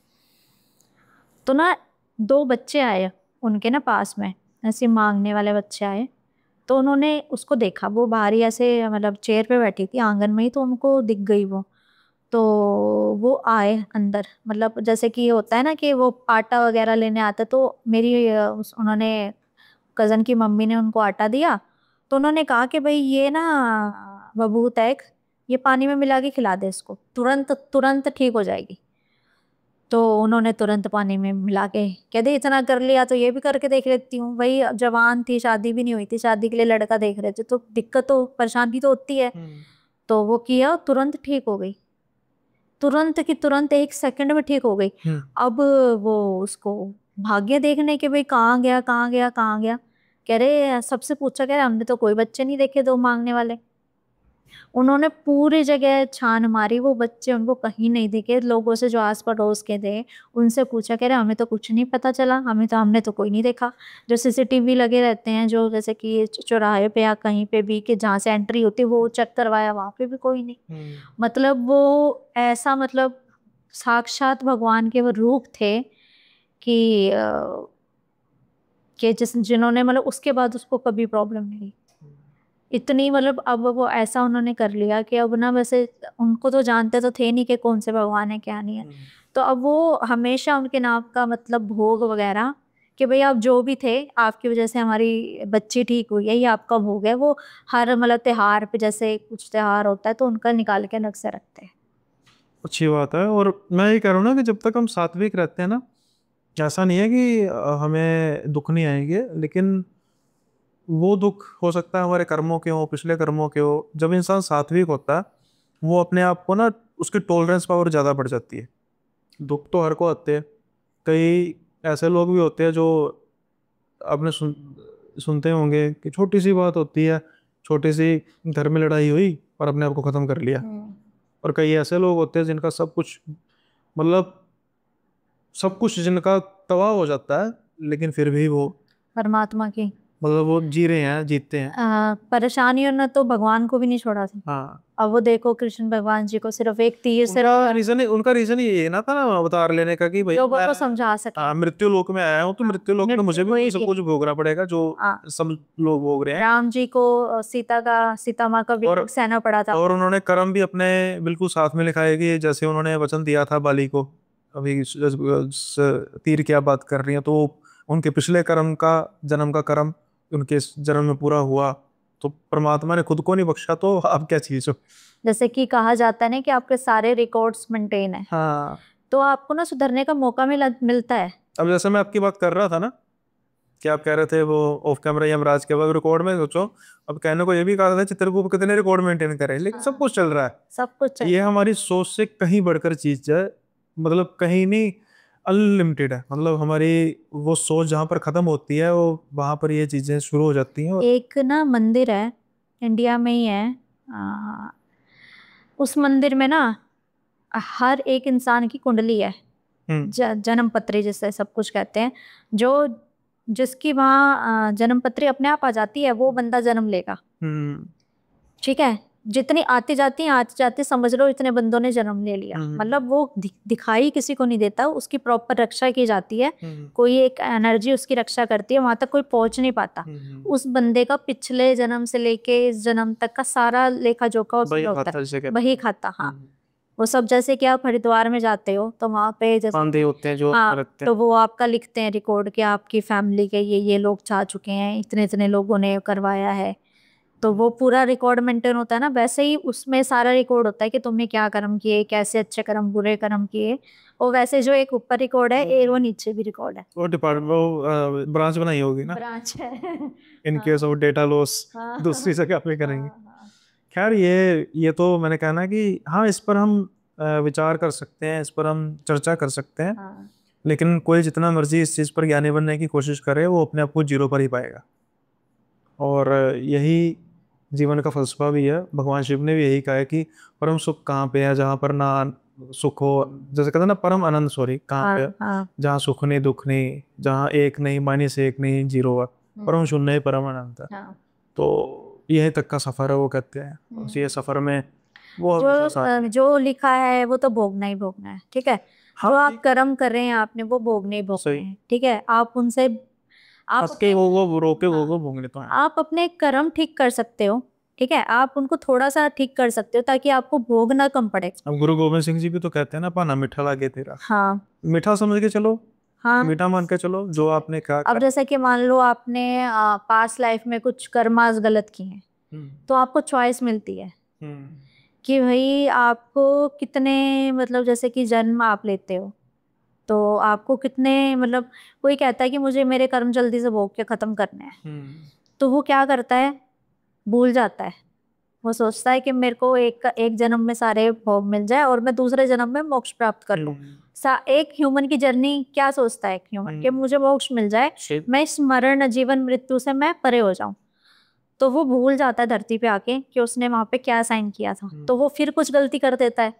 तो ना 2 बच्चे आए उनके ना पास में, ऐसे मांगने वाले बच्चे आए। तो उन्होंने उसको देखा, वो बाहर ही ऐसे मतलब चेयर पे बैठी थी आंगन में ही, तो उनको दिख गई वो। तो वो आए अंदर, मतलब जैसे कि होता है ना कि वो आटा वगैरह लेने आते, तो मेरी उन्होंने कज़न की मम्मी ने उनको आटा दिया। तो उन्होंने कहा कि भाई ये ना बबूत है एक, ये पानी में मिला के खिला दे इसको, तुरंत तुरंत ठीक हो जाएगी। तो उन्होंने तुरंत पानी में मिला के कह दे, इतना कर लिया तो ये भी करके देख लेती हूँ। भाई अब जवान थी, शादी भी नहीं हुई थी, शादी के लिए लड़का देख रहे थे, तो दिक्कत तो परेशानी तो होती है। तो वो किया, तुरंत ठीक हो गई, तुरंत की तुरंत 1 सेकंड में ठीक हो गई। अब वो उसको भाग्य देखने के, भाई कहाँ गया कहाँ गया कहाँ गया। कह रहे सबसे पूछा, कह रहे हमने तो कोई बच्चे नहीं देखे दो मांगने वाले। उन्होंने पूरी जगह छान मारी, वो बच्चे उनको कहीं नहीं दिखे। लोगों से जो आस पड़ोस के थे उनसे पूछा, कह रहे हमें तो कुछ नहीं पता चला, हमने तो कोई नहीं देखा। जो सीसीटीवी लगे रहते हैं, जो जैसे कि चौराहे पे या कहीं पे भी कि जहाँ से एंट्री होती है, वो चेक करवाया, वहाँ पे भी कोई नहीं। मतलब वो ऐसा मतलब साक्षात भगवान के वो रूप थे कि जिन्होंने मतलब उसके बाद उसको कभी प्रॉब्लम नहीं हुई। इतनी मतलब अब वो ऐसा उन्होंने कर लिया कि अब ना, वैसे उनको तो जानते तो थे नहीं कि कौन से भगवान है क्या नहीं है। तो अब वो हमेशा उनके नाम का मतलब भोग वगैरह कि भाई आप जो भी थे, आपकी वजह से हमारी बच्ची ठीक हुई है, ये आपका भोग है। वो हर मतलब त्योहार पे, जैसे कुछ त्योहार होता है तो उनका निकाल के अलग से रखते हैं। अच्छी बात है। और मैं ये कह रहा हूँ ना कि जब तक हम सात्विक रहते हैं ना, ऐसा नहीं है कि हमें दुख नहीं आएंगे, लेकिन वो दुख हो सकता है हमारे कर्मों के हो, पिछले कर्मों के हो। जब इंसान सात्विक होता है, वो अपने आप को ना, उसकी टॉलरेंस पावर ज़्यादा बढ़ जाती है। दुख तो हर को आते हैं। कई ऐसे लोग भी होते हैं जो आपने सुनते होंगे कि छोटी सी बात होती है, छोटी सी घर में लड़ाई हुई और अपने आप को ख़त्म कर लिया। और कई ऐसे लोग होते हैं जिनका सब कुछ, मतलब सब कुछ जिनका तबाह हो जाता है, लेकिन फिर भी वो, परमात्मा की मतलब वो जी रहे हैं, जीतते हैं। परेशानियों ने तो भगवान को भी नहीं छोड़ा था। हाँ। अब वो देखो कृष्ण भगवान जी को सिर्फ एक तीर से उनका रीजन ये ना था ना अवतार लेने का, कि भाई लोगों मैं, को समझा सके। हाँ, मृत्यु लोक में आया हूँ, तो मृत्यु लोक में मुझे भी वही सब थी। कुछ भोगना पड़ेगा जो हाँ, सब लोग भोग रहे हैं। राम जी को सीता माँ का और वियोग सहना पड़ा था। और उन्होंने कर्म भी अपने बिल्कुल साथ में लिखा है, कि जैसे उन्होंने वचन दिया था बाली को, अभी तीर की आप बात कर रही हैं, तो उनके पिछले कर्म का, जन्म का कर्म उनके इस जन्म में पूरा हुआ। तो परमात्मा ने खुद को नहीं बख्शा, तो आप क्या चीज हो। जैसे कि कहा जाता है ना कि आपके सारे रिकॉर्ड्स मेंटेन है, हाँ। तो आपको ना सुधरने का मौका मिलता है। अब जैसे मैं आपकी बात कर रहा था ना, कि आप कह रहे थे वो ऑफ कैमरा यमराज के बाद रिकॉर्ड में, सोचो अब कहने को ये भी कहा था चित्रगुप्त कितने रिकॉर्ड मेंटेन करे, लेकिन सब कुछ चल रहा है। सब कुछ ये है। हमारी सोच से कहीं बढ़कर चीज है, मतलब कहीं नहीं, अनलिमिटेड है। मतलब हमारी वो सोच जहाँ पर खत्म होती है, वो वहां पर ये चीजें शुरू हो जाती हैं। और एक ना मंदिर है, इंडिया में ही है। आ, उस मंदिर में ना हर एक इंसान की कुंडली है, हम्म। जन्म पत्री जिसे सब कुछ कहते हैं। जो जिसकी वहाँ जन्म पत्री अपने आप आ जाती है, वो बंदा जन्म लेगा। हम्म। ठीक है, जितनी आती जाती समझ लो इतने बंदों ने जन्म ले लिया। हम्म। मतलब वो दिखाई किसी को नहीं देता, उसकी प्रॉपर रक्षा की जाती है। हम्म। कोई एक एनर्जी उसकी रक्षा करती है, वहां तक कोई पहुंच नहीं पाता। उस बंदे का पिछले जन्म से लेके इस जन्म तक का सारा लेखा जोखा उसमें वही होता खाता है। जिसे कहते वही खाता, हाँ। हैं। वो सब जैसे कि आप हरिद्वार में जाते हो तो वहां पे जैसे, बांधे होते हैं जो हाँ, रखते तो हैं। वो आपका लिखते हैं रिकॉर्ड कि आपकी फैमिली के ये लोग जा चुके हैं, इतने इतने लोगों ने करवाया है। तो वो पूरा रिकॉर्ड मेंटेन होता है ना, वैसे ही उसमें सारा रिकॉर्ड होता है कि तुमने क्या कर्म किए, कैसे अच्छे कर्म बुरे कर्म किए। और वैसे जो एक ऊपर रिकॉर्ड है, एक वो नीचे भी रिकॉर्ड है। वो डिपार्टमेंट, वो ब्रांच बनाई होगी ना, ब्रांच है। इन केस हाँ ऑफ डेटा लॉस हाँ दूसरी जगह पे करेंगे। हाँ हाँ खैर, ये तो मैंने कहना कि हाँ, इस पर हम विचार कर सकते हैं, इस पर हम चर्चा कर सकते हैं। हाँ। लेकिन कोई जितना मर्जी इस चीज़ पर ज्ञानी बनने की कोशिश करे, वो अपने आप को जीरो पर ही पाएगा। और यही जीवन का फलसफा भी है। भगवान शिव ने भी यही कहा है कि परम सुख कहाँ पे है, जहाँ पर ना सुख हो, जैसे कहते हैं ना परम आनंद, सॉरी, कहाँ पे है, हाँ हाँ। जहाँ सुख नहीं दुख नहीं, जहाँ एक नहीं माइनस एक नहीं, जीरो है, परम शून्य ही परम आनंद है। हाँ। तो यही तक का सफर है, वो कहते हैं। उस ये सफर में वो हमेशा साथ में। जो लिखा है वो तो भोगना ही भोगना है, ठीक है। जो हाँ, आप ठीक। कर्म कर रहे हैं आपने, वो भोगने ही भोगने सही। हैं, ठीक है। आप उनसे आप हंस के वो रोके हाँ, वो भोगने तो है। आप अपने कर्म ठीक कर सकते हो, ठीक है। आप उनको थोड़ा सा ठीक कर सकते हो ताकि आपको भोगना कम पड़े। अब गुरु गोविंद सिंह जी भी तो कहते हैं ना, पाना मीठा लागे तेरा। हाँ मीठा समझ के चलो, हाँ। मीठा मान के चलो जो आपने कहा अब कर। जैसे कि मान लो आपने पास्ट लाइफ में कुछ कर्मास गलत किए हैं, हम्म। तो आपको चॉइस मिलती है हम्म। कि भाई आपको कितने, मतलब जैसे कि जन्म आप लेते हो तो आपको कितने, मतलब कोई कहता है कि मुझे मेरे कर्म जल्दी से भोग के खत्म करने हैं, हम्म। तो वो क्या करता है, भूल जाता है। वो सोचता है कि मेरे को एक जन्म में सारे भोग मिल जाए और मैं दूसरे जन्म में मोक्ष प्राप्त कर लूं। एक ह्यूमन की जर्नी क्या सोचता है, एक ह्यूमन कि मुझे मोक्ष मिल जाए, मैं इस मरण जीवन मृत्यु से मैं परे हो जाऊं। तो वो भूल जाता है धरती पे आके कि उसने वहां पे क्या साइन किया था, तो वो फिर कुछ गलती कर देता है।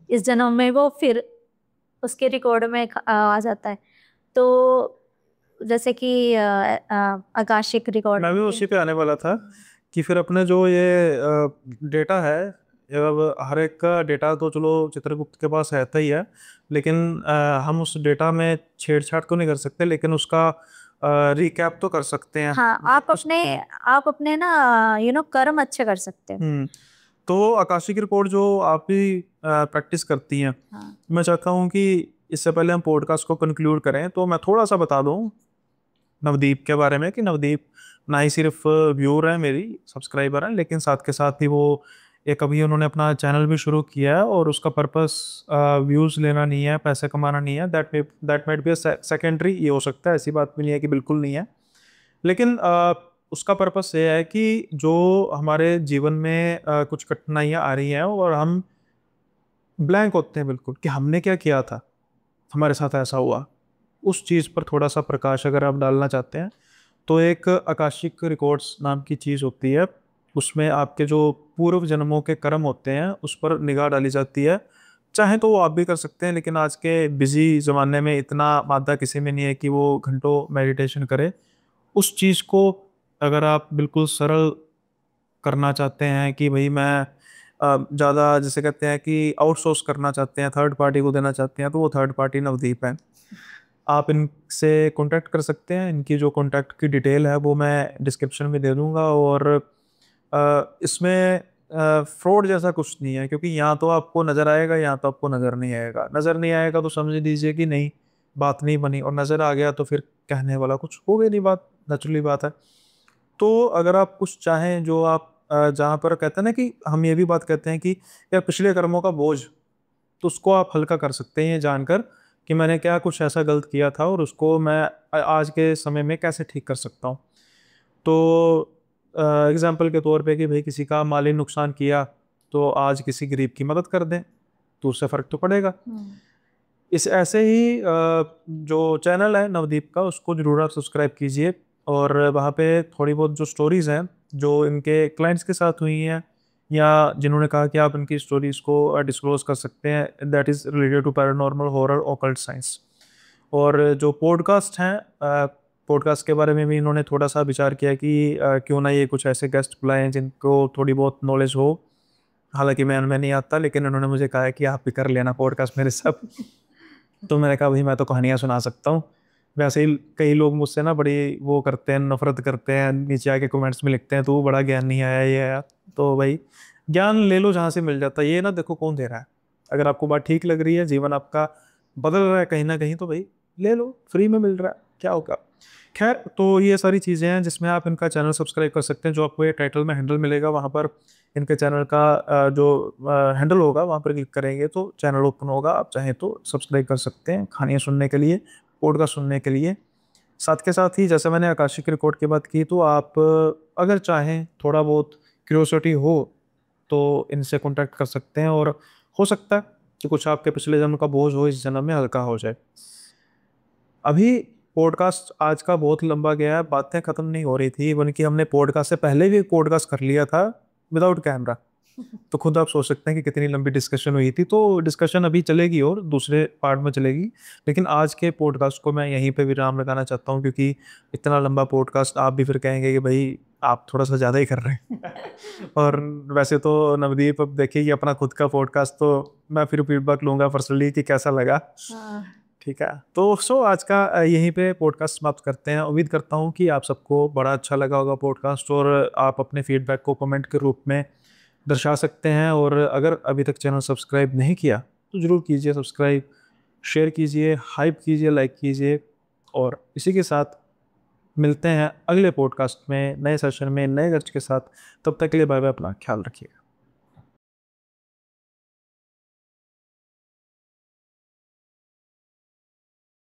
इस जन्म में वो फिर उसके रिकॉर्ड में आ जाता है। तो जैसे कि आकाशिक रिकॉर्ड मैं भी होते हैं। उसी पे आने वाला था, कि फिर अपने जो ये डेटा है, अब हर एक का डेटा तो चलो चित्रगुप्त के पास रहता ही है, लेकिन हम उस डेटा में छेड़छाड़ तो नहीं कर सकते, लेकिन उसका रिकैप तो कर सकते हैं। हाँ, आप अपने ना कर्म अच्छे कर सकते हो। हम्म। तो आकाशिक रिपोर्ट जो आप भी प्रैक्टिस करती हैं, हाँ मैं चाहता हूँ कि इससे पहले हम पॉडकास्ट को कंक्लूड करें, तो मैं थोड़ा सा बता दूं नवदीप के बारे में कि नवदीप ना ही सिर्फ व्यूअर है, मेरी सब्सक्राइबर है, लेकिन साथ के साथ ही वो एक अभी उन्होंने अपना चैनल भी शुरू किया है और उसका पर्पस व्यूज़ लेना नहीं है, पैसे कमाना नहीं है। दैट माइट बी सेकेंडरी, ये हो सकता है, ऐसी बात भी नहीं है कि बिल्कुल नहीं है। लेकिन उसका पर्पस ये है कि जो हमारे जीवन में कुछ कठिनाइयाँ आ रही हैं और हम ब्लैंक होते हैं बिल्कुल कि हमने क्या किया था, हमारे साथ ऐसा हुआ, उस चीज़ पर थोड़ा सा प्रकाश अगर आप डालना चाहते हैं तो एक आकाशिक रिकॉर्ड्स नाम की चीज़ होती है। उसमें आपके जो पूर्व जन्मों के कर्म होते हैं उस पर निगाह डाली जाती है। चाहे तो वो आप भी कर सकते हैं, लेकिन आज के बिजी ज़माने में इतना मादा किसी में नहीं है कि वो घंटों मेडिटेशन करे। उस चीज़ को अगर आप बिल्कुल सरल करना चाहते हैं कि भाई मैं ज़्यादा जैसे कहते हैं कि आउटसोर्स करना चाहते हैं, थर्ड पार्टी को देना चाहते हैं, तो वो थर्ड पार्टी नवदीप है। आप इनसे कांटेक्ट कर सकते हैं। इनकी जो कांटेक्ट की डिटेल है वो मैं डिस्क्रिप्शन में दे दूंगा। और इसमें फ्रॉड जैसा कुछ नहीं है, क्योंकि यहाँ तो आपको नज़र आएगा, यहाँ तो आपको नज़र नहीं आएगा। नज़र नहीं आएगा तो समझ लीजिए कि नहीं, बात नहीं बनी, और नज़र आ गया तो फिर कहने वाला कुछ हो गई नहीं, बात नेचुरली बात है। तो अगर आप कुछ चाहें जो आप जहाँ पर कहते हैं ना कि हम ये भी बात कहते हैं कि यार पिछले कर्मों का बोझ, तो उसको आप हल्का कर सकते हैं ये जानकर कि मैंने क्या कुछ ऐसा गलत किया था और उसको मैं आज के समय में कैसे ठीक कर सकता हूँ। तो एग्जाम्पल के तौर पे कि भाई किसी का माली नुकसान किया, तो आज किसी गरीब की मदद कर दें तो उससे फ़र्क तो पड़ेगा। इस ऐसे ही जो चैनल है नवदीप का, उसको ज़रूर आप सब्सक्राइब कीजिए। और वहाँ पे थोड़ी बहुत जो स्टोरीज़ हैं जो इनके क्लाइंट्स के साथ हुई हैं, या जिन्होंने कहा कि आप इनकी स्टोरीज़ को डिस्क्लोज कर सकते हैं, that is related to paranormal, horror, occult science. और जो पॉडकास्ट हैं, पॉडकास्ट के बारे में भी इन्होंने थोड़ा सा विचार किया कि क्यों ना ये कुछ ऐसे गेस्ट बुलाएं जिनको थोड़ी बहुत नॉलेज हो। हालांकि मैं नहीं आता, लेकिन उन्होंने मुझे कहा है कि आप भी कर लेना पॉडकास्ट मेरे साथ। तो मैंने कहा भाई मैं तो कहानियाँ सुना सकता हूँ। वैसे ही कई लोग मुझसे ना बड़ी वो करते हैं, नफरत करते हैं, नीचे आके कमेंट्स में लिखते हैं तो बड़ा ज्ञान नहीं आया ये आया। तो भाई ज्ञान ले लो जहाँ से मिल जाता है, ये ना देखो कौन दे रहा है। अगर आपको बात ठीक लग रही है, जीवन आपका बदल रहा है कहीं ना कहीं, तो भाई ले लो, फ्री में मिल रहा है, क्या होगा। खैर, तो ये सारी चीज़ें हैं जिसमें आप इनका चैनल सब्सक्राइब कर सकते हैं। जो आपको ये टाइटल में हैंडल मिलेगा, वहाँ पर इनके चैनल का जो हैंडल होगा वहाँ पर क्लिक करेंगे तो चैनल ओपन होगा। आप चाहें तो सब्सक्राइब कर सकते हैं कहानियाँ सुनने के लिए, पॉडकास्ट सुनने के लिए। साथ के साथ ही जैसे मैंने आकाशिक रिकॉर्ड की बात की, तो आप अगर चाहें, थोड़ा बहुत क्यूरियोसिटी हो, तो इनसे कांटेक्ट कर सकते हैं। और हो सकता है कि कुछ आपके पिछले जन्म का बोझ हो इस जन्म में हल्का हो जाए। अभी पॉडकास्ट आज का बहुत लंबा गया है, बातें ख़त्म नहीं हो रही थी, इवन कि हमने पॉडकास्ट से पहले भी एक पॉडकास्ट कर लिया था विदाउट कैमरा। तो खुद आप सोच सकते हैं कि कितनी लंबी डिस्कशन हुई थी। तो डिस्कशन अभी चलेगी और दूसरे पार्ट में चलेगी, लेकिन आज के पॉडकास्ट को मैं यहीं पे विराम लगाना चाहता हूँ, क्योंकि इतना लंबा पॉडकास्ट आप भी फिर कहेंगे कि भाई आप थोड़ा सा ज़्यादा ही कर रहे हैं। और वैसे तो नवदीप अब देखिए अपना खुद का पॉडकास्ट, तो मैं फिर फीडबैक लूँगा पर्सनली कि कैसा लगा। हाँ। ठीक है, तो आज का यहीं पे पॉडकास्ट समाप्त करते हैं। उम्मीद करता हूँ कि आप सबको बड़ा अच्छा लगा होगा पॉडकास्ट, और आप अपने फीडबैक को कमेंट के रूप में दर्शा सकते हैं। और अगर अभी तक चैनल सब्सक्राइब नहीं किया तो ज़रूर कीजिए सब्सक्राइब, शेयर कीजिए, हाइप कीजिए, लाइक कीजिए। और इसी के साथ मिलते हैं अगले पॉडकास्ट में, नए सेशन में, नए गेस्ट के साथ। तब तक के लिए बाय बाय, अपना ख्याल रखिएगा।